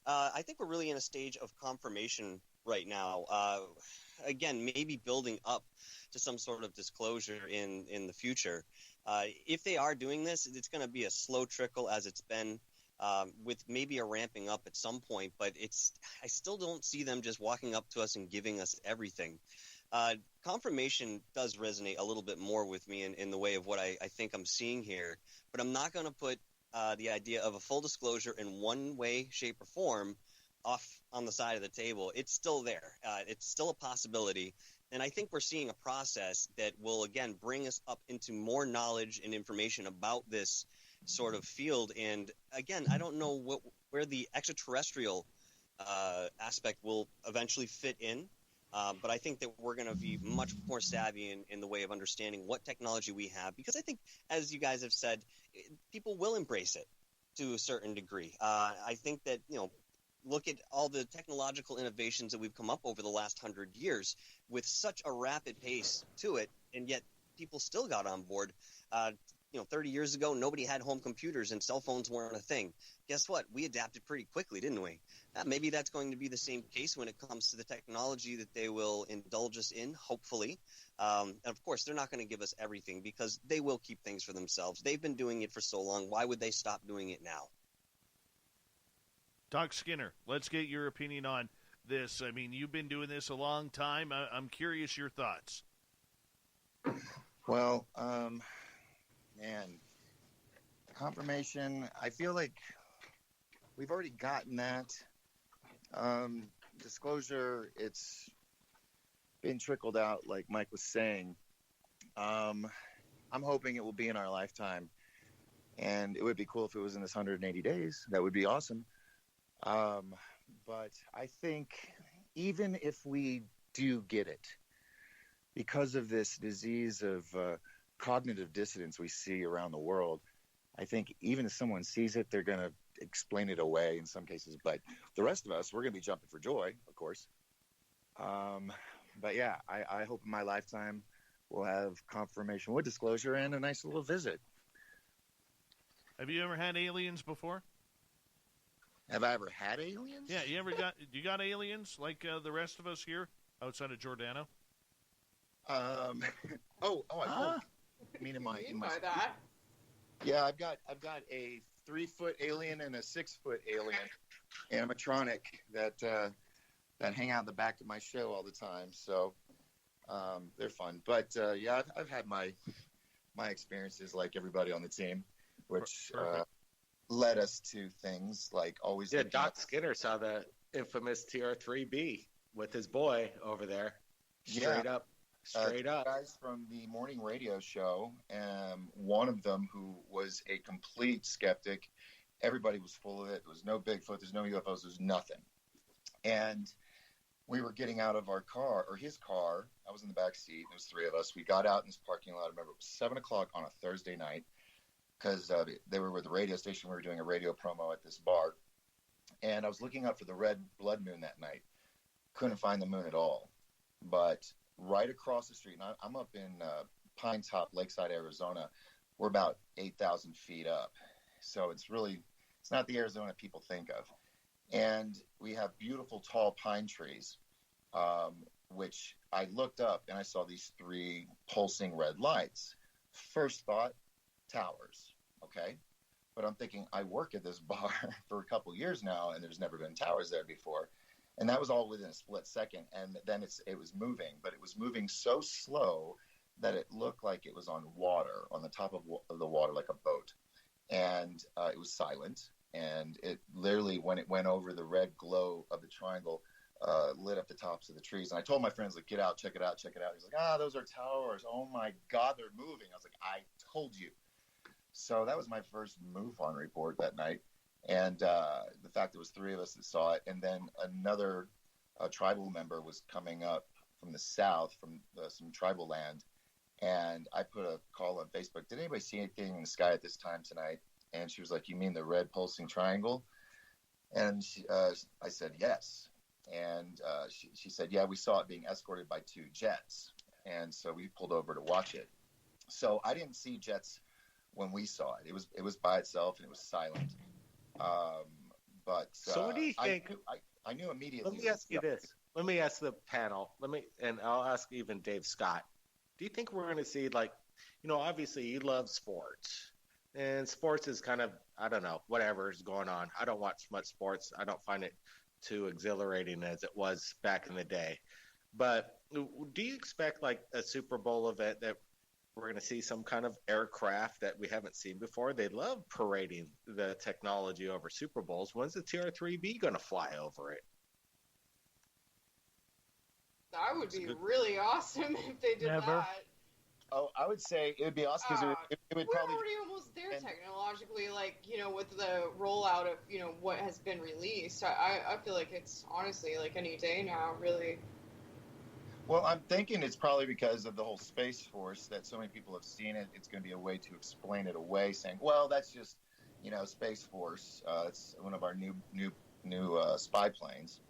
I think we're really in a stage of confirmation right now. Again, maybe building up to some sort of disclosure in the future. If they are doing this, it's going to be a slow trickle as it's been, with maybe a ramping up at some point. But I still don't see them just walking up to us and giving us everything. Confirmation does resonate a little bit more with me in the way of what I think I'm seeing here. But I'm not going to put the idea of a full disclosure in one way, shape, or form off on the side of the table. It's still there. It's still a possibility. And I think we're seeing a process that will, again, bring us up into more knowledge and information about this sort of field. And, again, I don't know where the extraterrestrial aspect will eventually fit in. But I think that we're going to be much more savvy in the way of understanding what technology we have. Because I think, as you guys have said, people will embrace it to a certain degree. I think that, look at all the technological innovations that we've come up over the last 100 years with such a rapid pace to it, and yet people still got on board. 30 years ago, nobody had home computers and cell phones weren't a thing. Guess what? We adapted pretty quickly, didn't we? Maybe that's going to be the same case when it comes to the technology that they will indulge us in, hopefully. And, of course, they're not going to give us everything because they will keep things for themselves. They've been doing it for so long. Why would they stop doing it now? Doc Skinner, let's get your opinion on this. I mean, you've been doing this a long time. I'm curious your thoughts. Well, man, confirmation, I feel like we've already gotten that. Disclosure, it's been trickled out, like Mike was saying. I'm hoping it will be in our lifetime. And it would be cool if it was in this 180 days. That would be awesome. But I think even if we do get it, because of this disease of cognitive dissonance we see around the world, I think even if someone sees it, they're going to explain it away in some cases. But the rest of us, we're going to be jumping for joy, of course. But yeah, I hope in my lifetime we'll have confirmation with disclosure and a nice little visit. Have you ever had aliens before? Have I ever had aliens? Yeah, you got aliens like the rest of us here outside of Giordano? I mean, in my that. Yeah, I've got a 3-foot alien and a 6-foot alien animatronic that hang out in the back of my show all the time. So they're fun. But yeah, I've had my experiences like everybody on the team, which led us to things like always. Yeah, Doc Skinner saw the infamous TR-3B with his boy over there. Straight up. Guys from the morning radio show, one of them who was a complete skeptic everybody was full of it. There was no Bigfoot. There's no UFOs. There's nothing. And we were getting out of our car, or his car. I was in the back seat. There was three of us. We got out in this parking lot. I remember it was 7 o'clock on a Thursday night because they were with the radio station. We were doing a radio promo at this bar. And I was looking up for the red blood moon that night. Couldn't find the moon at all. But right across the street, and I'm up in Pine Top, Lakeside, Arizona. We're about 8,000 feet up. So it's not the Arizona people think of. And we have beautiful tall pine trees, which I looked up and I saw these 3 pulsing red lights. First thought, towers, okay? But I'm thinking, I work at this bar for a couple years now, and there's never been towers there before. And that was all within a split second. And then it was moving, but it was moving so slow that it looked like it was on water, on the top of the water, like a boat. And it was silent. And it literally, when it went over the red glow of the triangle, lit up the tops of the trees. And I told my friends, like, get out, check it out, check it out. He's like, those are towers. Oh my God, they're moving. I was like, I told you. So that was my first MUFON report that night. And the fact there was 3 of us that saw it. And then another tribal member was coming up from the south, from some tribal land. And I put a call on Facebook. Did anybody see anything in the sky at this time tonight? And she was like, you mean the red pulsing triangle? And I said, yes. And she said, yeah, we saw it being escorted by 2 jets. And so we pulled over to watch it. So I didn't see jets when we saw it. It was by itself and it was silent. But so what do you think? I knew immediately. Let me ask you this. Let me ask the panel. And I'll ask even Dave Scott. Do you think we're going to see, like, obviously you love sports. And sports is kind of, I don't know, whatever is going on. I don't watch much sports. I don't find it too exhilarating as it was back in the day. But do you expect, like, a Super Bowl event that we're going to see some kind of aircraft that we haven't seen before? They love parading the technology over Super Bowls. When's the TR-3B going to fly over it? That would be really awesome if they did that. Oh, I would say it would be awesome because it would probably. We're already almost there technologically, like, with the rollout of, what has been released. I feel like it's honestly like any day now, really. Well, I'm thinking it's probably because of the whole Space Force that so many people have seen it. It's going to be a way to explain it away, saying, well, that's just, Space Force. It's one of our new spy planes.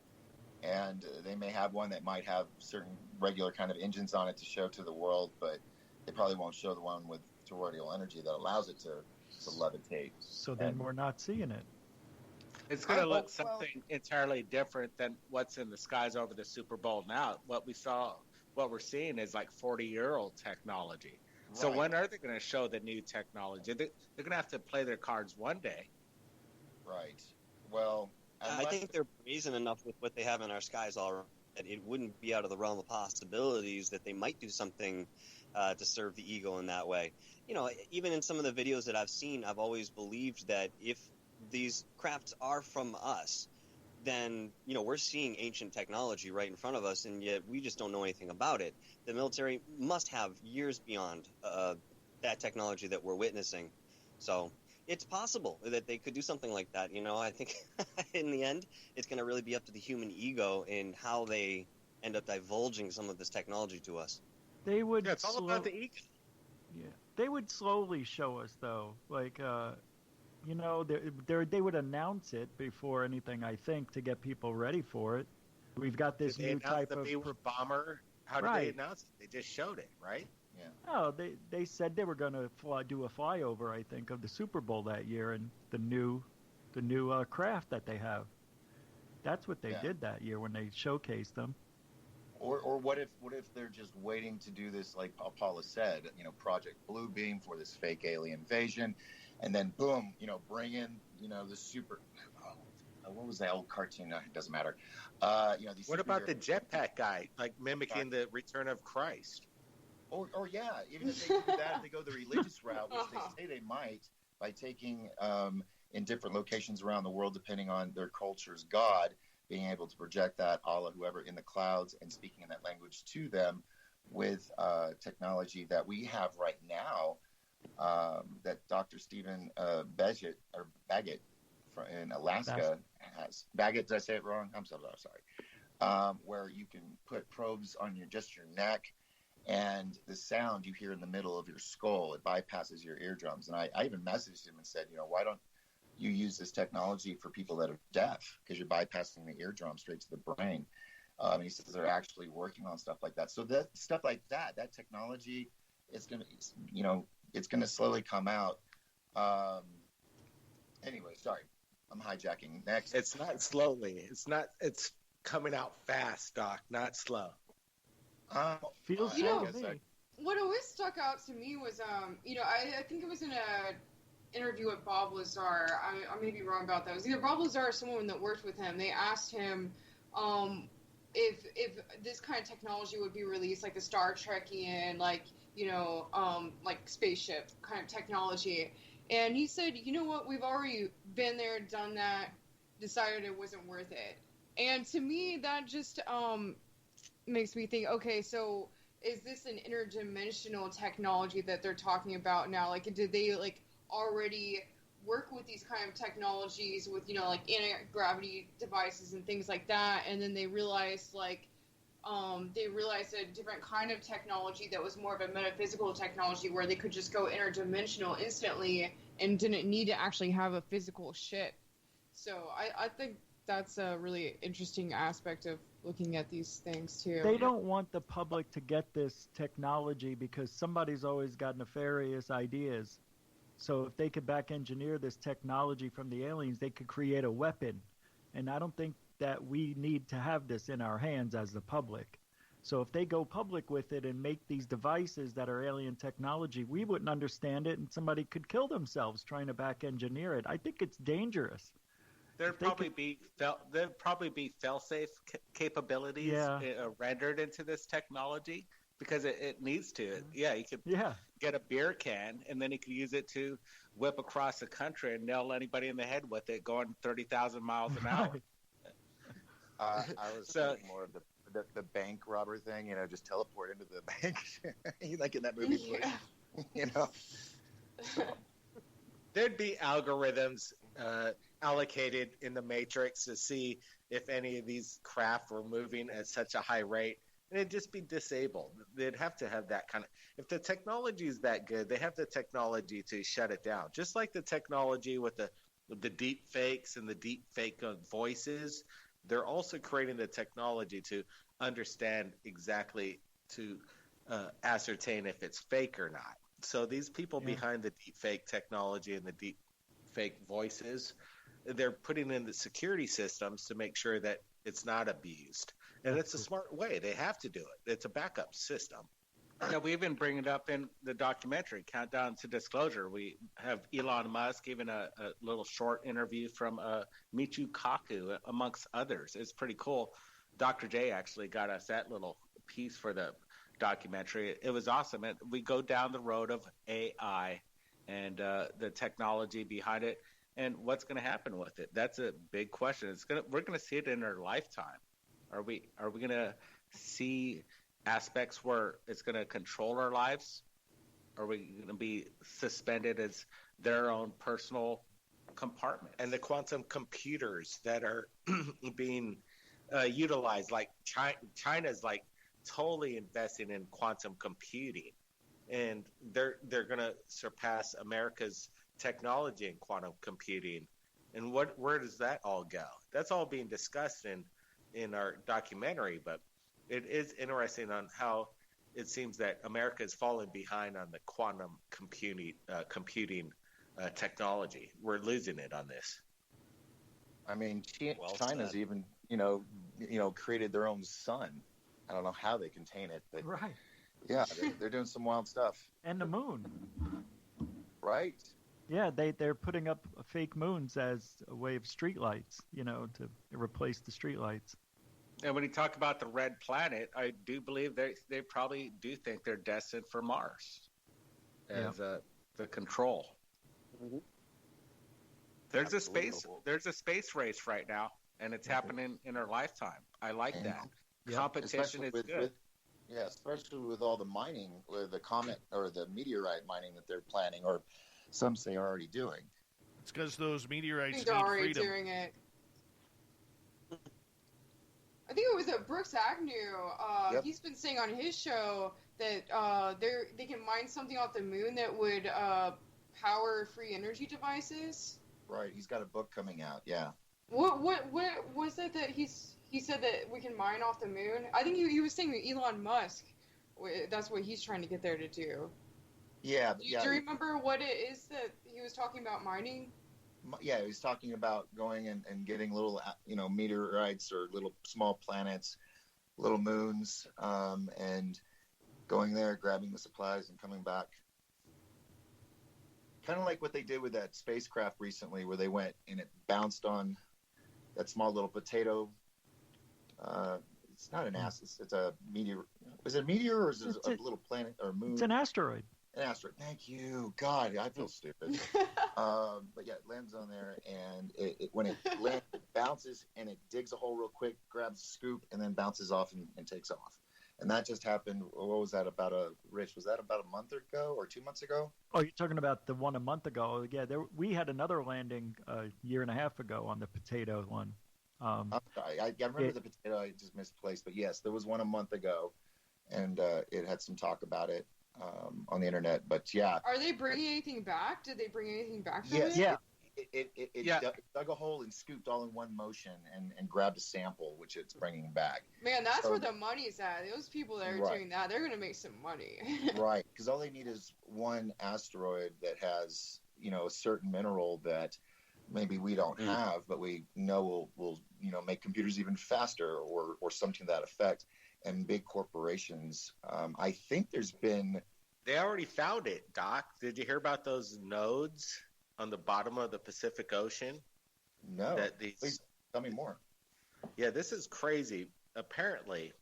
And they may have one that might have certain regular kind of engines on it to show to the world, but they probably won't show the one with toroidal energy that allows it to levitate. So then we're not seeing it. It's going to look something entirely different than what's in the skies over the Super Bowl now. What we're seeing is like 40-year-old technology. Right. So when are they going to show the new technology? They're going to have to play their cards one day. Right. Well, I think they're brazen enough with what they have in our skies already that it wouldn't be out of the realm of possibilities that they might do something to serve the ego in that way. Even in some of the videos that I've seen, I've always believed that if these crafts are from us, then, we're seeing ancient technology right in front of us, and yet we just don't know anything about it. The military must have years beyond that technology that we're witnessing. So it's possible that they could do something like that. I think in the end, it's going to really be up to the human ego and how they end up divulging some of this technology to us. They would. Yeah, it's all about the ego. Yeah, they would slowly show us, though. Like, they would announce it before anything, I think, to get people ready for it. We've got this new type of bomber. How did they announce it? They just showed it, right? Yeah. Oh, they said they were going to do a flyover, I think, of the Super Bowl that year and the new craft that they have. That's what they did that year when they showcased them. Or what if they're just waiting to do this, like Paula said, Project Bluebeam for this fake alien invasion, and then boom, bring in, the super. What was that old cartoon? No, it doesn't matter. These. What about the jetpack guy, like mimicking the Return of Christ? Or even if they do that, if they go the religious route, which they say they might, by taking in different locations around the world, depending on their culture's God, being able to project that, Allah, whoever, in the clouds and speaking in that language to them with technology that we have right now, that Dr. Stephen Baggett in Alaska has Bagot. Did I say it wrong? I'm so sorry. Where you can put probes on your neck, and the sound you hear in the middle of your skull, it bypasses your eardrums. And I even messaged him and said, why don't you use this technology for people that are deaf, because you're bypassing the eardrum straight to the brain. And he says they're actually working on stuff like that. So that stuff like that technology is going to, it's going to slowly come out. Anyway, sorry, I'm hijacking. Next. It's not slowly. It's coming out fast, Doc, not slow. Feels so to me. What always stuck out to me was, I think it was in a interview with Bob Lazar. I may be wrong about that. It was either Bob Lazar or someone that worked with him. They asked him if this kind of technology would be released, like the Star Trekian, like spaceship kind of technology. And he said, you know what, we've already been there, done that, decided it wasn't worth it. And to me, that just makes me think, okay, so is this an interdimensional technology that they're talking about now? Like, did they, already work with these kind of technologies with, anti-gravity devices and things like that, and then they realized, a different kind of technology that was more of a metaphysical technology where they could just go interdimensional instantly and didn't need to actually have a physical ship. So I think that's a really interesting aspect of looking at these things too. They don't want the public to get this technology because somebody's always got nefarious ideas. So if they could back engineer this technology from the aliens, they could create a weapon. And I don't think that we need to have this in our hands as the public. So if they go public with it and make these devices that are alien technology, we wouldn't understand it, and somebody could kill themselves trying to back engineer it. I think it's dangerous. There'd probably be fail-safe capabilities rendered into this technology because it needs to. Yeah, you could get a beer can, and then you could use it to whip across the country and nail anybody in the head with it going 30,000 miles an hour. I was thinking more of the bank robber thing, just teleport into the bank. Like in that movie. There'd be algorithms allocated in the Matrix to see if any of these craft were moving at such a high rate, and it'd just be disabled. They'd have to have that kind of. If the technology is that good, they have the technology to shut it down. Just like the technology with the deep fakes and the deep fake voices, they're also creating the technology to understand exactly to ascertain if it's fake or not. So these people behind the deep fake technology and the deep fake voices, they're putting in the security systems to make sure that it's not abused. And it's a smart way. They have to do it. It's a backup system. We even bring it up in the documentary, Countdown to Disclosure. We have Elon Musk giving a little short interview from Michio Kaku, amongst others. It's pretty cool. Dr. J actually got us that little piece for the documentary. It was awesome. And we go down the road of AI and the technology behind it and what's going to happen with it. That's a big question. We're going to see it in our lifetime. Are we going to see aspects where it's going to control our lives? Are we going to be suspended as their own personal compartment? And the quantum computers that are being utilized, like China's totally investing in quantum computing, and they're going to surpass America's technology in quantum computing. And where does that all go? That's all being discussed in our documentary, but it is interesting on how it seems that America is falling behind on the quantum computing technology. We're losing it on this. I mean, China's even, created their own sun. I don't know how they contain it, but yeah, they're doing some wild stuff. And the moon. Right. Yeah, they're putting up fake moons as a way of streetlights, to replace the streetlights. And when you talk about the red planet, I do believe they probably do think they're destined for Mars as the control. Mm-hmm. There's a space race right now, and it's happening in our lifetime. I like that. Competition is good. Especially with all the mining, with the comet or the meteorite mining that they're planning, or some say are already doing. It's because those I meteorites think they're need already freedom. doing it. I think it was Brooks Agnew. Yep. He's been saying on his show that they can mine something off the moon that would power free energy devices. Right. He's got a book coming out. Yeah. What was it that he said that we can mine off the moon? I think he was saying that Elon Musk. That's what he's trying to get there to do. Yeah. Do you remember what it is that he was talking about mining? Yeah, he's talking about going and getting little, meteorites or little small planets, little moons, and going there, grabbing the supplies, and coming back. Kind of like what they did with that spacecraft recently, where they went and it bounced on that small little potato. It's not an asteroid. It's a meteor. Is it a meteor or is it a little planet or moon? It's an asteroid. An asteroid. Thank you. God, I feel stupid. But yeah, it lands on there, and when it lands, it bounces, and it digs a hole real quick, grabs a scoop, and then bounces off and takes off. And that just happened. What was that about? Rich, was that about a month ago or 2 months ago? Oh, you're talking about the one a month ago. Yeah, we had another landing a year and a half ago on the potato one. I remember the potato. I just misplaced, but yes, there was one a month ago, and it had some talk about it on the internet. But yeah, are they bringing anything back? Did they bring anything back from yes. it? Yeah. It dug a hole and scooped all in one motion and grabbed a sample, which it's bringing back. Man, that's where the money's at. Those people that are doing that, they're going to make some money. Right, because all they need is one asteroid that has, a certain mineral that maybe we don't have, but we know will make computers even faster or something to that effect. And big corporations, I think They already found it, Doc. Did you hear about those nodes on the bottom of the Pacific Ocean? No. Please tell me more. Yeah, this is crazy. Apparently,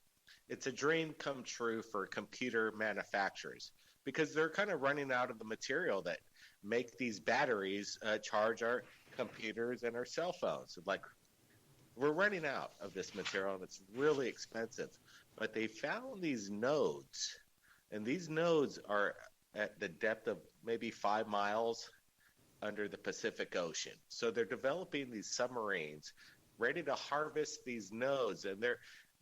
it's a dream come true for computer manufacturers because they're kind of running out of the material that make these batteries charge our computers and our cell phones. Like, we're running out of this material, and it's really expensive. But they found these nodes, and these nodes are at the depth of maybe 5 miles under the Pacific Ocean. So they're developing these submarines ready to harvest these nodes, and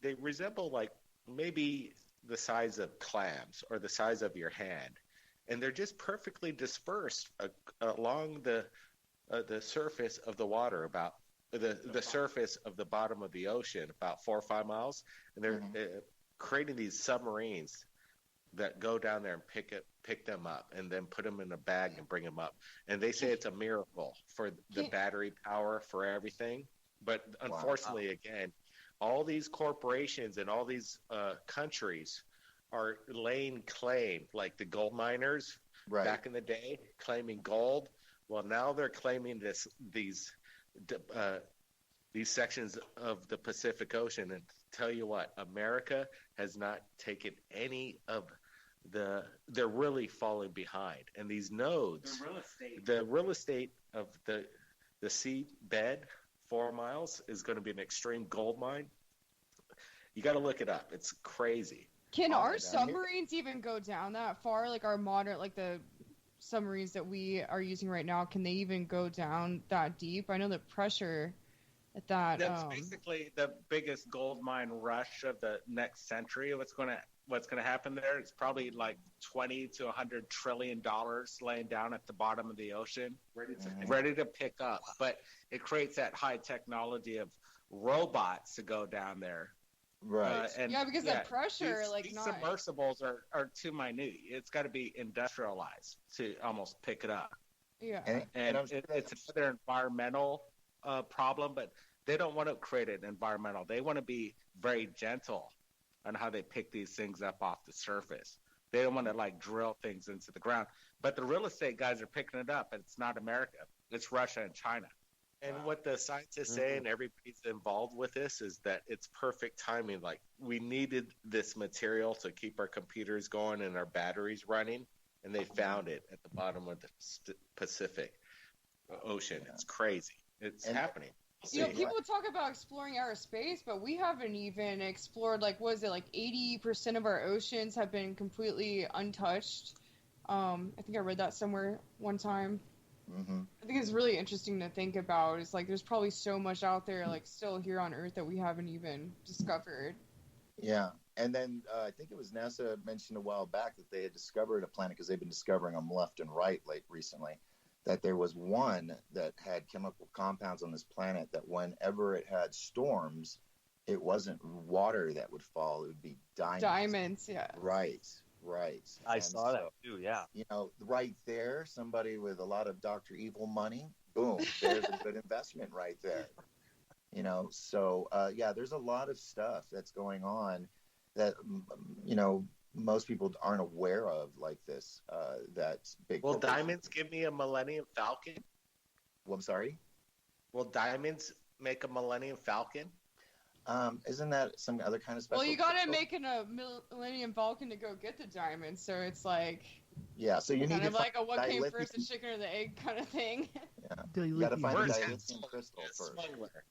they resemble like maybe the size of clams or the size of your hand, and they're just perfectly dispersed along the surface of the water, about the surface of the bottom of the ocean, about 4 or 5 miles, and they're creating these submarines that go down there and pick them up and then put them in a bag and bring them up. And they say it's a miracle for the battery power for everything. But unfortunately, again, all these corporations and all these countries are laying claim, like the gold miners back in the day, claiming gold. Well, now they're claiming these sections of the Pacific Ocean. And tell you what, America has not taken any of they're really falling behind. And these nodes, the real estate of the seabed, 4 miles, is going to be an extreme gold mine. You got to look it up. It's crazy. Can our submarines even go down that far? Like our modern, like the submarines that we are using right now, can they even go down that deep? I know the pressure at that. That's basically the biggest gold mine rush of the next century. What's going to happen there? It's probably like $20 to $100 trillion laying down at the bottom of the ocean, ready to pick up. But it creates that high technology of robots to go down there. Right. Because that pressure, these submersibles are too minute. It's got to be industrialized to almost pick it up. Yeah. And it's another environmental problem, but they don't want to create an environmental. They want to be very gentle on how they pick these things up off the surface. They don't want to drill things into the ground. But the real estate guys are picking it up, and it's not America. It's Russia and China. And what the scientists say, and everybody's involved with this, is that it's perfect timing. Like, we needed this material to keep our computers going and our batteries running, and they found it at the bottom of the Pacific Ocean. It's crazy. It's happening. People talk about exploring outer space, but we haven't even explored, 80% of our oceans have been completely untouched. I think I read that somewhere one time. Mm-hmm. I think it's really interesting to think about. It's like there's probably so much out there, like still here on Earth, that we haven't even discovered. Yeah. And then I think it was NASA mentioned a while back that they had discovered a planet, because they've been discovering them left and right recently, that there was one that had chemical compounds on this planet that whenever it had storms, it wasn't water that would fall, it would be diamonds. Diamonds, yeah. Right. I saw that too, yeah. You know, right there, somebody with a lot of Dr. Evil money, boom, there's a good investment right there. You know, so yeah, there's a lot of stuff that's going on that, you know, most people aren't aware of, like this. That's big. Will diamonds give me a Millennium Falcon? Well, I'm sorry? Will diamonds make a Millennium Falcon? Isn't that some other kind of special? Well, you gotta crystal? make a Millennium Falcon to go get the diamonds, so it's like Yeah, so you need kind to of like a find what came dilithium. first, the chicken or the egg kind of thing. Yeah, you got to find Where's a that dilithium crystal first. smuggler?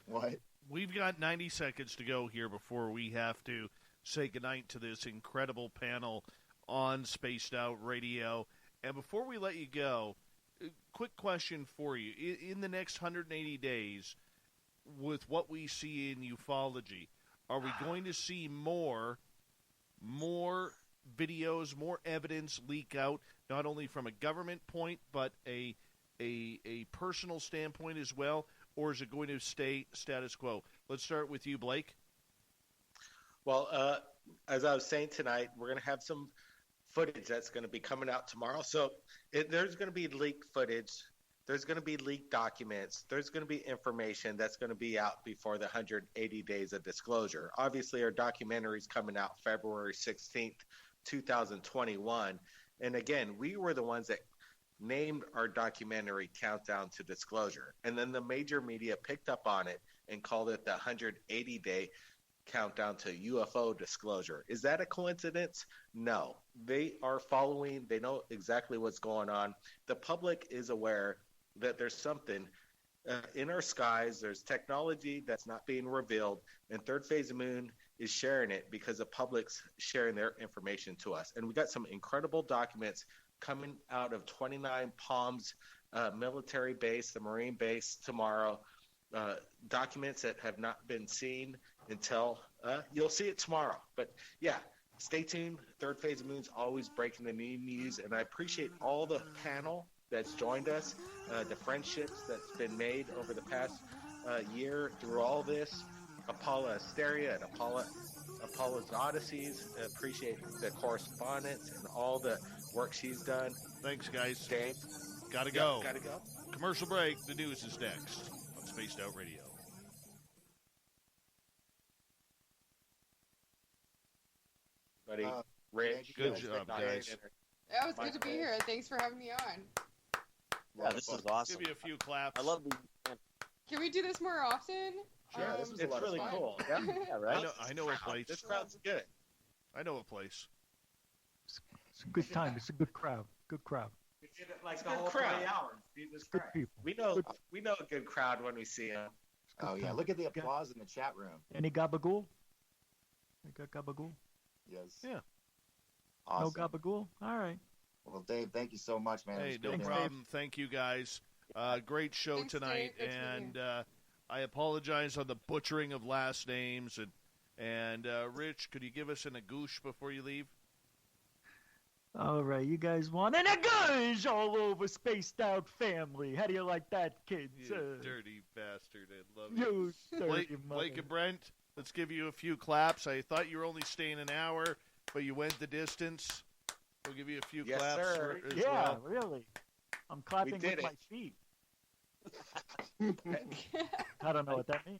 What? We've got 90 seconds to go here before we have to say goodnight to this incredible panel on Spaced Out Radio. And before we let you go, quick question for you. In the next 180 days, with what we see in ufology, are we going to see more videos, more evidence leak out, not only from a government point, but a personal standpoint as well? Or is it going to stay status quo? Let's start with you, Blake. Well, as I was saying tonight, we're going to have some footage that's going to be coming out tomorrow. So there's going to be leaked footage. There's going to be leaked documents. There's going to be information that's going to be out before the 180 days of disclosure. Obviously, our documentary is coming out February 16th, 2021. And again, we were the ones that named our documentary Countdown to Disclosure. And then the major media picked up on it and called it the 180-day countdown to UFO disclosure. Is that a coincidence? No. They are following. They know exactly what's going on. The public is aware that there's something in our skies. There's technology that's not being revealed, and Third Phase Moon is sharing it because the public's sharing their information to us. And we got some incredible documents coming out of 29 Palms military base, the Marine base tomorrow. Documents that have not been seen until you'll see it tomorrow. But yeah, stay tuned. Third Phase of Moon's always breaking the new news, and I appreciate all the panel that's joined us, the friendships that's been made over the past year through all this. Apollo Asteria and Apollo's Odysseys. Appreciate the correspondence and all the work she's done. Thanks, guys. Dave, Gotta go. Gotta go. Commercial break. The news is next on Spaced Out Radio. Buddy, Rich, good job, guys. Yeah, it was good to be here. Thanks for having me on. Yeah, this is awesome. Give you a few claps. I love the. Can we do this more often? Sure, this was a It's lot of really fun. cool. Yeah, Yeah, right. I know a place. This crowd's good. I know a place. It's a good time. It's a good crowd. Good crowd. We did it like It's the a good whole 3 crowd. hours. Jesus Good Christ. people. We know a good crowd when we see them. Oh, yeah. Look at the applause in the chat room. Any gabagool? You got gabagool? Yes. Yeah. Awesome. No gabagool? All right. Well, Dave, thank you so much, man. It Hey, was no good to- problem. Thank you, guys. Great show Thanks, tonight, Dave. Good to and be I apologize on the butchering of last names. And Rich, could you give us an agoosh before you leave? All right, you guys want an agoosh all over Spaced Out Family. How do you like that, kids? You dirty bastard. I love you. You dirty Blake mother. and Brent, let's give you a few claps. I thought you were only staying an hour, but you went the distance. We'll give you a few Yes, claps sir. as Yeah, well. really. I'm clapping did with it. my feet. I don't know what that means.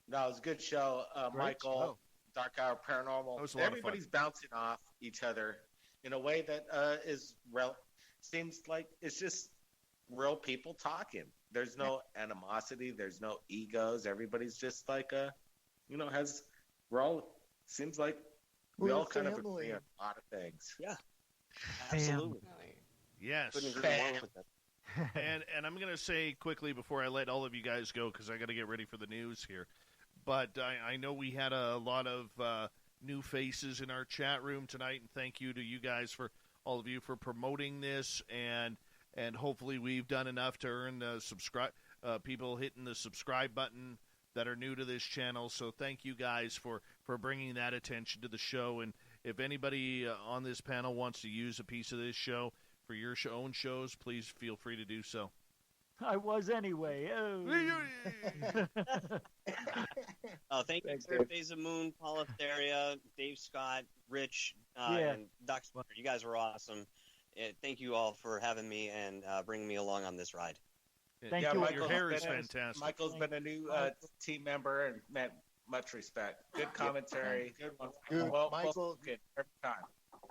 No, it was a good show. Great Michael, show. Dark Hour Paranormal. That was a lot of fun. Everybody's bouncing off each other in a way that is real. Seems like it's just real people talking. There's no animosity. There's no egos. Everybody's just like seems like we We're all a kind of family. agree on a lot of things. Yeah, absolutely. Definitely. Yes. Couldn't agree more with that. And I'm going to say quickly before I let all of you guys go, because I got to get ready for the news here. But I know we had a lot of new faces in our chat room tonight, and thank you to you guys for all of you for promoting this, and hopefully we've done enough to earn the people hitting the subscribe button that are new to this channel. So thank you guys for bringing that attention to the show. And if anybody on this panel wants to use a piece of this show for your own shows, please feel free to do so. I was anyway. Oh, thank you, Third Phase of Moon, Paul Theria, Dave Scott, Rich, and Dr. Spencer. You guys were awesome. Thank you all for having me and bringing me along on this ride. Thank you. Your hair is fantastic. Michael's been a new team member and met much respect. Good commentary. Good one. Well, Michael, good every time.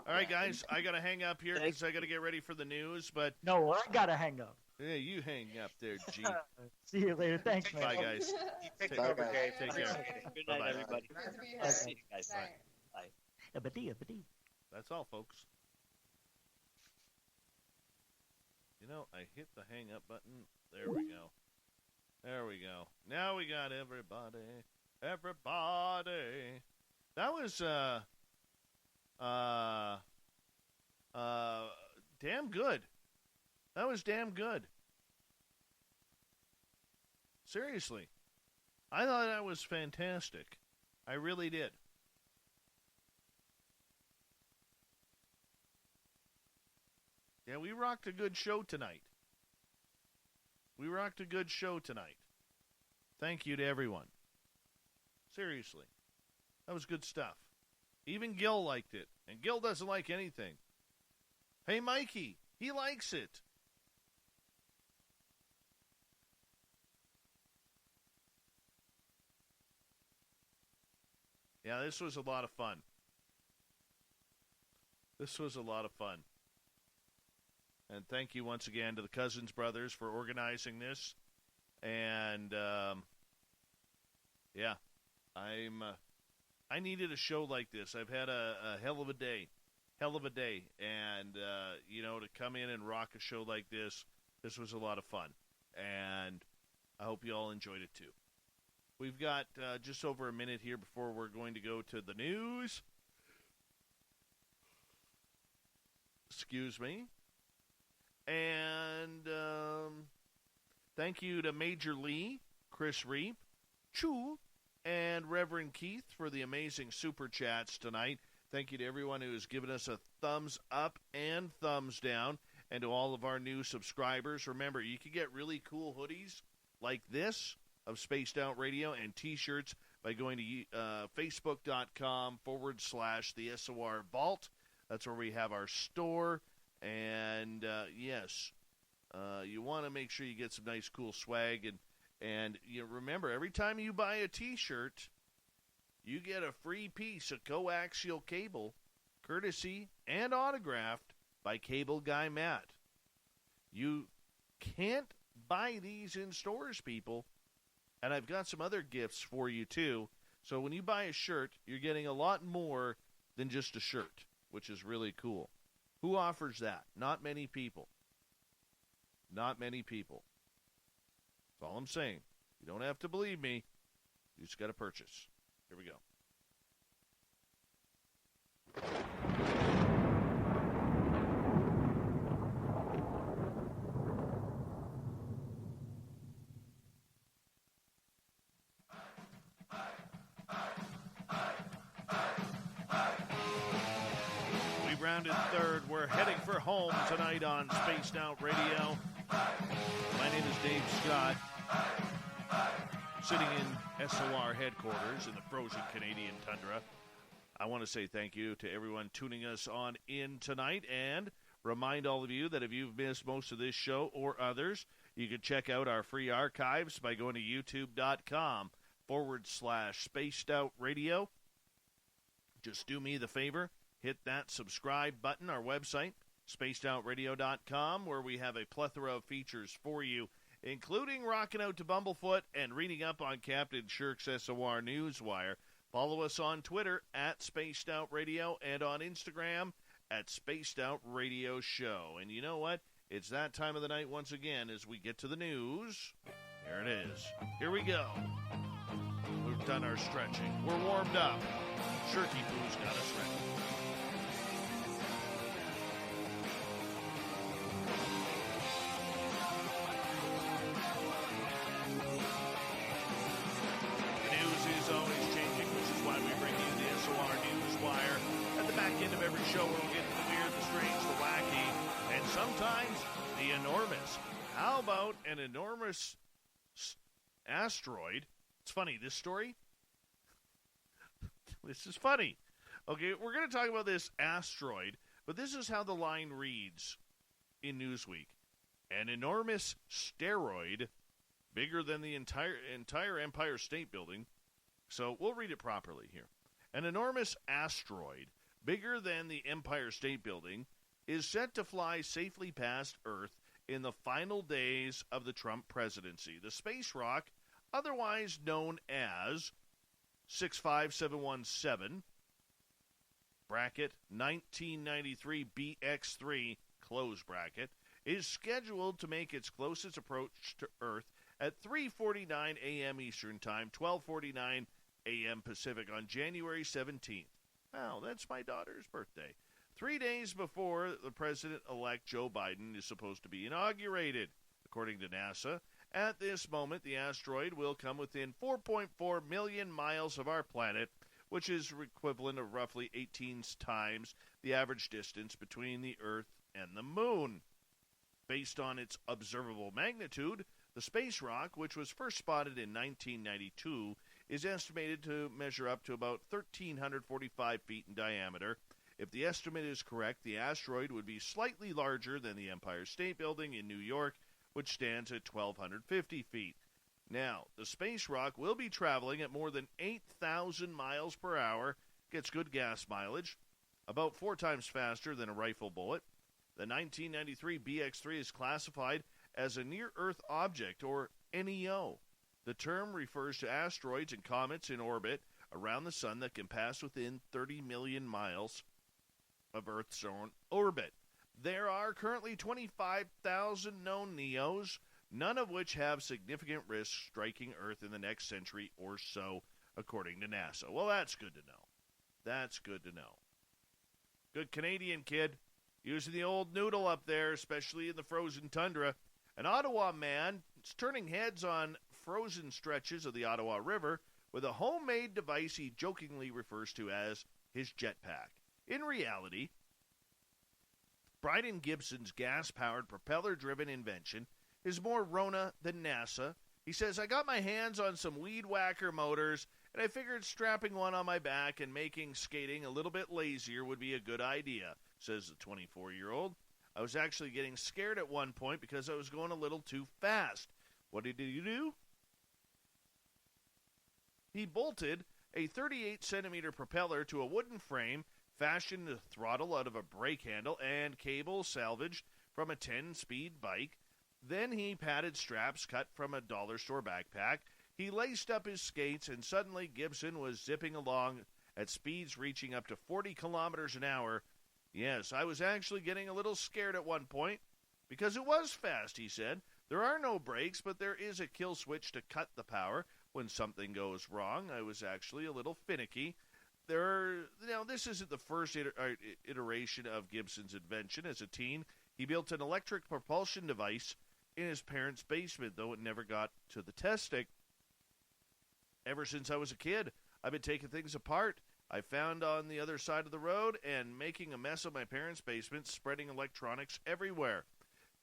All right, guys, I got to hang up here because I got to get ready for the news. But no, I got to hang up. Yeah, you hang up there, G. See you later. Thanks, man. Bye, guys. Take care. Take care. Good night, everybody. See you guys. Bye. That's all, folks. You know, I hit the hang up button. There we go. There we go. Now we got everybody. Everybody. That was damn good. That was damn good. Seriously. I thought that was fantastic. I really did. Yeah, we rocked a good show tonight. Thank you to everyone. Seriously. That was good stuff. Even Gil liked it. And Gil doesn't like anything. Hey, Mikey, he likes it. Yeah, this was a lot of fun. And thank you once again to the Cousins brothers for organizing this. And, yeah, I needed a show like this. I've had a hell of a day. And, to come in and rock a show like this was a lot of fun. And I hope you all enjoyed it too. We've got just over a minute here before we're going to go to the news. Excuse me. And thank you to Major Lee, Chris Reap, Chu, and Reverend Keith for the amazing super chats tonight. Thank you to everyone who has given us a thumbs up and thumbs down. And to all of our new subscribers, remember, you can get really cool hoodies like this of Spaced Out Radio and T-shirts by going to facebook.com/the SOR Vault. That's where we have our store. And, yes, you want to make sure you get some nice, cool swag. And you remember, every time you buy a T-shirt, you get a free piece of coaxial cable, courtesy and autographed by Cable Guy Matt. You can't buy these in stores, people. And I've got some other gifts for you, too. So when you buy a shirt, you're getting a lot more than just a shirt, which is really cool. Who offers that? Not many people. That's all I'm saying. You don't have to believe me. You just got to purchase. Here we go. Rounded third. We're heading for home tonight on Spaced Out Radio. My name is Dave Scott, sitting in SOR headquarters in the frozen Canadian tundra. I want to say thank you to everyone tuning us on in tonight and remind all of you that if you've missed most of this show or others, you can check out our free archives by going to youtube.com/Spaced Out Radio. Just do me the favor. Hit that subscribe button, our website, spacedoutradio.com, where we have a plethora of features for you, including rocking out to Bumblefoot and reading up on Captain Shirk's SOR Newswire. Follow us on Twitter @SpacedOutRadio and on Instagram @SpacedOutRadioShow. And you know what? It's that time of the night once again as we get to the news. Here it is. Here we go. We've done our stretching. We're warmed up. Shirky Poo's got us ready. How about an enormous asteroid? It's funny, this story. This is funny. Okay, we're going to talk about this asteroid, but this is how the line reads in Newsweek. An enormous steroid, bigger than the entire Empire State Building. So we'll read it properly here. An enormous asteroid, bigger than the Empire State Building, is set to fly safely past Earth in the final days of the Trump presidency. The space rock, otherwise known as 65717, bracket 1993 BX3, close bracket, is scheduled to make its closest approach to Earth at 3:49 a.m. Eastern Time, 12:49 a.m. Pacific on January 17th. Wow, that's my daughter's birthday. 3 days before the President-elect Joe Biden is supposed to be inaugurated. According to NASA, at this moment, the asteroid will come within 4.4 million miles of our planet, which is equivalent of roughly 18 times the average distance between the Earth and the Moon. Based on its observable magnitude, the space rock, which was first spotted in 1992, is estimated to measure up to about 1,345 feet in diameter. If the estimate is correct, the asteroid would be slightly larger than the Empire State Building in New York, which stands at 1,250 feet. Now, the space rock will be traveling at more than 8,000 miles per hour, gets good gas mileage, about 4 times faster than a rifle bullet. The 1993 BX3 is classified as a near-Earth object, or NEO. The term refers to asteroids and comets in orbit around the sun that can pass within 30 million miles of Earth's own orbit. There are currently 25,000 known NEOs, none of which have significant risks striking Earth in the next century or so, according to NASA. Well, that's good to know. That's good to know. Good Canadian kid, using the old noodle up there, especially in the frozen tundra. An Ottawa man is turning heads on frozen stretches of the Ottawa River with a homemade device he jokingly refers to as his jetpack. In reality, Bryden Gibson's gas-powered, propeller-driven invention is more Rona than NASA. He says, I got my hands on some weed whacker motors, and I figured strapping one on my back and making skating a little bit lazier would be a good idea, says the 24-year-old. I was actually getting scared at one point because I was going a little too fast. What did you do? He bolted a 38-centimeter propeller to a wooden frame, fashioned the throttle out of a brake handle, and cable salvaged from a 10-speed bike. Then he padded straps cut from a dollar store backpack. He laced up his skates, and suddenly Gibson was zipping along at speeds reaching up to 40 kilometers an hour. Yes, I was actually getting a little scared at one point, because it was fast, he said. There are no brakes, but there is a kill switch to cut the power when something goes wrong. I was actually a little finicky. This isn't the first iteration of Gibson's invention. As a teen, he built an electric propulsion device in his parents' basement, though it never got to the testing. Ever since I was a kid, I've been taking things apart I found on the other side of the road and making a mess of my parents' basement, spreading electronics everywhere.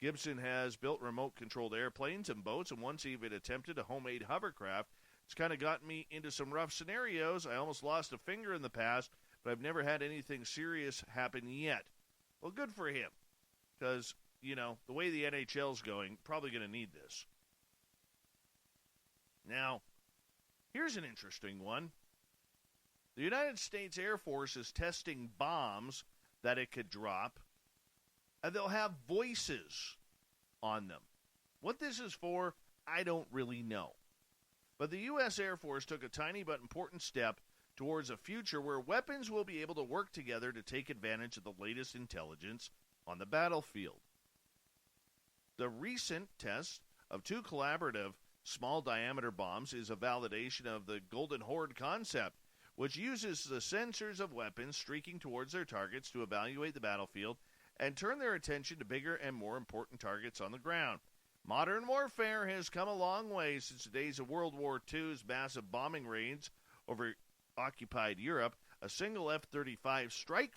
Gibson has built remote-controlled airplanes and boats, and once even attempted a homemade hovercraft. It's kind of gotten me into some rough scenarios. I almost lost a finger in the past, but I've never had anything serious happen yet. Well, good for him, because, the way the NHL's going, probably going to need this. Now, here's an interesting one. The United States Air Force is testing bombs that it could drop, and they'll have voices on them. What this is for, I don't really know. But the U.S. Air Force took a tiny but important step towards a future where weapons will be able to work together to take advantage of the latest intelligence on the battlefield. The recent test of 2 collaborative small-diameter bombs is a validation of the Golden Horde concept, which uses the sensors of weapons streaking towards their targets to evaluate the battlefield and turn their attention to bigger and more important targets on the ground. Modern warfare has come a long way since the days of World War II's massive bombing raids over occupied Europe. A single F-35 strike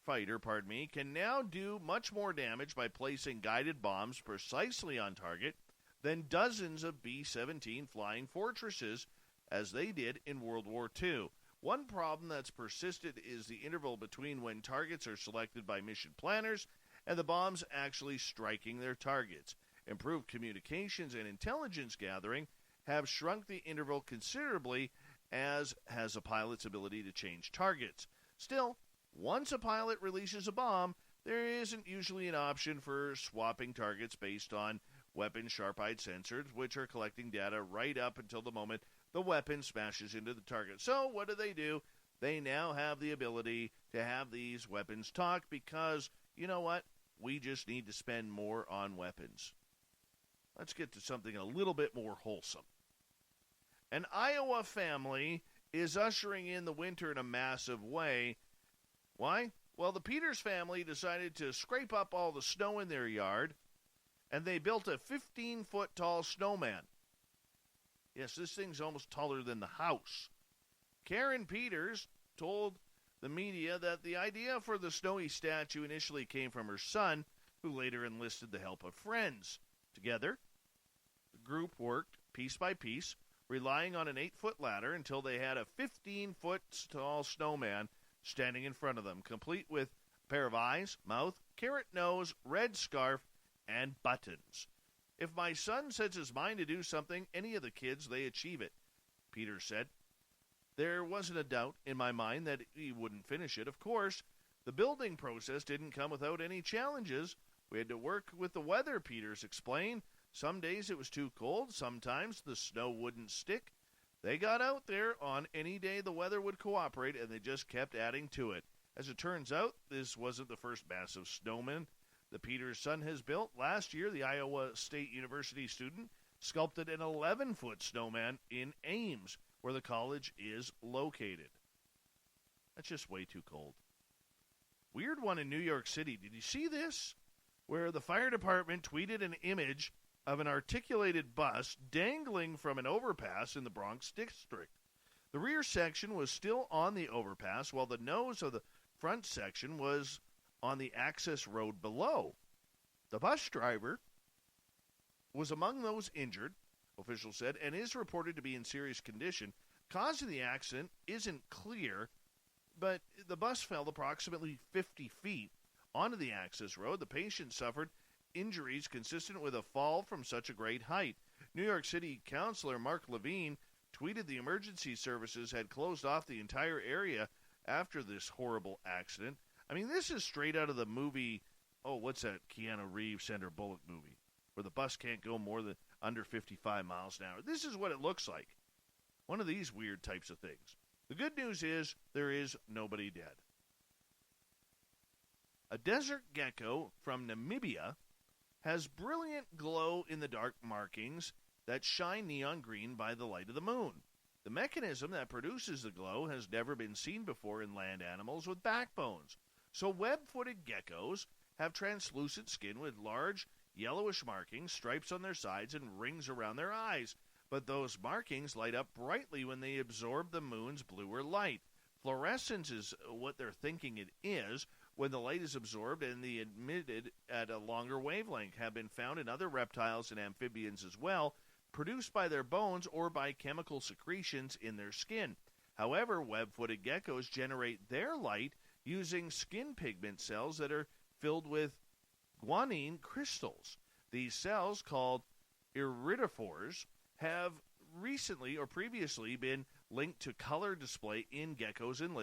can now do much more damage by placing guided bombs precisely on target than dozens of B-17 flying fortresses as they did in World War II. One problem that's persisted is the interval between when targets are selected by mission planners and the bombs actually striking their targets. Improved communications and intelligence gathering have shrunk the interval considerably, as has a pilot's ability to change targets. Still, once a pilot releases a bomb, there isn't usually an option for swapping targets based on weapon sharp-eyed sensors, which are collecting data right up until the moment the weapon smashes into the target. So what do? They now have the ability to have these weapons talk because, you know what? We just need to spend more on weapons. Let's get to something a little bit more wholesome. An Iowa family is ushering in the winter in a massive way. Why? Well, the Peters family decided to scrape up all the snow in their yard, and they built a 15-foot tall snowman. Yes, this thing's almost taller than the house. Karen Peters told the media that the idea for the snowy statue initially came from her son, who later enlisted the help of friends. Together, the group worked piece by piece, relying on an 8-foot ladder until they had a 15-foot tall snowman standing in front of them, complete with a pair of eyes, mouth, carrot nose, red scarf, and buttons. If my son sets his mind to do something, any of the kids, they achieve it, Peters said. There wasn't a doubt in my mind that he wouldn't finish it. Of course, the building process didn't come without any challenges. We had to work with the weather, Peters explained. Some days it was too cold. Sometimes the snow wouldn't stick. They got out there on any day the weather would cooperate, and they just kept adding to it. As it turns out, this wasn't the first massive snowman the Peters son has built. Last year, the Iowa State University student sculpted an 11-foot snowman in Ames, where the college is located. That's just way too cold. Weird one in New York City. Did you see this? Where the fire department tweeted an image of an articulated bus dangling from an overpass in the Bronx district. The rear section was still on the overpass, while the nose of the front section was on the access road below. The bus driver was among those injured, officials said, and is reported to be in serious condition. Cause of the accident isn't clear, but the bus fell approximately 50 feet onto the access road. The patient suffered injuries consistent with a fall from such a great height. New York City Councilor Mark Levine tweeted the emergency services had closed off the entire area after this horrible accident. I mean, this is straight out of the movie, what's that Keanu Reeves, Sandra Bullock movie, where the bus can't go more than under 55 miles an hour. This is what it looks like. One of these weird types of things. The good news is there is nobody dead. A desert gecko from Namibia has brilliant glow-in-the-dark markings that shine neon green by the light of the moon. The mechanism that produces the glow has never been seen before in land animals with backbones. So web-footed geckos have translucent skin with large yellowish markings, stripes on their sides, and rings around their eyes. But those markings light up brightly when they absorb the moon's bluer light. Fluorescence is what they're thinking it is when the light is absorbed and emitted at a longer wavelength, have been found in other reptiles and amphibians as well, produced by their bones or by chemical secretions in their skin. However, web-footed geckos generate their light using skin pigment cells that are filled with guanine crystals. These cells, called iridophores, have recently or previously been linked to color display in geckos and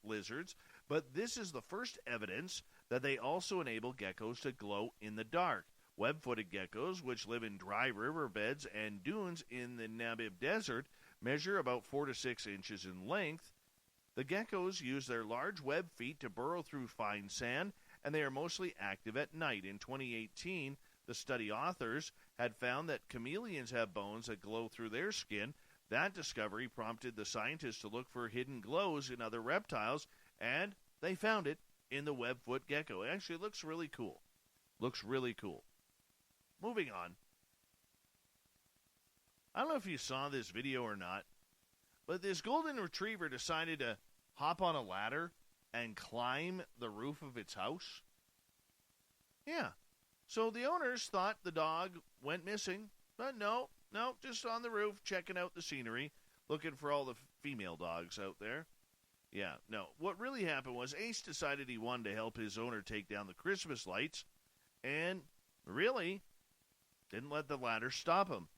lizards, but this is the first evidence that they also enable geckos to glow in the dark. Web-footed geckos, which live in dry riverbeds and dunes in the Namib Desert, measure about 4 to 6 inches in length. The geckos use their large web feet to burrow through fine sand, and they are mostly active at night. In 2018, the study authors had found that chameleons have bones that glow through their skin. That discovery prompted the scientists to look for hidden glows in other reptiles, and they found it in the webfoot gecko. It actually looks really cool. Looks really cool. Moving on. I don't know if you saw this video or not, but this golden retriever decided to hop on a ladder and climb the roof of its house? Yeah. So the owners thought the dog went missing, but no, just on the roof, checking out the scenery, looking for all the female dogs out there. Yeah, no. What really happened was Ace decided he wanted to help his owner take down the Christmas lights, and really didn't let the ladder stop him.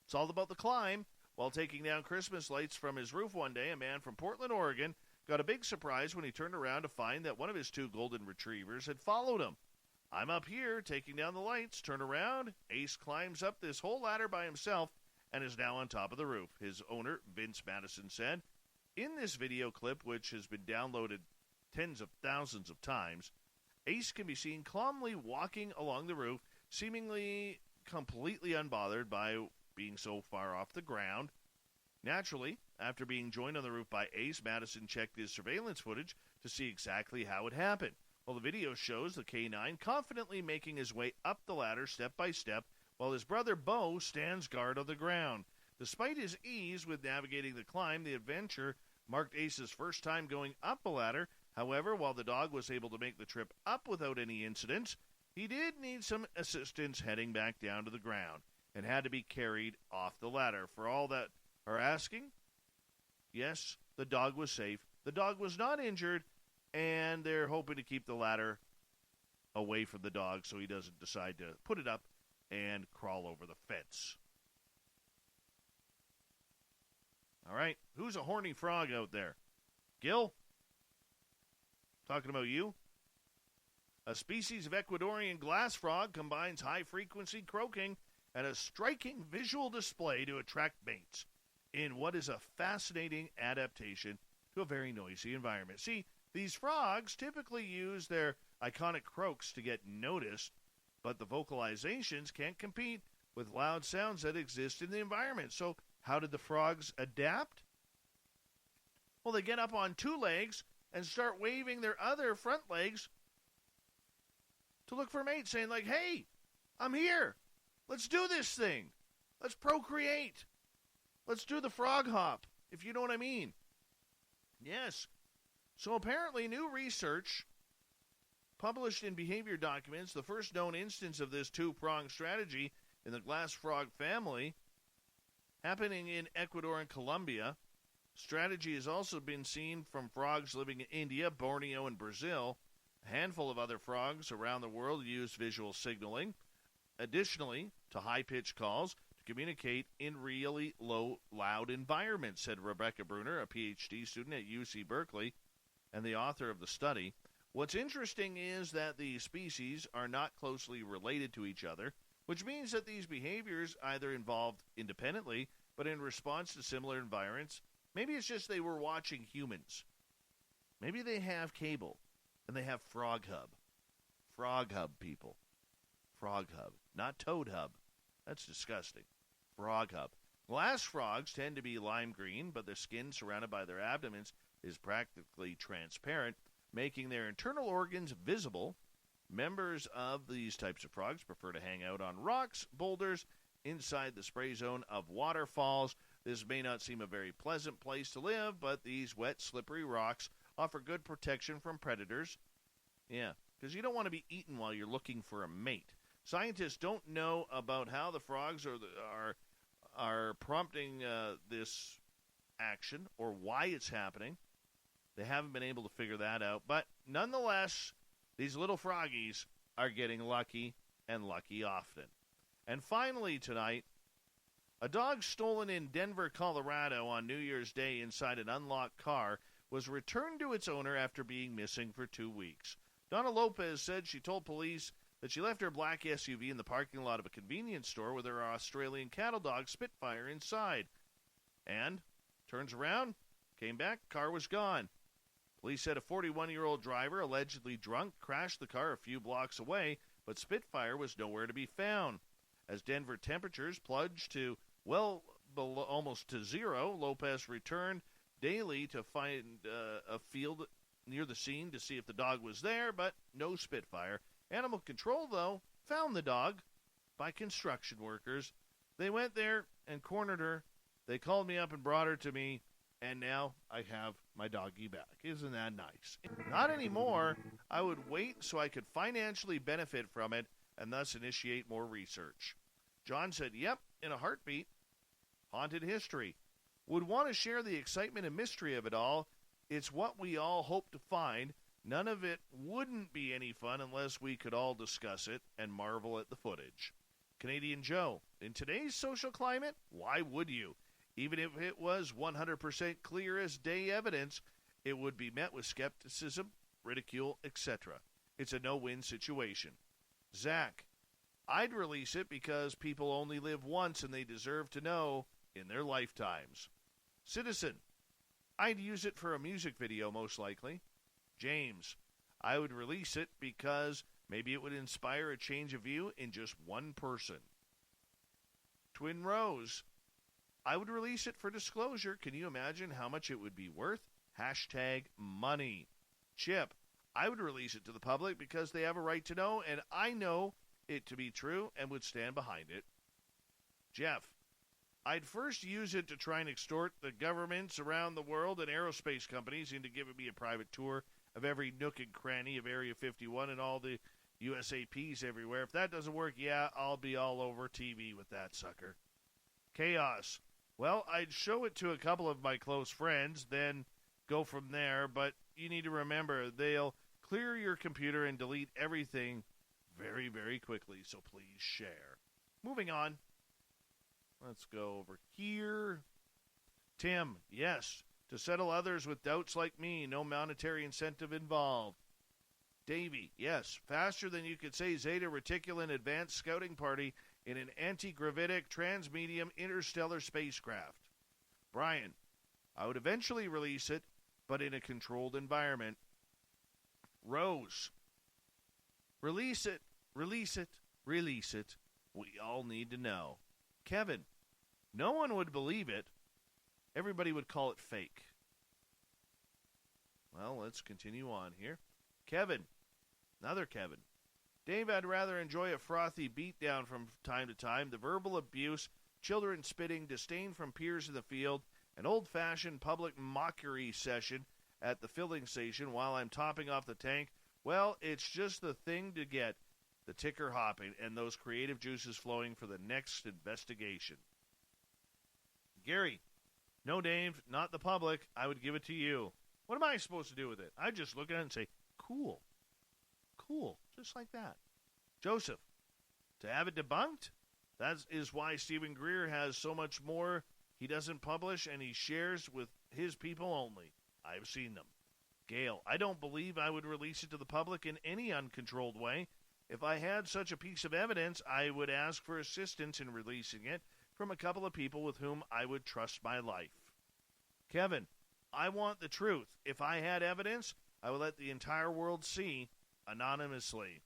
It's all about the climb. While taking down Christmas lights from his roof one day, a man from Portland, Oregon, got a big surprise when he turned around to find that one of his 2 golden retrievers had followed him. I'm up here taking down the lights. Turn around. Ace climbs up this whole ladder by himself and is now on top of the roof. His owner, Vince Madison, said, in this video clip, which has been downloaded tens of thousands of times, Ace can be seen calmly walking along the roof, seemingly completely unbothered by being so far off the ground. Naturally, after being joined on the roof by Ace, Madison checked his surveillance footage to see exactly how it happened. Well, the video shows the K9 confidently making his way up the ladder step by step, while his brother Bo stands guard on the ground. Despite his ease with navigating the climb, the adventure marked Ace's first time going up a ladder. However, while the dog was able to make the trip up without any incidents, he did need some assistance heading back down to the ground and had to be carried off the ladder. For all that are asking, yes, the dog was safe. The dog was not injured, and they're hoping to keep the ladder away from the dog so he doesn't decide to put it up and crawl over the fence. All right, who's a horny frog out there? Gil? Talking about you? A species of Ecuadorian glass frog combines high-frequency croaking and a striking visual display to attract mates in what is a fascinating adaptation to a very noisy environment. See, these frogs typically use their iconic croaks to get noticed, but the vocalizations can't compete with loud sounds that exist in the environment. So how did the frogs adapt? Well, they get up on 2 legs and start waving their other front legs to look for mates, saying like, hey, I'm here. Let's do this thing. Let's procreate. Let's do the frog hop, if you know what I mean. Yes. So apparently new research published in Behavior Documents, the first known instance of this 2-pronged strategy in the glass frog family, happening in Ecuador and Colombia. Strategy has also been seen from frogs living in India, Borneo, and Brazil. A handful of other frogs around the world use visual signaling, additionally to high-pitched calls to communicate in really low, loud environments, said Rebecca Bruner, a PhD student at UC Berkeley and the author of the study. What's interesting is that the species are not closely related to each other, which means that these behaviors either evolved independently, but in response to similar environments. Maybe it's just they were watching humans. Maybe they have cable, and they have Frog Hub. Frog Hub, people. Frog Hub, not Toad Hub. That's disgusting. Frog Hub. Glass frogs tend to be lime green, but their skin surrounded by their abdomens is practically transparent, making their internal organs visible. Members of these types of frogs prefer to hang out on rocks, boulders, inside the spray zone of waterfalls. This may not seem a very pleasant place to live, but these wet, slippery rocks offer good protection from predators. Yeah, because you don't want to be eaten while you're looking for a mate. Scientists don't know about how the frogs are prompting this action or why it's happening. They haven't been able to figure that out. But nonetheless, these little froggies are getting lucky, and lucky often. And finally tonight, a dog stolen in Denver, Colorado on New Year's Day inside an unlocked car was returned to its owner after being missing for 2 weeks. Donna Lopez said she told police that she left her black SUV in the parking lot of a convenience store with her Australian cattle dog Spitfire inside. And turns around, came back, car was gone. Police said a 41-year-old driver, allegedly drunk, crashed the car a few blocks away, but Spitfire was nowhere to be found. As Denver temperatures plunged to well below, almost to zero, Lopez returned daily to find a field near the scene to see if the dog was there, but no Spitfire. Animal Control, though, found the dog by construction workers. They went there and cornered her. They called me up and brought her to me. And now I have my doggy back. Isn't that nice? Not anymore. I would wait so I could financially benefit from it and thus initiate more research. John said, yep, in a heartbeat. Haunted history. Would want to share the excitement and mystery of it all. It's what we all hope to find. None of it wouldn't be any fun unless we could all discuss it and marvel at the footage. Canadian Joe, in today's social climate, why would you? Even if it was 100% clear as day evidence, it would be met with skepticism, ridicule, etc. It's a no-win situation. Zach, I'd release it because people only live once and they deserve to know in their lifetimes. Citizen, I'd use it for a music video most likely. James, I would release it because maybe it would inspire a change of view in just one person. Twin Rose, I would release it for disclosure. Can you imagine how much it would be worth? #money. Chip, I would release it to the public because they have a right to know, and I know it to be true and would stand behind it. Jeff, I'd first use it to try and extort the governments around the world and aerospace companies into giving me a private tour of every nook and cranny of Area 51 and all the USAPs everywhere. If that doesn't work, yeah, I'll be all over TV with that sucker. Chaos, well, I'd show it to a couple of my close friends, then go from there, but you need to remember they'll clear your computer and delete everything very, very quickly, so please share. Moving on. Let's go over here. Tim, yes, to settle others with doubts like me, no monetary incentive involved. Davey, yes, faster than you could say Zeta Reticulan Advanced Scouting Party in an anti-gravitic transmedium interstellar spacecraft. Brian, I would eventually release it, but in a controlled environment. Rose, release it, release it, release it. We all need to know. Kevin, no one would believe it. Everybody would call it fake. Well, let's continue on here. Kevin, another Kevin. Dave, I'd rather enjoy a frothy beatdown from time to time, the verbal abuse, children spitting, disdain from peers in the field, an old-fashioned public mockery session at the filling station while I'm topping off the tank. Well, it's just the thing to get the ticker hopping and those creative juices flowing for the next investigation. Gary, no, Dave, not the public. I would give it to you. What am I supposed to do with it? I just look at it and say, cool. Cool, just like that. Joseph, to have it debunked? That is why Stephen Greer has so much more he doesn't publish and he shares with his people only. I've seen them. Gail, I don't believe I would release it to the public in any uncontrolled way. If I had such a piece of evidence, I would ask for assistance in releasing it from a couple of people with whom I would trust my life. Kevin, I want the truth. If I had evidence, I would let the entire world see anonymously.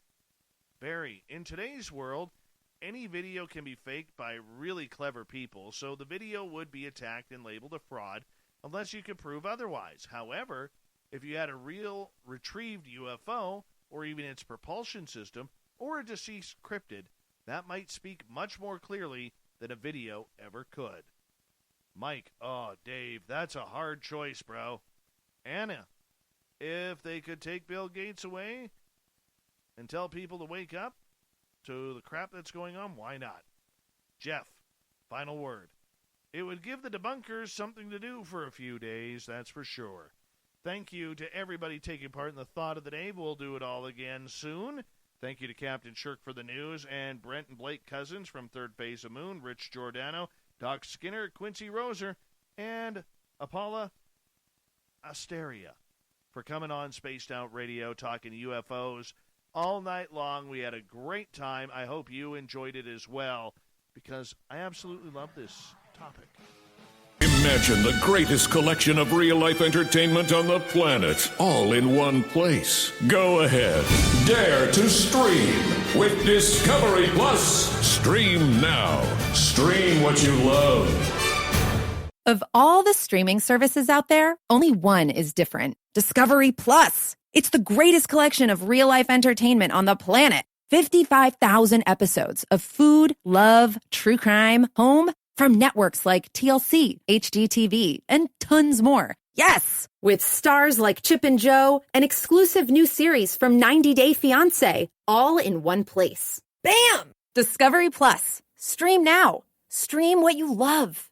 Barry, in today's world, any video can be faked by really clever people, so the video would be attacked and labeled a fraud unless you could prove otherwise. However, if you had a real retrieved UFO, or even its propulsion system, or a deceased cryptid, that might speak much more clearly than a video ever could. Mike, oh, Dave, that's a hard choice, bro. Anna, if they could take Bill Gates away and tell people to wake up to the crap that's going on, why not? Jeff, final word. It would give the debunkers something to do for a few days, that's for sure. Thank you to everybody taking part in the Thought of the Day. We'll do it all again soon. Thank you to Captain Shirk for the news, and Brent and Blake Cousins from Third Phase of Moon, Rich Giordano, Doc Skinner, Quincy Roser, and Apollo Asteria for coming on Spaced Out Radio talking UFOs all night long. We had a great time. I hope you enjoyed it as well, because I absolutely love this topic. Imagine the greatest collection of real-life entertainment on the planet, all in one place. Go ahead. Dare to stream with Discovery Plus. Stream now. Stream what you love. Of all the streaming services out there, only one is different. Discovery Plus. It's the greatest collection of real-life entertainment on the planet. 55,000 episodes of food, love, true crime, home, From networks like TLC, HGTV, and tons more. Yes! With stars like Chip and Jo, an exclusive new series from 90 Day Fiancé, all in one place. Bam! Discovery Plus. Stream now. Stream what you love.